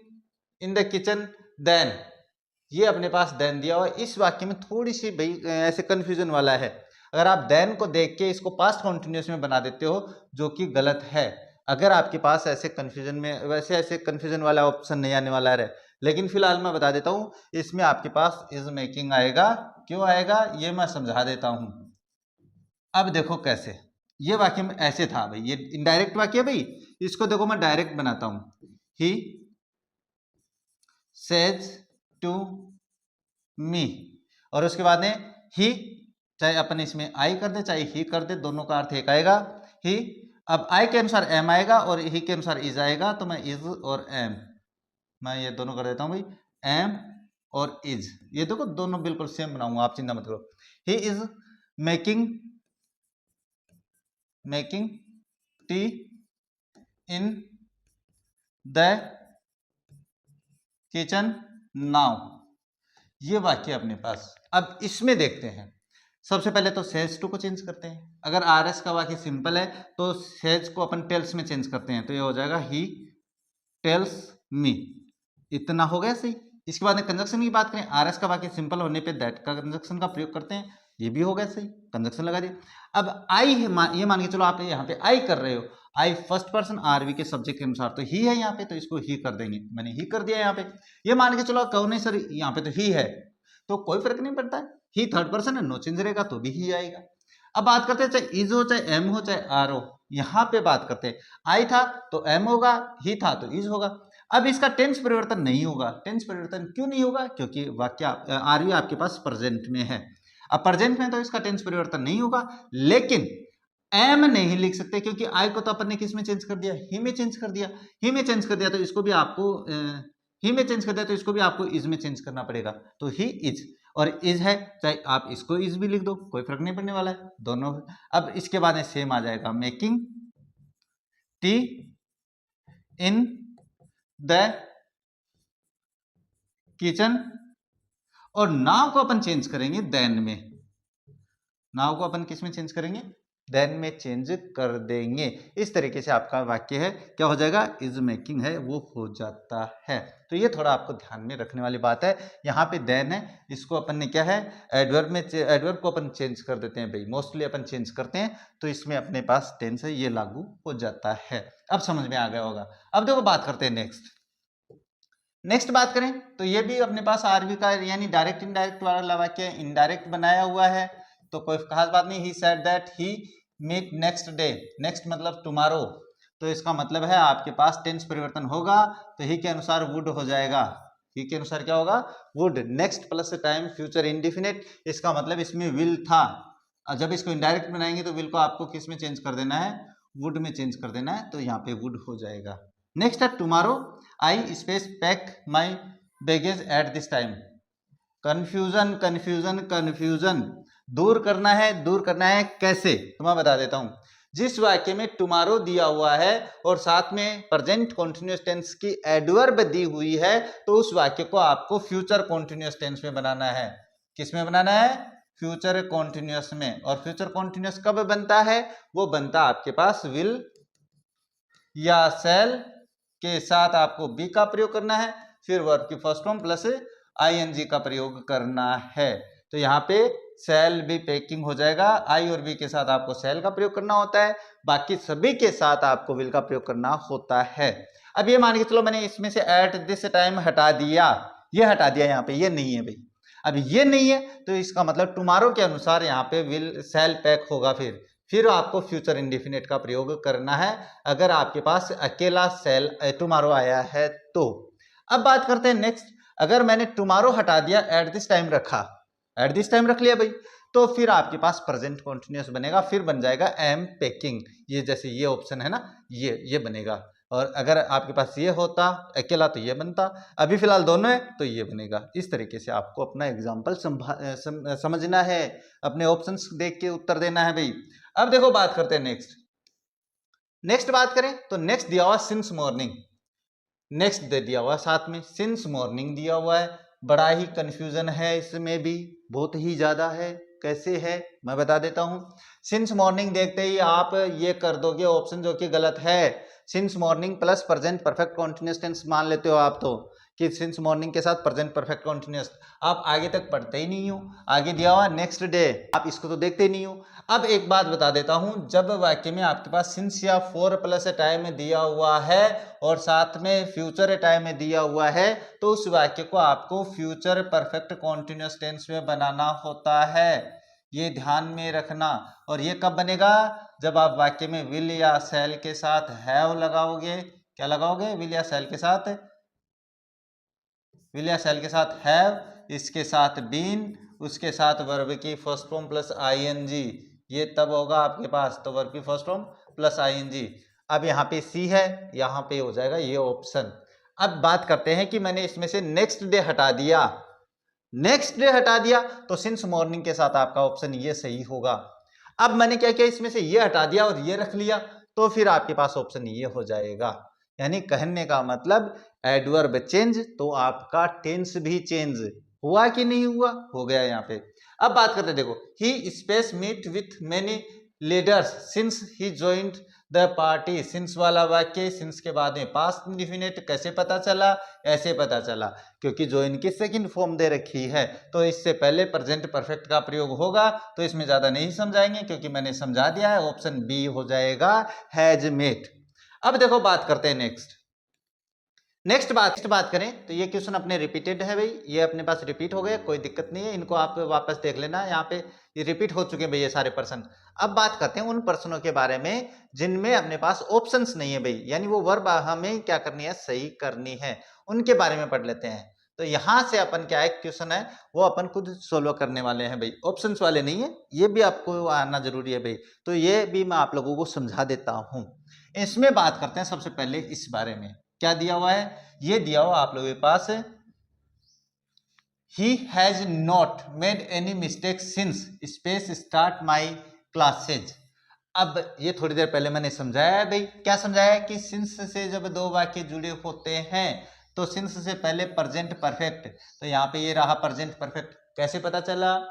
in the kitchen then, ये अपने पास देन दिया हुआ है। इस वाक्य में थोड़ी सी भाई ऐसे कंफ्यूजन वाला है। अगर आप देन को देख के इसको पास्ट कॉन्टिन्यूअस में बना देते हो, जो कि गलत है। अगर आपके पास ऐसे कंफ्यूजन में वैसे ऐसे कंफ्यूजन वाला ऑप्शन नहीं आने वाला है, लेकिन फिलहाल मैं बता देता हूं, इसमें आपके पास इज मेकिंग आएगा। क्यों आएगा ये मैं समझा देता हूं। अब देखो कैसे, ये वाक्य में ऐसे था भाई, ये इनडायरेक्ट वाक्य भाई, इसको देखो मैं डायरेक्ट बनाता हूं। ही सेज टू मी, और उसके बाद में ही, चाहे अपन इसमें आई कर दे चाहे ही कर दे, दोनों का अर्थ एक आएगा, ही। अब आई के अनुसार एम आएगा और ही के अनुसार इज आएगा, तो मैं इज और एम, मैं ये दोनों कर देता हूं भाई, एम और इज। ये देखो दोनों बिल्कुल सेम बनाऊंगा, आप चिंता मत करो। He is making tea in the kitchen now, ये वाक्य अपने पास। अब इसमें देखते हैं, सबसे पहले तो सेज टू को चेंज करते हैं। अगर आर एस का वाक्य सिंपल है तो सेज को अपन टेल्स में चेंज करते हैं, तो ये हो जाएगा ही टेल्स मी। इतना हो गया सही। इसके बाद में कंजक्शन की बात करें, आर एस का वाक्य सिंपल होने पे दैट का कंजक्शन का प्रयोग करते हैं, ये भी हो गया सही, कंजक्शन लगा दिया। अब आई है, ये मान के चलो आप यहाँ पे आई कर रहे हो, आई फर्स्ट पर्सन आरवी के सब्जेक्ट के अनुसार तो ही है यहाँ पे, तो इसको ही कर देंगे, मैंने ही कर दिया यहाँ पे। ये मान के चलो कहो नहीं सर यहाँ पे तो ही है, तो कोई फर्क नहीं पड़ता है, ही थर्ड पर्सन है, नो चेंज रहेगा तो भी ही आएगा। अब बात करते हैं, चाहे इज हो चाहे एम हो चाहे आर हो, यहाँ पे बात करते हैं, आई था तो एम होगा, ही था तो इज होगा। अब इसका टेंस परिवर्तन नहीं होगा। टेंस परिवर्तन क्यों नहीं होगा? क्योंकि वाक्य आरवी आपके पास प्रेजेंट में है। अब प्रेजेंट में तो इसका टेंस परिवर्तन नहीं होगा, लेकिन एम नहीं लिख सकते क्योंकि आई को तो अपन ने किस में चेंज कर दिया? ही में चेंज कर दिया। ही में चेंज कर दिया तो इसको भी आपको ही में चेंज कर दिया तो इसको भी आपको इज में चेंज करना पड़ेगा। तो ही इज और इज है, चाहे आप इसको इज भी लिख दो, कोई फर्क नहीं पड़ने वाला है, दोनों। अब इसके बाद में सेम आ जाएगा, making tea in the kitchen, और नाउ को अपन चेंज करेंगे देन में। नाउ को अपन किस में चेंज करेंगे? देन में चेंज कर देंगे। इस तरीके से आपका वाक्य है, क्या हो जाएगा? इज मेकिंग है वो हो जाता है। तो ये थोड़ा आपको ध्यान में रखने वाली बात है। यहाँ पे देन है, इसको अपन ने क्या है, एडवर्ब में, एडवर्ब को अपन चेंज कर देते हैं भाई, मोस्टली अपन चेंज करते हैं, तो इसमें अपने पास टेंस है, ये लागू हो जाता है। अब समझ में आ गया होगा। अब देखो बात करते हैं नेक्स्ट बात करें तो ये भी अपने पास आरवी का यानी डायरेक्ट इनडायरेक्ट वाला वाक्य इनडायरेक्ट बनाया हुआ है, तो कोई खास बात नहीं। He said that he meet next day, next मतलब टुमारो, तो इसका मतलब है आपके पास टेंस परिवर्तन होगा तो ही के अनुसार वुड हो जाएगा। ही के अनुसार क्या होगा? Would. Next plus time future indefinite, इसका मतलब इसमें विल था, और जब इसको इनडायरेक्ट बनाएंगे तो विल को आपको किस में चेंज कर देना है? वुड में चेंज कर देना है, तो यहाँ पे वुड हो जाएगा। नेक्स्ट है tomorrow I space pack my baggage eight this time. Confusion confusion confusion दूर करना है। दूर करना है कैसे? तो मैं बता देता हूं। जिस वाक्य में टुमारो दिया हुआ है और साथ में प्रेजेंट कॉन्टिन्यूअस टेंस की एडवर्ब दी हुई है, तो उस वाक्य को आपको फ्यूचर कॉन्टिन्यूअस टेंस में बनाना है। किस में बनाना है? फ्यूचर कॉन्टिन्यूअस में। और फ्यूचर कॉन्टिन्यूअस कब बनता है? वो बनता आपके पास विल या शैल के साथ आपको बी का प्रयोग करना है, फिर वर्ब की फर्स्ट फॉर्म प्लस आईएनजी का प्रयोग करना है। तो यहाँ पे सेल भी पैकिंग हो जाएगा। आई और बी के साथ आपको सेल का प्रयोग करना होता है, बाकी सभी के साथ आपको विल का प्रयोग करना होता है। अब ये मान के चलो मैंने इसमें से एट दिस टाइम हटा दिया, ये हटा दिया, यहाँ पे ये नहीं है भाई। अब ये नहीं है तो इसका मतलब टुमारो के अनुसार यहाँ पे विल सेल पैक होगा, फिर आपको फ्यूचर इंडेफिनिट का प्रयोग करना है अगर आपके पास अकेला सेल टुमारो आया है तो। अब बात करते हैं नेक्स्ट। अगर मैंने टुमारो हटा दिया, एट दिस टाइम रखा, एट दिस टाइम रख लिया भाई, तो फिर आपके पास प्रेजेंट कॉन्टिन्यूअस बनेगा, फिर बन जाएगा एम पैकिंग। ये जैसे ये ऑप्शन है ना, ये बनेगा। और अगर आपके पास ये होता अकेला तो ये बनता, अभी फिलहाल दोनों है तो ये बनेगा। इस तरीके से आपको अपना एग्जाम्पल समझना है, अपने ऑप्शंस देख के उत्तर देना है भाई। अब देखो बात करते हैं नेक्स्ट बात करें तो नेक्स्ट दिया हुआ सिंस मॉर्निंग। नेक्स्ट दे दिया हुआ साथ में सिंस मॉर्निंग दिया हुआ है। बड़ा ही कंफ्यूजन है इसमें भी, बहुत ही ज्यादा है। कैसे है मैं बता देता हूं। सिंस मॉर्निंग देखते ही आप ये कर दोगे ऑप्शन जो कि गलत है। Since morning plus present perfect continuous tense मान लेते हो आप, तो कि सिंस मॉर्निंग के साथ प्रेजेंट परफेक्ट कॉन्टिन्यूअस। आप आगे तक पढ़ते ही नहीं हो, आगे दिया हुआ नेक्स्ट डे, आप इसको तो देखते ही नहीं हो। अब एक बात बता देता हूं, जब वाक्य में आपके पास सिंस या फोर प्लस टाइम में दिया हुआ है और साथ में फ्यूचर टाइम में दिया हुआ है, तो उस वाक्य को आपको फ्यूचर परफेक्ट कॉन्टिन्यूअस टेंस में बनाना होता है। ये ध्यान में रखना। और ये कब बनेगा? जब आप वाक्य में विल या शैल के साथ हैव लगाओगे। क्या लगाओगे? विल या शैल के साथ, विल या शैल के साथ हैव, इसके साथ बीन, उसके साथ वर्ब की फर्स्ट फॉर्म प्लस आईएनजी, ये तब होगा आपके पास। तो वर्ब की फर्स्ट फॉर्म प्लस आईएनजी। अब यहाँ पे सी है, यहाँ पे हो जाएगा ये ऑप्शन। अब बात करते हैं कि मैंने इसमें से नेक्स्ट डे हटा दिया, नेक्स्ट डे हटा दिया तो सिंस मॉर्निंग के साथ आपका ऑप्शन ये सही होगा। अब मैंने क्या किया, इसमें से ये हटा दिया और ये रख लिया, तो फिर आपके पास ऑप्शन ये हो जाएगा। यानी कहने का मतलब एडवर्ब चेंज तो आपका टेंस भी चेंज हुआ कि नहीं हुआ? हो गया यहाँ पे। अब बात करते देखो, he space meet with many leaders since he joined the party. Since वाला वाक्य, सिंस के बाद में पास्ट इंडेफिनिट कैसे पता चला? ऐसे पता चला क्योंकि ज्वाइन की सेकंड फॉर्म दे रखी है, तो इससे पहले प्रेजेंट परफेक्ट का प्रयोग होगा। तो इसमें ज्यादा नहीं समझाएंगे क्योंकि मैंने समझा दिया है, ऑप्शन बी हो जाएगा हैज मेट। अब देखो बात करते हैं नेक्स्ट बात करें तो ये क्वेश्चन अपने रिपीटेड है भाई, ये अपने पास रिपीट हो गए, कोई दिक्कत नहीं है, इनको आप वापस देख लेना, यहाँ पे ये रिपीट हो चुके हैं भाई ये सारे पर्सन। अब बात करते हैं उन पर्सनों के बारे में जिनमें अपने पास ऑप्शंस नहीं है भाई, यानी वो वर्ब हमें क्या करनी है, सही करनी है, उनके बारे में पढ़ लेते हैं। तो यहां से अपन क्या है, क्वेश्चन है वो अपन खुद सोल्व करने वाले हैं भाई, ऑप्शंस वाले नहीं है, ये भी आपको आना जरूरी है भाई। तो ये भी मैं आप लोगों को समझा देता हूं। इसमें बात करते हैं सबसे पहले इस बारे में, क्या दिया हुआ है, ये दिया हुआ आप लोगों के पास, he has not made any mistake since space start my classes. अब ये थोड़ी देर पहले मैंने समझाया है भाई, क्या समझाया है कि सिंस से जब दो वाक्य जुड़े होते हैं तो सिंस से पहले प्रेजेंट परफेक्ट, तो यहाँ पे ये रहा प्रेजेंट परफेक्ट। कैसे पता चला,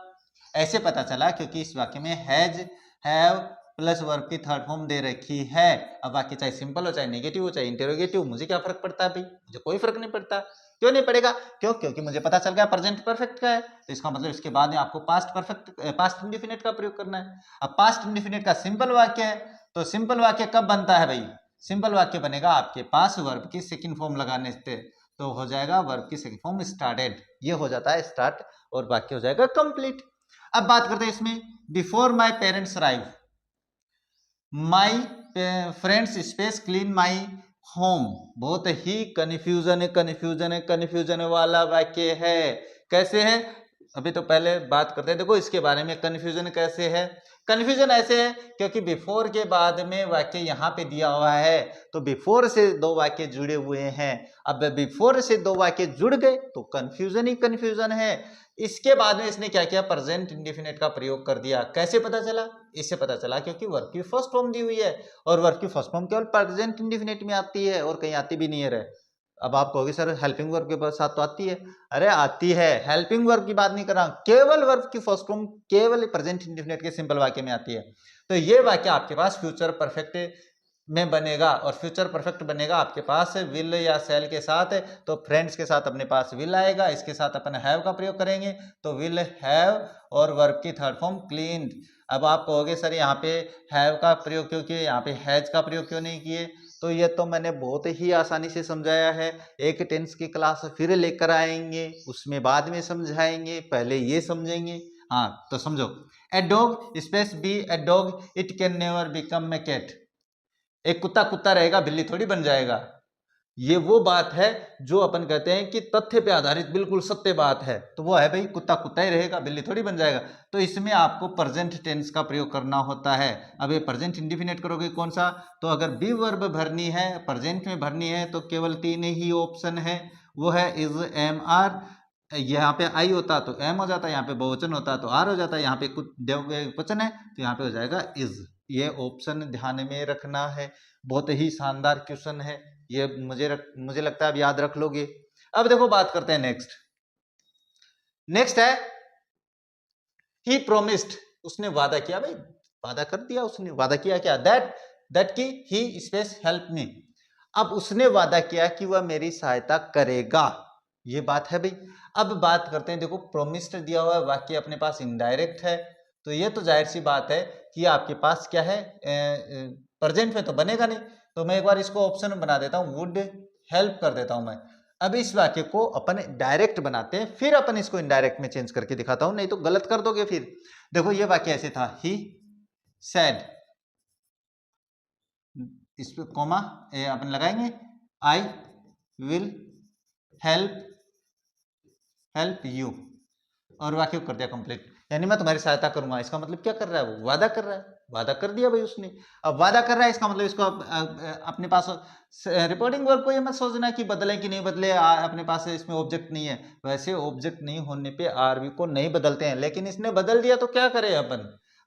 ऐसे पता चला क्योंकि इस वाक्य में हैज, हैव प्लस वर्ब की थर्ड फॉर्म दे रखी है। अब वाक्य चाहे सिंपल हो, चाहे नेगेटिव हो, चाहे इंटेरोगेटिव, मुझे क्या फर्क पड़ता है भाई, मुझे कोई फर्क नहीं पड़ता। क्यों नहीं पड़ेगा, क्योंकि मुझे पता चल गया प्रेजेंट परफेक्ट का है, तो इसका मतलब इसके बाद में आपको पास्ट इंडेफिनिट का प्रयोग करना है। अब पास्ट इंडेफिनिट का सिंपल वाक्य है, तो सिंपल वाक्य कब बनता है भाई, सिंपल वाक्य बनेगा आपके पास वर्ब की सेकंड फॉर्म लगाने से, तो हो जाएगा वर्ब की सेकंड फॉर्म स्टार्टेड, ये हो जाता है स्टार्ट और वाक्य हो जाएगा कंप्लीट। अब बात करते हैं इसमें, before my parents arrive, my friends space clean my home, बहुत ही कन्फ्यूजन वाला वाक्य है। कैसे है, अभी तो पहले बात करते हैं, देखो इसके बारे में कन्फ्यूजन कैसे है। कन्फ्यूजन ऐसे है क्योंकि बिफोर के बाद में वाक्य यहाँ पे दिया हुआ है, तो बिफोर से दो वाक्य जुड़े हुए हैं। अब बिफोर से दो वाक्य जुड़ गए तो कन्फ्यूजन ही कन्फ्यूजन है। इसके बाद में इसने क्या किया, प्रेजेंट इंडेफिनिट का प्रयोग कर दिया। कैसे पता चला, इससे पता चला क्योंकि वर्ब की फर्स्ट फॉर्म दी हुई है, और वर्ब की फर्स्ट फॉर्म केवल प्रेजेंट इंडेफिनिट में आती है और कहीं आती भी नहीं है रे। अब आप कहोगे सर हेल्पिंग वर्ब के साथ तो आती है, अरे आती है, हेल्पिंग वर्ब की बात नहीं कर रहा, केवल वर्ब की फर्स्ट फॉर्म केवल प्रेजेंट इंडेफिनिट के सिंपल वाक्य में आती है। तो ये वाक्य आपके पास फ्यूचर परफेक्ट में बनेगा, और फ्यूचर परफेक्ट बनेगा आपके पास विल या सेल के साथ, तो फ्रेंड्स के साथ अपने पास विल आएगा, इसके साथ अपन हैव का प्रयोग करेंगे, तो विल हैव और वर्ब की थर्ड फॉर्म क्लीन्ड। अब आप कहोगे सर यहाँ पे हैव का प्रयोग क्यों किए, यहाँ पे हैज का प्रयोग क्यों नहीं किए, तो ये तो मैंने बहुत ही आसानी से समझाया है। एक टेंस की क्लास फिर लेकर आएंगे, उसमें बाद में समझाएंगे, पहले ये समझेंगे। हाँ तो समझो, a dog space be a dog it can never become a cat, एक कुत्ता कुत्ता रहेगा, बिल्ली थोड़ी बन जाएगा। ये वो बात है जो अपन कहते हैं कि तथ्य पे आधारित बिल्कुल सत्य बात है, तो वो है भाई कुत्ता कुत्ता ही रहेगा, बिल्ली थोड़ी बन जाएगा। तो इसमें आपको प्रेजेंट टेंस का प्रयोग करना होता है। अब ये प्रेजेंट इंडेफिनिट करोगे कौन सा, तो अगर बी वर्ब भरनी है, प्रेजेंट में भरनी है, तो केवल तीन ही ऑप्शन है, वो है इज, एम, आर। यहाँ पे आई होता तो एम हो जाता, यहाँ पे बहुवचन होता तो आर हो जाता, यहाँ पे कुछ वचन है तो यहाँ पे हो जाएगा इज। ये ऑप्शन ध्यान में रखना है, बहुत ही शानदार क्वेश्चन है ये, मुझे लगता है अब याद रख लोगे। अब देखो बात करते हैं नेक्स्ट है ही प्रोमिस्ड, उसने वादा किया भाई, वादा कर दिया, उसने वादा किया क्या, दैट की ही स्पेस हेल्प मी। अब उसने वादा किया कि वह मेरी सहायता करेगा, ये बात है भाई। अब बात करते हैं, देखो प्रोमिस्ड दिया हुआ वाक्य अपने पास इनडायरेक्ट है, तो ये तो जाहिर सी बात है कि आपके पास क्या है, प्रेजेंट में तो बनेगा नहीं, तो मैं एक बार इसको ऑप्शन में बना देता हूँ, वुड हेल्प कर देता हूं मैं। अब इस वाक्य को अपन डायरेक्ट बनाते हैं, फिर अपन इसको इनडायरेक्ट में चेंज करके दिखाता हूं, नहीं तो गलत कर दोगे फिर। देखो ये वाक्य ऐसे था, ही सेड, इस पे कॉमा अपन लगाएंगे, आई विल हेल्प यू, और वाक्य कर दिया कंप्लीट, यानी मैं तुम्हारी सहायता करूंगा। इसका मतलब क्या कर रहा है, वो वादा कर रहा है, वादा कर दिया भाई उसने। अब वादा कर रहा है, इसका मतलब इसको अपने पास रिपोर्टिंग वर्ब को ये मत सोचना कि बदले कि नहीं बदले, अपने पास इसमें ऑब्जेक्ट नहीं है, वैसे ऑब्जेक्ट नहीं होने पे आरबी को नहीं बदलते हैं, लेकिन इसने बदल दिया तो क्या करें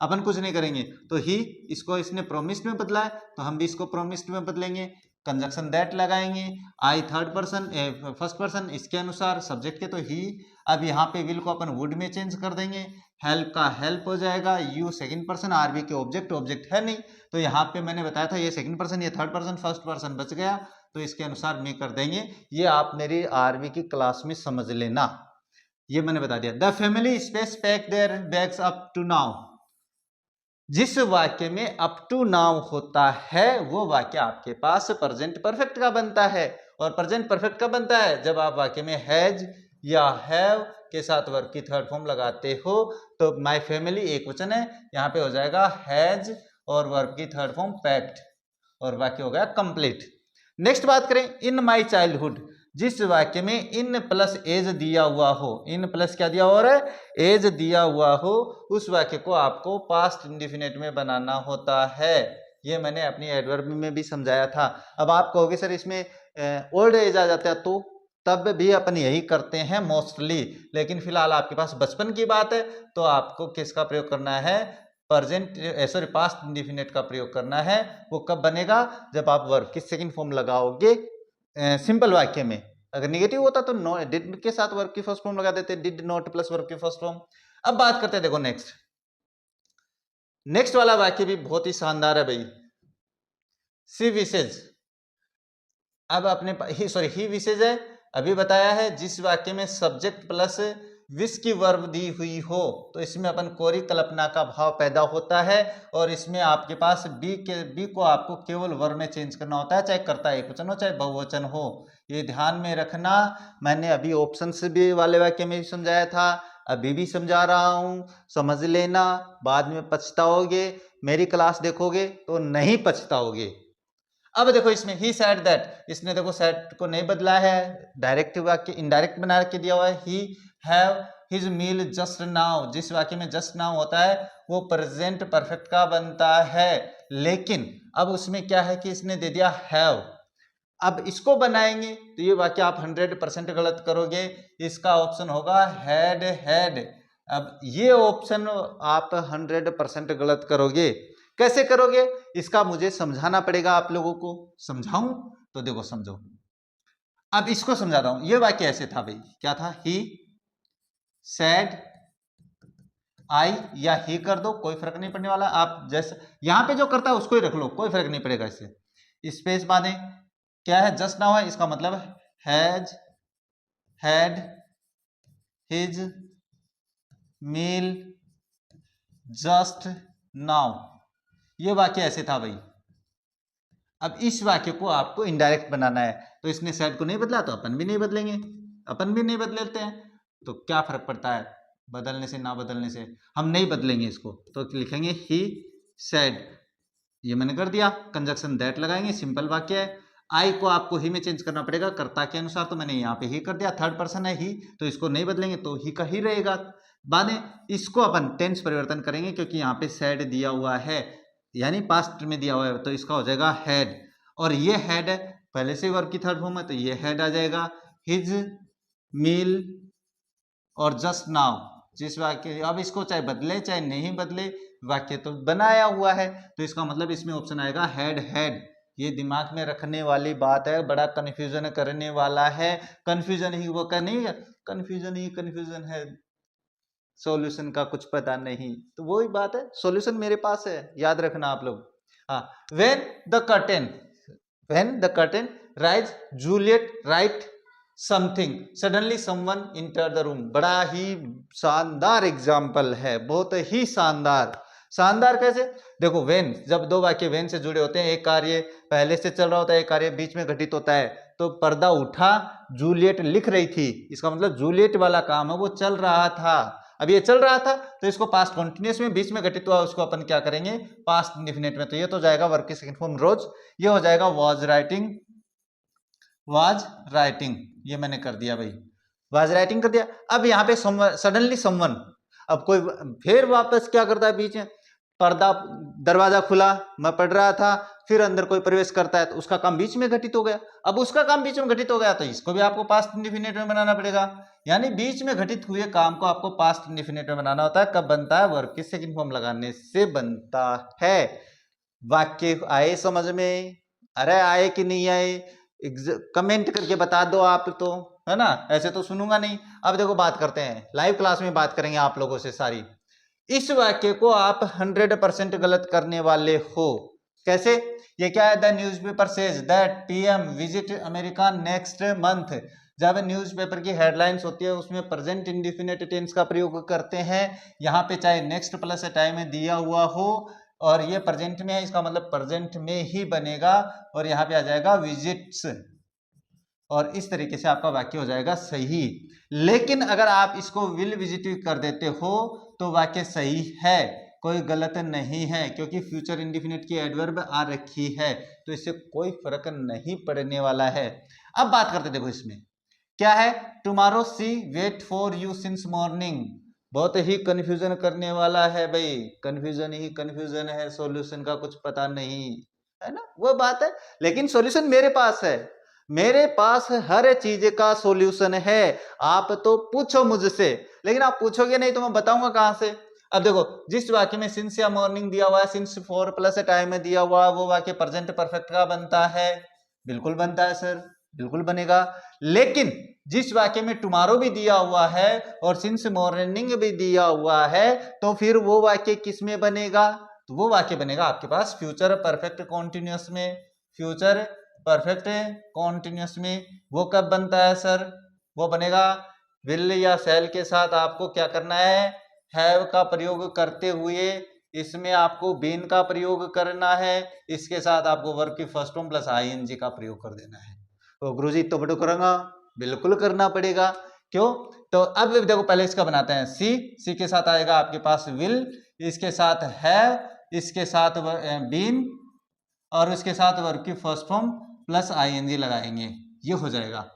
अपन कुछ नहीं करेंगे। तो ही, इसको इसने प्रोमिस्ड में बदला है, तो हम भी इसको प्रोमिस्ड में बदलेंगे, कंजक्शन दैट लगाएंगे, आई थर्ड पर्सन फर्स्ट पर्सन इसके अनुसार सब्जेक्ट के, तो ही। अब यहाँ पे विल को अपन वुड में चेंज कर देंगे, हेल्प का हेल्प हो जाएगा, यू सेकंड पर्सन, आरबी के ऑब्जेक्ट है नहीं, तो यहाँ पे मैंने बताया था ये सेकंड पर्सन, ये थर्ड पर्सन, फर्स्ट पर्सन बच गया, तो इसके अनुसार मैं कर देंगे। ये आप मेरी आरबी की क्लास में समझ लेना, ये मैंने बता दिया। The family space pack their bags up to now, जिस वाक्य में अप टू नाउ होता है वो वाक्य आपके पास प्रेजेंट परफेक्ट का बनता है, और प्रेजेंट परफेक्ट कब बनता है? जब आप वाक्य में हैज या हैव के साथ वर्ब की थर्ड फॉर्म लगाते हो। तो माय फैमिली एक वचन है, यहाँ पे हो जाएगा हैज और वर्ब की थर्ड फॉर्म पैक्ड और वाक्य हो गया कंप्लीट। नेक्स्ट बात करें इन माय चाइल्डहुड, जिस वाक्य में इन प्लस एज दिया हुआ हो, इन प्लस क्या दिया हुआ है? एज दिया हुआ हो, उस वाक्य को आपको पास्ट इंडेफिनिट में बनाना होता है। ये मैंने अपनी एडवर्ब में भी समझाया था। अब आप कहोगे सर इसमें ओल्ड एज आ जाता है, तो तब भी अपन यही करते हैं मोस्टली, लेकिन फिलहाल आपके पास बचपन की बात है तो आपको किसका प्रयोग करना है? प्रेजेंट सॉरी पास्ट इंडेफिनिट का प्रयोग करना है। वो कब बनेगा? जब आप वर्ब की सेकंड फॉर्म लगाओगे सिंपल वाक्य में। अगर नेगेटिव होता तो नो डिड के साथ वर्ब की फर्स्ट फॉर्म लगा देते, डिड नॉट प्लस वर्ब की फर्स्ट फॉर्म। अब बात करते हैं, देखो नेक्स्ट वाला वाक्य भी बहुत ही शानदार है भाई। सी विशेज, अब अपने ही विशेज है, अभी बताया है जिस वाक्य में सब्जेक्ट प्लस विश की वर्ब दी हुई हो तो इसमें अपन कोरी कल्पना का भाव पैदा होता है और इसमें आपके पास बी को आपको केवल वर्ब में चेंज करना होता है, चाहे कर्ता एक वचन हो चाहे बहुवचन हो। ये ध्यान में रखना। मैंने अभी ऑप्शंस भी वाले वाक्य में भी समझाया था, अभी भी समझा रहा हूं, समझ लेना, बाद में पछताओगे। मेरी क्लास देखोगे तो नहीं पछताओगे। अब देखो इसमें ही सेड दैट, इसने देखो सेड को नहीं बदला है, डायरेक्ट वाक्य इनडायरेक्ट बना के दिया हुआ है। He have his meal just now, जिस वाक्य में जस्ट नाउ होता है वो प्रेजेंट परफेक्ट का बनता है, लेकिन अब उसमें क्या है कि इसने दे दिया हैव। अब इसको बनाएंगे तो ये वाक्य आप 100% गलत करोगे, इसका ऑप्शन होगा हैड हैड। अब ये ऑप्शन आप 100% गलत करोगे। कैसे करोगे इसका मुझे समझाना पड़ेगा आप लोगों को। समझाऊं तो देखो समझो। अब इसको समझाता हूं। ये वाक्य ऐसे था भाई, क्या था? ही सेड आई या ही कर दो, कोई फर्क नहीं पड़ने वाला। आप जैसे यहां पे जो करता है उसको ही रख लो, कोई फर्क नहीं पड़ेगा इससे। स्पेस बांधे, क्या है? जस्ट नाउ है, इसका मतलब has had his meal just now. ये वाक्य ऐसे था भाई। अब इस वाक्य को आपको इनडायरेक्ट बनाना है, तो इसने सेड को नहीं बदला तो अपन भी नहीं बदलेंगे, अपन भी नहीं बदलते हैं, तो क्या फर्क पड़ता है बदलने से ना बदलने से? हम नहीं बदलेंगे इसको, तो लिखेंगे ही सेड, ये मैंने कर दिया। कंजक्शन दैट लगाएंगे, सिंपल वाक्य है। आई को आपको ही में चेंज करना पड़ेगा कर्ता के अनुसार, तो मैंने यहाँ पे ही कर दिया। थर्ड पर्सन है ही, तो इसको नहीं बदलेंगे तो ही का ही रहेगा। बाद में इसको अपन टेंस परिवर्तन करेंगे क्योंकि यहाँ पे सेड दिया हुआ है, यानी पास्ट में दिया हुआ है, तो इसका हो जाएगा हैड। और ये हैड है, पहले से वर्ब की थर्ड फॉर्म है तो ये हैड आ जाएगा। हिज मील और जस्ट नाउ, जिस वाक्य, अब इसको चाहे बदले चाहे नहीं बदले, वाक्य तो बनाया हुआ है, तो इसका मतलब इसमें ऑप्शन आएगा हैड हैड। ये दिमाग में रखने वाली बात है, बड़ा कंफ्यूजन करने वाला है। कंफ्यूजन ही वो का नहीं, कंफ्यूजन ही कंफ्यूजन है, सॉल्यूशन का कुछ पता नहीं। तो वही बात है, सॉल्यूशन मेरे पास है, याद रखना आप लोग। हाँ, when the curtain rise Juliet right something suddenly someone enter the room. बड़ा ही शानदार एग्जाम्पल है, बहुत ही शानदार। शानदार कैसे? देखो वेन, जब दो वाक्य वेन से जुड़े होते हैं, एक कार्य पहले से चल रहा होता है, एक कार्य बीच में घटित होता है, तो पर्दा उठा, जूलियट लिख रही थी, इसका मतलब जूलियट वाला काम है वो चल रहा था। अब ये चल रहा था तो इसको पास्ट कॉन्टिन्यूस में बीच में घटित हुआ, उसको अपन क्या करेंगे? पास्ट इंडेफिनिट में। तो ये तो जाएगा वर्ब की सेकंड फॉर्म रोज, ये हो जाएगा वाज राइटिंग। ये मैंने कर दिया भाई, वाज राइटिंग कर दिया। अब यहाँ पे सडनली समवन, अब कोई फिर वापस क्या करता है? बीच में पर्दा, दरवाजा खुला, मैं पढ़ रहा था, फिर अंदर कोई प्रवेश करता है तो उसका काम बीच में घटित हो गया। अब उसका काम बीच में घटित हो गया तो इसको भी आपको पास्ट इंडेफिनिट में बनाना पड़ेगा। यानी बीच में घटित हुए काम को आपको पास्ट इंडेफिनिट में बनाना होता है। कब बनता है? वर्ब की सेकंड फॉर्म लगाने से बनता है। वाक्य आए समझ में? अरे आए कि नहीं आए कमेंट करके बता दो आप, तो है ना, ऐसे तो सुनूंगा नहीं। अब देखो बात करते हैं, लाइव क्लास में बात करेंगे आप लोगों से सारी। इस वाक्य को आप 100% गलत करने वाले हो। कैसे? ये क्या है? The newspaper says that PM visit America next month. जब न्यूज़पेपर की हेडलाइंस होती है उसमें प्रेजेंट इंडेफिनिट टेंस का प्रयोग करते हैं। यहाँ पे चाहे नेक्स्ट प्लस टाइम में दिया हुआ हो और ये प्रेजेंट में है, इसका मतलब प्रेजेंट में ही बनेगा और यहाँ पे आ जाएगा विजिट्स। और इस तरीके से आपका वाक्य हो जाएगा सही। लेकिन अगर आप इसको विल विजिटिव कर देते हो तो वाक्य सही है, कोई गलत नहीं है, क्योंकि फ्यूचर इंडिफिनिट की एडवर्ब आ रखी है, तो इससे कोई फर्क नहीं पड़ने वाला है। अब बात करते देखो इसमें क्या है, tomorrow she wait for you since morning. बहुत ही कंफ्यूजन करने वाला है भाई, कंफ्यूजन ही कंफ्यूजन है, सॉल्यूशन का कुछ पता नहीं है ना, वो बात है। लेकिन सॉल्यूशन मेरे पास है, मेरे पास हर चीज का सॉल्यूशन है। आप तो पूछो मुझसे, लेकिन आप पूछोगे नहीं तो मैं बताऊंगा कहां से। अब देखो, जिस वाक्य में सिंस या मॉर्निंग दिया हुआ है, सिंस 4 प्लस टाइम में दिया हुआ, वो वाक्य प्रेजेंट परफेक्ट का बनता है। बिल्कुल बनता है सर, बिल्कुल बनेगा। लेकिन जिस वाक्य में टुमारो भी दिया हुआ है और सिंस मॉर्निंग भी दिया हुआ है, तो फिर वो वाक्य किस में बनेगा? तो वो वाक्य बनेगा आपके पास फ्यूचर परफेक्ट कॉन्टिन्यूअस में। फ्यूचर परफेक्ट कॉन्टिन्यूअस में वो कब बनता है सर? वो बनेगा विल या शैल के साथ आपको क्या करना है, हैव का प्रयोग करते हुए इसमें आपको बीन का प्रयोग करना है, इसके साथ आपको वर्ब की फर्स्ट फॉर्म प्लस आईएनजी का प्रयोग कर देना है। तो गुरुजी तो बटो करूंगा, बिल्कुल करना पड़ेगा। क्यों? तो अब देखो पहले इसका बनाते हैं, सी के साथ आएगा आपके पास विल, इसके साथ हैव, इसके साथ बीन और इसके साथ वर्ब की फर्स्ट फॉर्म प्लस आईएनजी लगाएंगे, ये हो जाएगा।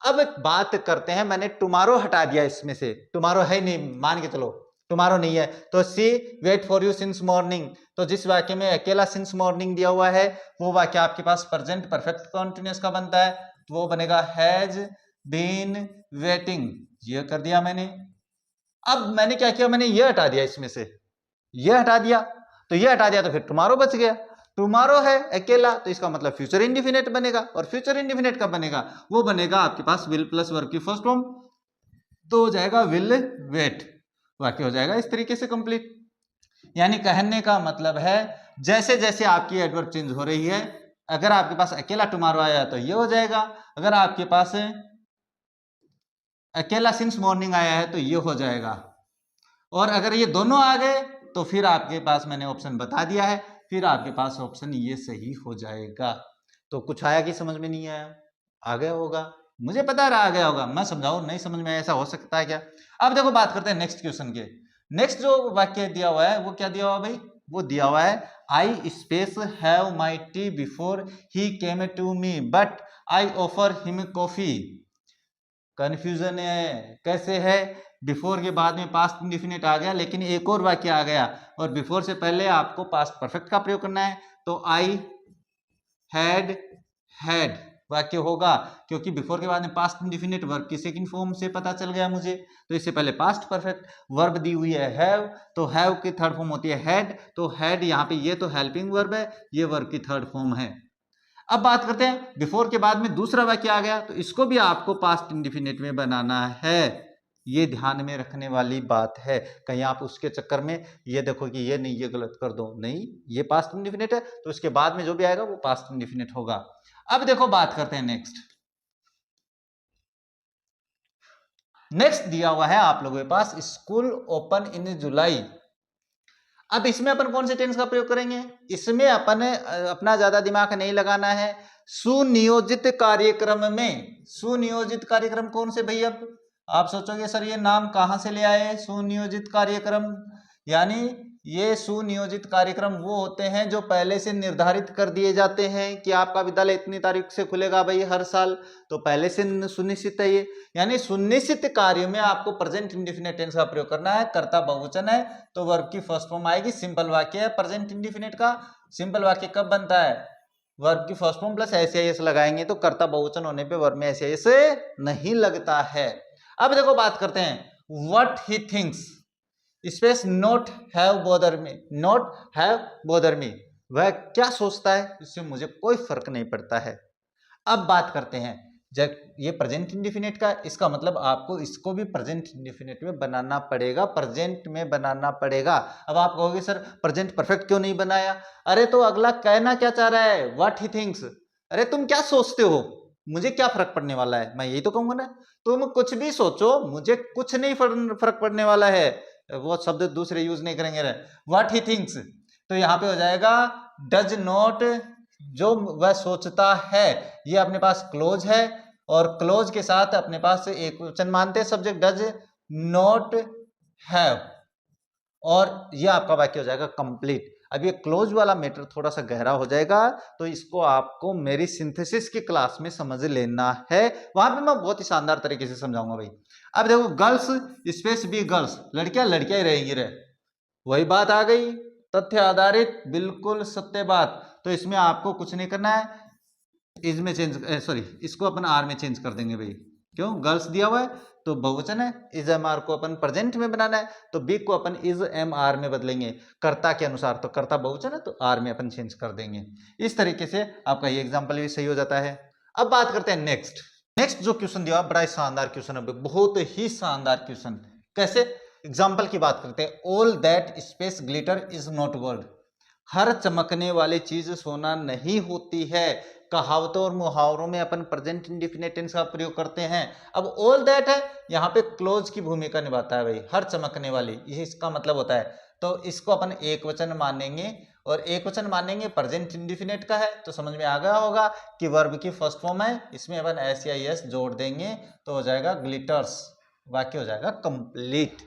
अब एक बात करते हैं, मैंने टुमारो हटा दिया इसमें से, टुमारो है नहीं, मान के चलो टुमारो नहीं है, तो she wait for you since morning, तो जिस वाक्य में अकेला सिंस मॉर्निंग दिया हुआ है वो वाक्य आपके पास प्रेजेंट परफेक्ट कॉन्टिन्यूअस का बनता है, तो वो बनेगा हैज बीन वेटिंग। ये कर दिया मैंने। अब मैंने क्या किया, मैंने ये हटा दिया इसमें से, ये हटा दिया, तो ये हटा दिया तो फिर टुमारो बच गया। टुमारो है अकेला, तो इसका मतलब फ्यूचर इंडिफिनिट बनेगा, और फ्यूचर इंडिफिनिट कब बनेगा? वो बनेगा आपके पास विल प्लस वर्ब की फर्स्ट फॉर्म, तो हो जाएगा विल वेट, वाक्य हो जाएगा इस तरीके से कंप्लीट। यानी कहने का मतलब है जैसे जैसे आपकी एडवर्ब चेंज हो रही है, अगर आपके पास अकेला टुमारो आया तो ये हो जाएगा, अगर आपके पास अकेला सिंस मॉर्निंग आया है तो ये हो जाएगा, और अगर ये दोनों आ गए तो फिर आपके पास मैंने ऑप्शन बता दिया है, फिर आपके पास ऑप्शन ये सही हो जाएगा। तो कुछ आया कि समझ में नहीं आया? आ गया होगा, मुझे पता रहा आ गया होगा, मैं समझाऊं नहीं समझ में, ऐसा हो सकता है क्या? अब देखो बात करते हैं नेक्स्ट क्वेश्चन के। नेक्स्ट जो वाक्य दिया हुआ है वो क्या दिया हुआ भाई? वो दिया हुआ है I space have my tea before he came to me but I offer him coffee. Confusion है, कैसे है? बिफोर के बाद में पास्ट इंडिफिनिट आ गया, लेकिन एक और वाक्य आ गया, और बिफोर से पहले आपको पास्ट परफेक्ट का प्रयोग करना है, तो आई हैड हैड वाक्य होगा, क्योंकि बिफोर के बाद में पास्ट इंडिफिनिट वर्ब की सेकंड फॉर्म से पता चल गया मुझे, तो इससे पहले पास्ट परफेक्ट वर्ब दी हुई है हैव, तो हैव की थर्ड फॉर्म होती है हैड, तो हैड यहाँ पे ये तो हेल्पिंग वर्ब है, ये वर्ब की थर्ड फॉर्म है। अब बात करते हैं बिफोर के बाद में दूसरा वाक्य आ गया, तो इसको भी आपको पास्ट इंडिफिनिट में बनाना है, ये ध्यान में रखने वाली बात है। कहीं आप उसके चक्कर में ये देखो कि ये नहीं, ये गलत कर दो, नहीं, ये पास्ट इंडिफिनिट है तो उसके बाद में जो भी आएगा वो पास्ट इंडिफिनिट होगा। अब देखो बात करते हैं नेक्स्ट दिया हुआ है आप लोगों के पास स्कूल ओपन इन जुलाई। अब इसमें अपन कौन से टेंस का प्रयोग करेंगे? इसमें अपन अपना ज्यादा दिमाग नहीं लगाना है, सुनियोजित कार्यक्रम में। सुनियोजित कार्यक्रम कौन से भैया? आप सोचोगे सर ये नाम कहां से ले आए सुनियोजित कार्यक्रम? यानी ये सुनियोजित कार्यक्रम वो होते हैं जो पहले से निर्धारित कर दिए जाते हैं कि आपका विद्यालय इतनी तारीख से खुलेगा भाई हर साल, तो पहले से सुनिश्चित है ये। यानी सुनिश्चित कार्य में आपको प्रेजेंट इंडिफिनिट टेंस का प्रयोग करना है, कर्ता बहुवचन है तो वर्ब की फर्स्ट फॉर्म आएगी, सिंपल वाक्य है प्रेजेंट इंडिफिनिट का। सिंपल वाक्य कब बनता है? वर्ब की फर्स्ट फॉर्म प्लस एस लगाएंगे, तो कर्ता बहुवचन होने पे वर्ब में एस नहीं लगता है। अब देखो बात करते हैं what he thinks space not have bother me, not have bother me, वह क्या सोचता है इससे मुझे कोई फर्क नहीं पड़ता है। अब बात करते हैं जब ये प्रेजेंट इंडिफिनिट का, इसका मतलब आपको इसको भी प्रेजेंट इंडिफिनिट में बनाना पड़ेगा, प्रेजेंट में बनाना पड़ेगा। अब आप कहोगे सर प्रेजेंट परफेक्ट क्यों नहीं बनाया? अरे तो अगला कहना क्या चाह रहा है? व्हाट ही थिंक्स, अरे तुम क्या सोचते हो, मुझे क्या फर्क पड़ने वाला है? मैं यही तो कहूंगा ना, तुम कुछ भी सोचो मुझे कुछ नहीं फर्क पड़ने वाला है। वो शब्द दूसरे यूज नहीं करेंगे। व्हाट ही थिंक्स, तो यहाँ पे हो जाएगा डज नॉट, जो वह सोचता है, ये अपने पास क्लोज है, और क्लोज के साथ अपने पास एक वचन मानते हैं, सब्जेक्ट डज नॉट हैव, और ये आपका वाक्य हो जाएगा कंप्लीट। अब ये क्लोज वाला मैटर थोड़ा सा गहरा हो जाएगा, तो इसको आपको मेरी सिंथेसिस की क्लास में समझ लेना है, वहां पे मैं बहुत ही शानदार तरीके से समझाऊंगा भाई। अब देखो, गर्ल्स स्पेस बी गर्ल्स, लड़कियां लड़कियां ही रहेंगी रे, वही बात आ गई, तथ्य आधारित, बिल्कुल सत्य बात। तो इसमें आपको कुछ नहीं करना है, इज में चेंज, सॉरी इसको अपन आर में चेंज कर देंगे भाई। क्यों? गर्ल्स दिया हुआ है तो बहुवचन है, इज एम आर को अपन प्रेजेंट में बनाना है, तो बी को अपन इज एम आर में बदलेंगे कर्ता के अनुसार, तो कर्ता बहुवचन है तो आर में अपन चेंज कर देंगे। इस तरीके से आपका ये एग्जाम्पल भी सही हो जाता है। अब बात करते हैं नेक्स्ट जो क्वेश्चन दिया, बड़ा शानदार क्वेश्चन है, बहुत ही शानदार क्वेश्चन। कैसे? एग्जाम्पल की बात करते हैं। All that space glitter is not gold, हर चमकने वाली चीज सोना नहीं होती है। कहावतों और मुहावरों में अपन प्रेजेंट इंडेफिनिट टेंस का प्रयोग करते हैं। अब ऑल दैट है, यहाँ पे क्लोज की भूमिका निभाता है भाई, हर चमकने वाली, ये इसका मतलब होता है। तो इसको अपन एक वचन मानेंगे, और एक वचन मानेंगे, प्रेजेंट इंडेफिनिट का है, तो समझ में आ गया होगा कि वर्ब की फर्स्ट फॉर्म है, इसमें अपन एस या एस जोड़ देंगे तो हो जाएगा ग्लिटर्स, वाक्य हो जाएगा कंप्लीट।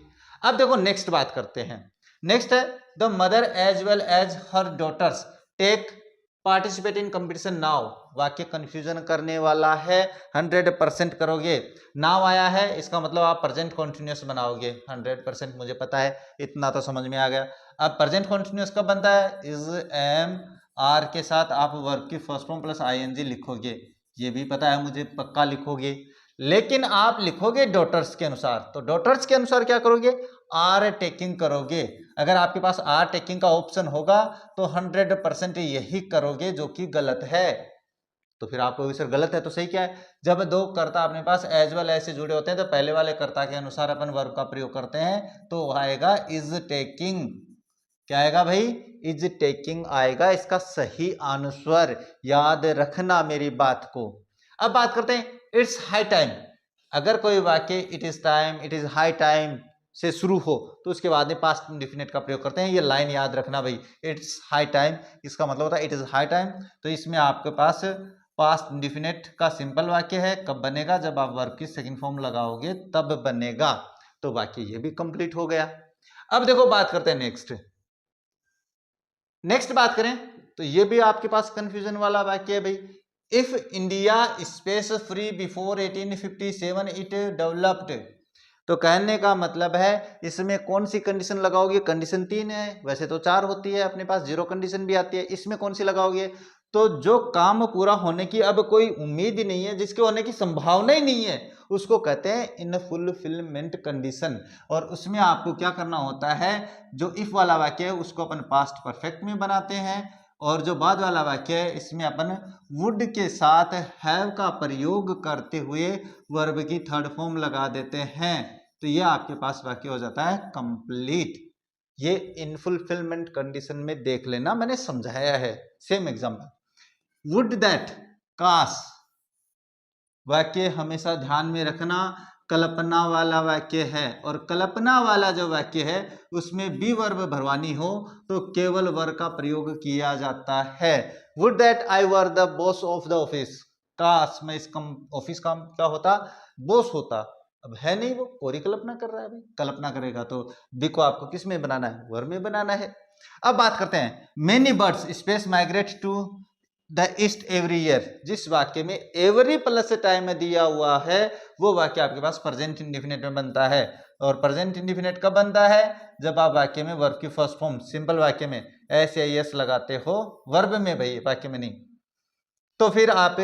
अब देखो नेक्स्ट बात करते हैं। नेक्स्ट है the mother as well as her daughters take participate in competition now, वाक्य कंफ्यूजन करने वाला है, 100% करोगे। नाउ आया है, इसका मतलब आप प्रेजेंट कॉन्टिन्यूस बनाओगे, 100% मुझे पता है, इतना तो समझ में आ गया। अब प्रेजेंट कॉन्टिन्यूस कब बनता है? इज एम आर के साथ आप वर्ब की फर्स्ट फॉर्म प्लस आईएनजी लिखोगे, ये भी पता है मुझे, पक्का लिखोगे। लेकिन आप लिखोगे डॉटर्स के अनुसार, तो डॉटर्स के अनुसार क्या करोगे? आर टेकिंग करोगे। अगर आपके पास आर टेकिंग का ऑप्शन होगा तो 100% यही करोगे, जो कि गलत है। तो फिर आपको सर गलत है तो सही क्या है? जब दो कर्ता अपने पास एज वेल ऐसे जुड़े होते हैं तो पहले वाले कर्ता के अनुसार अपन वर्ब का प्रयोग करते हैं, तो आएगा इज टेकिंग। क्या आएगा भाई? इज टेकिंग आएगा इसका सही आंसर, याद रखना मेरी बात को। अब बात करते हैं इट्स हाई टाइम। अगर कोई वाक्य it is time, it is high time से शुरू हो तो उसके बाद में पास्ट इंडेफिनिट का प्रयोग करते हैं। ये लाइन याद रखना भाई, इट्स हाई टाइम, इसका मतलब होता है इट इज हाई टाइम। तो इसमें आपके पास पास्ट इंडेफिनिट का सिंपल वाक्य है, कब बनेगा? जब आप वर्ब की सेकंड फॉर्म लगाओगे तब बनेगा। तो वाक्य ये भी कंप्लीट हो गया। अब देखो बात करते हैं नेक्स्ट बात करें तो ये भी आपके पास कंफ्यूजन वाला वाक्य है भाई। If India space free before 1857 it developed, तो कहने का मतलब है इसमें कौन सी कंडीशन लगाओगे? कंडीशन 3 है, वैसे तो 4 होती है अपने पास, 0 कंडीशन भी आती है, इसमें कौन सी लगाओगे? तो जो काम पूरा होने की अब कोई उम्मीद ही नहीं है, जिसके होने की संभावना ही नहीं है, उसको कहते हैं इन फुलफिलमेंट कंडीशन। और उसमें आपको क्या करना होता है? जो इफ वाला वाक्य है उसको अपन पास्ट परफेक्ट में बनाते हैं, और जो बाद वाला वाक्य है इसमें अपन वुड के साथ हैव का प्रयोग करते हुए वर्ब की थर्ड फॉर्म लगा देते हैं। तो ये आपके पास वाक्य हो जाता है कंप्लीट। ये इनफुलफिलमेंट कंडीशन में देख लेना, मैंने समझाया है। सेम एग्जांपल, वुड दैट, काश, वाक्य हमेशा ध्यान में रखना कल्पना वाला वाक्य है, और कल्पना वाला जो वाक्य है उसमें बी वर्ब भरवानी हो तो केवल वर का प्रयोग किया जाता है। Would that I were the boss of the office, काश मैं इस ऑफिस का क्या होता? बॉस होता। अब है नहीं, वो पूरी कल्पना कर रहा है भाई, कल्पना करेगा तो बी को आपको किस में बनाना है? वर में बनाना है। अब बात करते हैं many birds space migrate to the east every year. जिस वाक्य में एवरी प्लस टाइम में दिया हुआ है वो वाक्य आपके पास प्रेजेंट इंडेफिनिट में बनता है। और प्रेजेंट इंडेफिनिट कब बनता है? जब आप वाक्य में वर्ब की फर्स्ट फॉर्म सिंपल वाक्य में एस या एस लगाते हो, वर्ब में भाई, वाक्य में नहीं। तो फिर आप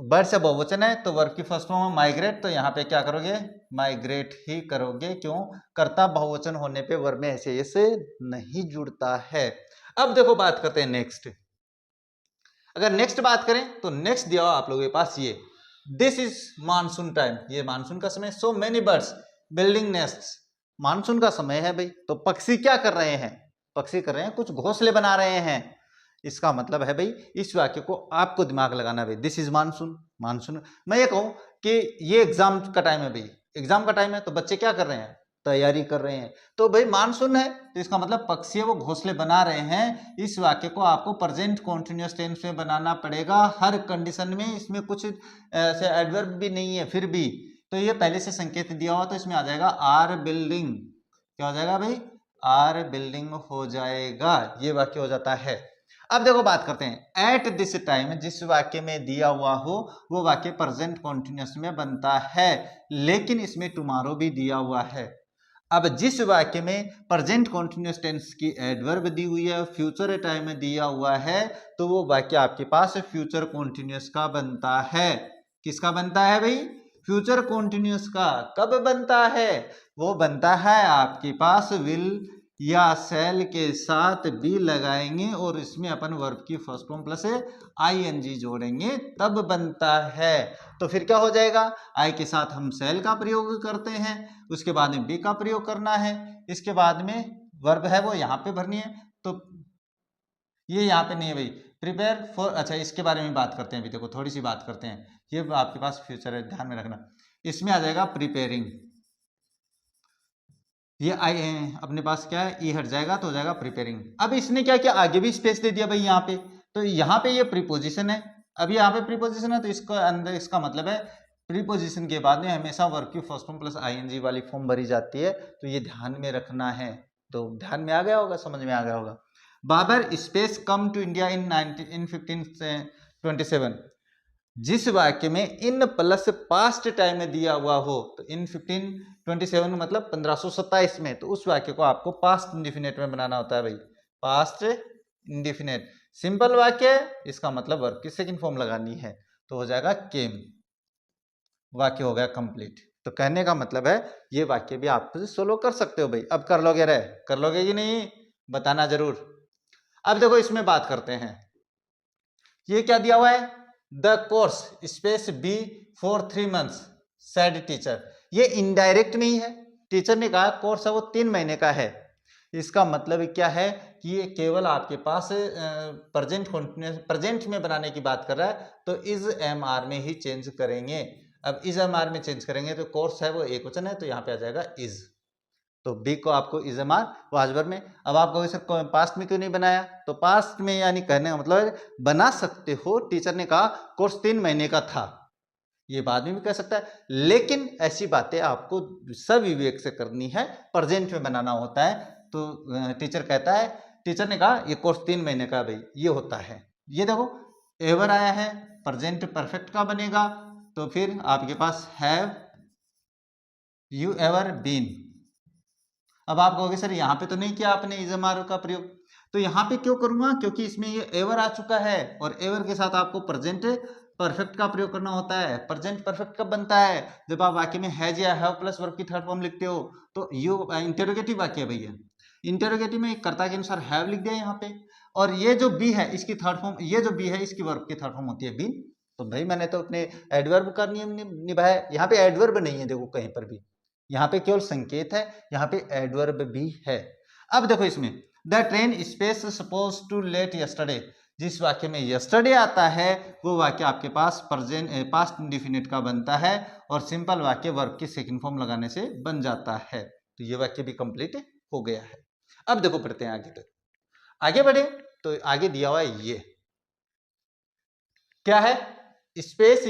बर्ड से बहुवचन है तो वर्ब की फर्स्ट फॉर्म है माइग्रेट, तो यहाँ पे क्या करोगे? माइग्रेट ही करोगे। क्यों? कर्ता बहुवचन होने पे वर्ब में ऐसे ऐसे नहीं जुड़ता है। अब देखो बात करते हैं नेक्स्ट। अगर नेक्स्ट बात करें तो नेक्स्ट दिया हुआ आप लोगों के पास ये, दिस इज मानसून टाइम, ये मानसून का समय। So many birds building nests, monsoon का समय है भाई, तो पक्षी क्या कर रहे हैं? पक्षी कर रहे हैं कुछ घोंसले बना रहे हैं। इसका मतलब है भाई इस वाक्य को आपको दिमाग लगाना भाई, दिस इज मानसून। मानसून, मैं ये कहूं कि ये एग्जाम का टाइम है भाई, एग्जाम का टाइम है तो बच्चे क्या कर रहे हैं? तैयारी कर रहे हैं। तो भाई मानसून है तो इसका मतलब पक्षी वो घोंसले बना रहे हैं। इस वाक्य को आपको प्रेजेंट कॉन्टिन्यूअस टेंस में बनाना पड़ेगा हर कंडीशन में। इसमें कुछ ऐसे एडवर्ब भी नहीं है फिर भी, तो ये पहले से संकेत दिया हुआ, तो इसमें आ जाएगा आर बिल्डिंग। क्या हो जाएगा भाई? आर बिल्डिंग हो जाएगा, ये वाक्य हो जाता है। अब देखो बात करते हैं एट दिस टाइम। जिस वाक्य में दिया हुआ हो वो वाक्य प्रेजेंट कॉन्टिन्यूअस में बनता है, लेकिन इसमें टुमारो भी दिया हुआ है। अब जिस वाक्य में प्रेजेंट कॉन्टिन्यूअस टेंस की एडवर्ब दी हुई है, फ्यूचर टाइम में दिया हुआ है, तो वो वाक्य आपके पास फ्यूचर कॉन्टिन्यूअस का बनता है। किसका बनता है भाई? फ्यूचर कॉन्टिन्यूअस का। कब बनता है? वो बनता है आपके पास विल या सेल के साथ बी लगाएंगे और इसमें अपन वर्ब की फर्स्ट फॉर्म प्लस आईएनजी जोड़ेंगे, तब बनता है। तो फिर क्या हो जाएगा? आई के साथ हम सेल का प्रयोग करते हैं, उसके बाद में बी का प्रयोग करना है, इसके बाद में वर्ब है वो यहाँ पे भरनी है। तो ये यहाँ पे नहीं है भाई, प्रिपेयर फॉर। अच्छा, इसके बारे में बात करते हैं अभी, देखो थोड़ी सी बात करते हैं। ये आपके पास फ्यूचर है, ध्यान में रखना। इसमें आ जाएगा प्रिपेयरिंग, ये आई अपने पास क्या है, ई हट जाएगा तो हो जाएगा प्रिपेयरिंग। अब इसने क्या किया, आगे भी स्पेस दे दिया भाई यहाँ पे, तो यहाँ पे ये प्रीपोजिशन है। अब यहाँ पे प्रीपोजिशन है तो इसको अंदर इसका मतलब है प्रीपोजिशन के बाद में हमेशा वर्ब की फर्स्ट फॉर्म प्लस आईएनजी वाली फॉर्म भरी जाती है, तो ये ध्यान में रखना है। तो ध्यान में आ गया होगा, समझ में आ गया होगा। Babur space come to India in 1527। जिस वाक्य में इन प्लस पास्ट टाइम में दिया हुआ हो, तो इन 1527 मतलब 1527 में, तो उस वाक्य को आपको पास्ट इंडिफिनिट में बनाना होता है भाई। पास्ट इंडिफिनिट सिंपल वाक्य, इसका मतलब वर्ब की सेकंड फॉर्म लगानी है, तो हो जाएगा केम। वाक्य हो गया कंप्लीट। तो कहने का मतलब है ये वाक्य भी आप सोलो कर सकते हो भाई। अब कर लोगे रे, कर लोगे कि नहीं, बताना जरूर। अब देखो इसमें बात करते हैं, ये क्या दिया हुआ है, the course space be for 3 months said teacher. ये इनडायरेक्ट नहीं है, टीचर ने कहा कोर्स है वो 3 महीने का है। इसका मतलब क्या है कि ये केवल आपके पास प्रेजेंट कॉन्टिन्यूअस प्रेजेंट में बनाने की बात कर रहा है, तो इज एम आर में ही चेंज करेंगे। अब इज एम आर में चेंज करेंगे तो कोर्स है वो एक वचन है, तो यहाँ पे आ जाएगा इज। तो बी को आपको इज एम आर वाजबर में। अब आप कहोगे सर पास्ट में क्यों नहीं बनाया, तो पास्ट में यानी कहने का मतलब बना सकते हो। टीचर ने कहा कोर्स 3 महीने का था, ये बाद में भी कह सकता है, लेकिन ऐसी बातें आपको सविवेक से करनी है, प्रेजेंट में बनाना होता है। तो टीचर कहता है, टीचर ने कहा ये कोर्स 3 महीने का भाई, ये होता है। ये देखो एवर आया है, प्रेजेंट परफेक्ट का बनेगा, तो फिर आपके पास हैव यू एवर बीन। अब आप कहोगे सर यहाँ पे तो नहीं किया आपने इज एम आर का प्रयोग, तो यहाँ पे क्यों करूंगा, क्योंकि इसमें ये एवर आ चुका है, और एवर के साथ आपको प्रेजेंट परफेक्ट का प्रयोग करना होता है। प्रेजेंट परफेक्ट कब बनता है, जब आप वाक्य में हैज या हैव प्लस वर्ब की थर्ड फॉर्म लिखते हो। तो यू इंटेरोगेटिव वाक्य है भैया, इंटेरोगेटिव में कर्ता के अनुसार हैव लिख दिया यहाँ पे, और ये जो बी है इसकी थर्ड फॉर्म, ये जो बी है इसकी वर्ब की थर्ड फॉर्म होती है बीन। तो भाई मैंने तो अपने एडवर्ब का नियम निभाया। यहाँ पे एडवर्ब नहीं है देखो कहीं पर भी, यहाँ पे केवल संकेत है, यहाँ पे एडवर्ब भी है। अब देखो इसमें the train space suppose to late yesterday. जिस वाक्य में यस्टरडे आता है वो वाक्य आपके पास प्रेजेंट पास्ट इंडिफिनिट का बनता है, और सिंपल वाक्य वर्ब की सेकंड फॉर्म लगाने से बन जाता है। तो ये वाक्य भी कंप्लीट हो गया है। अब देखो बढ़ते हैं आगे तक, आगे बढ़े तो आगे दिया हुआ है ये क्या है, space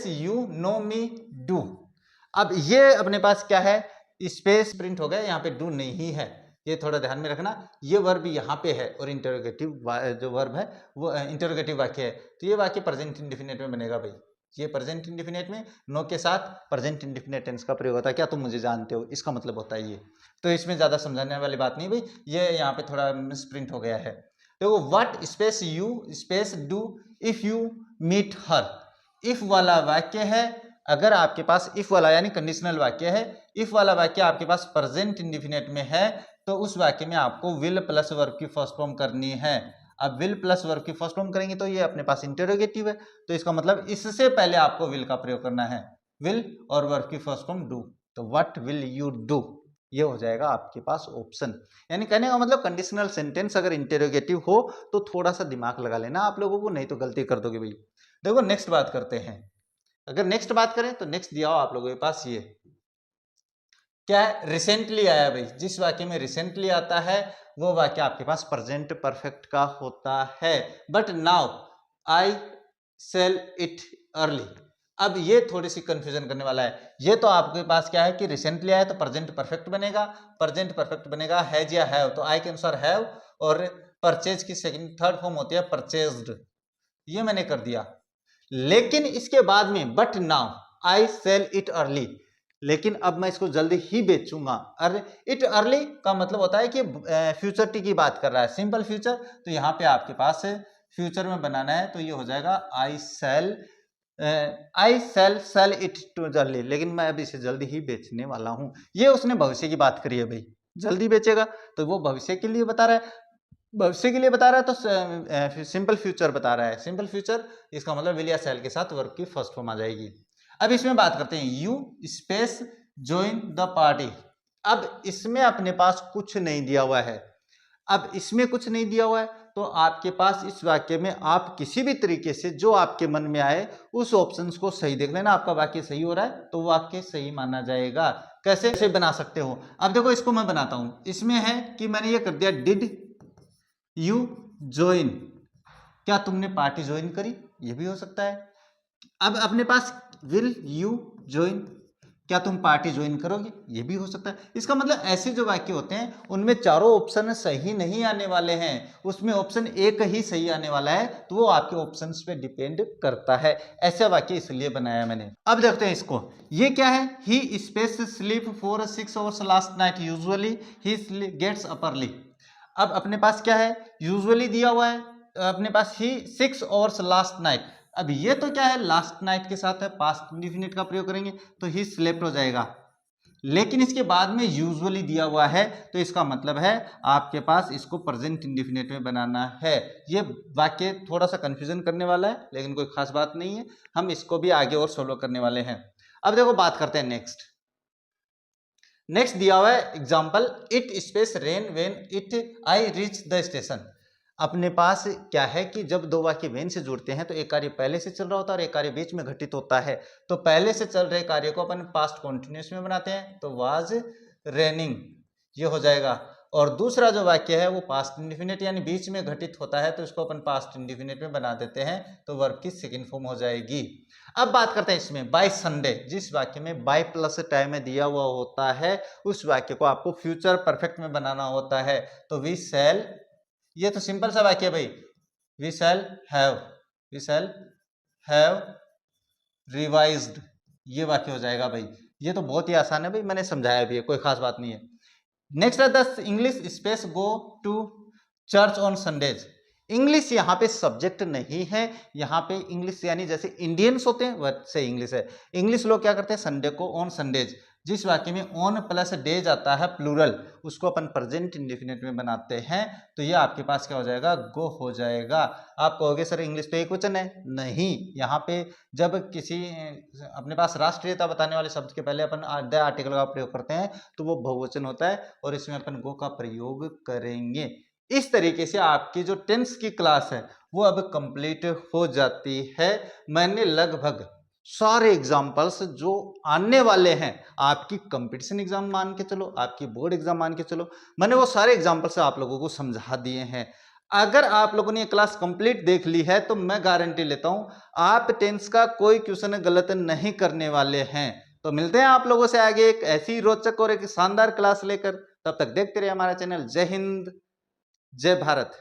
you know me do. अब ये अपने पास क्या है, स्पेस प्रिंट हो गया, यहाँ पे डू नहीं है, ये थोड़ा ध्यान में रखना। ये वर्ब यहाँ पे है, और इंटरोगेटिव जो वर्ब है वो इंटरोगेटिव वाक्य है, तो ये वाक्य प्रेजेंट इंडिफिनिट में बनेगा भाई। ये प्रेजेंट इंडिफिनिट में नो के साथ प्रेजेंट इंडिफिनिट टेंस का प्रयोग होता है। क्या तुम मुझे जानते हो, इसका मतलब होता है ये। तो इसमें ज्यादा समझाने वाली बात नहीं भाई, ये यहाँ पे थोड़ा मिस प्रिंट हो गया है। देखो what space you space do if you meet her. If वाला वाक्य है, अगर आपके पास इफ वाला यानी कंडीशनल वाक्य है, इफ वाला वाक्य आपके पास प्रेजेंट इंडिफिनिट में है, तो उस वाक्य में आपको विल प्लस वर्ब की फर्स्ट फॉर्म करनी है। अब विल प्लस वर्ब की फर्स्ट फॉर्म करेंगे तो ये अपने पास इंटरोगेटिव है, तो इसका मतलब इससे पहले आपको विल का प्रयोग करना है, विल और वर्ब की फर्स्ट फॉर्म डू। तो व्हाट विल यू डू, ये हो जाएगा आपके पास ऑप्शन। यानी कहने का मतलब कंडीशनल सेंटेंस अगर इंटरोगेटिव हो तो थोड़ा सा दिमाग लगा लेना आप लोगों को, नहीं तो गलती कर दोगे भाई। देखो नेक्स्ट बात करते हैं, अगर नेक्स्ट बात करें तो नेक्स्ट दिया हो आप लोगों के पास ये क्या है, रिसेंटली आया भाई। जिस वाक्य में रिसेंटली आता है वो वाक्य आपके पास प्रेजेंट परफेक्ट का होता है। But now I sell it early. अब ये थोड़ी सी कंफ्यूजन करने वाला है। ये तो आपके पास क्या है कि रिसेंटली आया तो प्रेजेंट परफेक्ट बनेगा, प्रेजेंट परफेक्ट बनेगा हैज या हैव, तो आई के अनुसार हैव, और परचेज की सेकंड थर्ड फॉर्म होती है परचेज्ड, ये मैंने कर दिया। लेकिन इसके बाद में but now I sell it early, लेकिन अब मैं इसको जल्दी ही बेचूंगा। अरे इट अर्ली का मतलब होता है कि फ्यूचर टी की बात कर रहा है, सिंपल फ्यूचर। तो यहाँ पे आपके पास फ्यूचर में बनाना है तो ये हो जाएगा I sell sell it too early, लेकिन मैं अब इसे जल्दी ही बेचने वाला हूं। ये उसने भविष्य की बात करी है भाई, जल्दी बेचेगा तो वो भविष्य के लिए बता रहा है, भविष्य के लिए बता रहा है तो सिंपल फ्यूचर बता रहा है। सिंपल फ्यूचर इसका मतलब विल या सेल के साथ वर्ब की फर्स्ट फॉर्म आ जाएगी। अब इसमें बात करते हैं you space join the party. अब इसमें अपने पास कुछ नहीं दिया हुआ है। अब इसमें कुछ नहीं दिया हुआ है तो आपके पास इस वाक्य में आप किसी भी तरीके से जो आपके मन में आए उस ऑप्शंस को सही देख लेना। आपका वाक्य सही हो रहा है तो वाक्य सही माना जाएगा। कैसे बना सकते हो? अब देखो इसको मैं बनाता हूं। इसमें है कि मैंने ये कर दिया डिड यू ज्वाइन, क्या तुमने पार्टी ज्वाइन करी, ये भी हो सकता है। अब अपने पास विल यू ज्वाइन, क्या तुम पार्टी ज्वाइन करोगे, ये भी हो सकता है। इसका मतलब ऐसे जो वाक्य होते हैं उनमें चारों ऑप्शन सही नहीं आने वाले हैं, उसमें ऑप्शन एक ही सही आने वाला है, तो वो आपके ऑप्शंस पे डिपेंड करता है। ऐसा वाक्य इसलिए बनाया मैंने। अब देखते हैं इसको, ये क्या है, he space sleep for 6 hours last night, usually he gets up early. अब अपने पास क्या है, यूजुअली दिया हुआ है, अपने पास ही 6 आवर्स लास्ट नाइट। अब ये तो क्या है, लास्ट नाइट के साथ है, पास्ट इंडेफिनिट का प्रयोग करेंगे तो ही स्लेप्ट हो जाएगा। लेकिन इसके बाद में यूजुअली दिया हुआ है तो इसका मतलब है आपके पास इसको प्रेजेंट इंडेफिनिट में बनाना है। ये वाक्य थोड़ा सा कंफ्यूजन करने वाला है लेकिन कोई खास बात नहीं है, हम इसको भी आगे और सोल्व करने वाले हैं। अब देखो बात करते हैं नेक्स्ट दिया हुआ है example, it space rain when it I reach the station. अपने पास क्या है कि जब दो वाक्य वेन से जुड़ते हैं तो एक कार्य पहले से चल रहा होता है और एक कार्य बीच में घटित होता है। तो पहले से चल रहे कार्य को अपन पास्ट कॉन्टिन्यूस में बनाते हैं तो वाज रेनिंग, ये हो जाएगा। और दूसरा जो वाक्य है वो पास्ट इंडिफिनिट यानी बीच में घटित होता है तो इसको अपन पास्ट इंडिफिनिट में बना देते हैं तो वर्ब की सेकंड फॉर्म हो जाएगी। अब बात करते हैं इसमें बाय संडे, जिस वाक्य में बाय प्लस टाइम में दिया हुआ होता है उस वाक्य को आपको फ्यूचर परफेक्ट में बनाना होता है। तो वी शैल, ये तो सिंपल सा वाक्य है भाई, वी शैल हैव रिवाइज्ड, ये वाक्य हो जाएगा भाई। ये तो बहुत ही आसान है भाई, मैंने समझाया भी है, कोई खास बात नहीं है। नेक्स्ट है the English space go to church on Sundays. English यहाँ पे सब्जेक्ट नहीं है, यहाँ पे इंग्लिश यानी जैसे इंडियंस होते हैं वैसे इंग्लिश है। इंग्लिश लोग क्या करते हैं, संडे को ऑन संडेज। जिस वाक्य में ऑन प्लस डेज आता है प्लूरल, उसको अपन प्रेजेंट इंडेफिनिट में बनाते हैं तो ये आपके पास क्या हो जाएगा, गो हो जाएगा। आप कहोगे सर इंग्लिश तो एक वचन है, नहीं, यहाँ पे जब किसी अपने पास राष्ट्रीयता बताने वाले शब्द के पहले अपन द आर्टिकल का प्रयोग करते हैं तो वो बहुवचन होता है और इसमें अपन गो का प्रयोग करेंगे। इस तरीके से आपकी जो टेंस की क्लास है वो अब कंप्लीट हो जाती है। मैंने लगभग सारे एग्जाम्पल्स जो आने वाले हैं, आपकी कंपटीशन एग्जाम मान के चलो, आपकी बोर्ड एग्जाम मान के चलो, मैंने वो सारे एग्जाम्पल्स आप लोगों को समझा दिए हैं। अगर आप लोगों ने ये क्लास कंप्लीट देख ली है तो मैं गारंटी लेता हूं आप टेंस का कोई क्वेश्चन गलत नहीं करने वाले हैं। तो मिलते हैं आप लोगों से आगे एक ऐसी रोचक और एक शानदार क्लास लेकर। तब तक देखते रहिए हमारा चैनल। जय हिंद, जय भारत।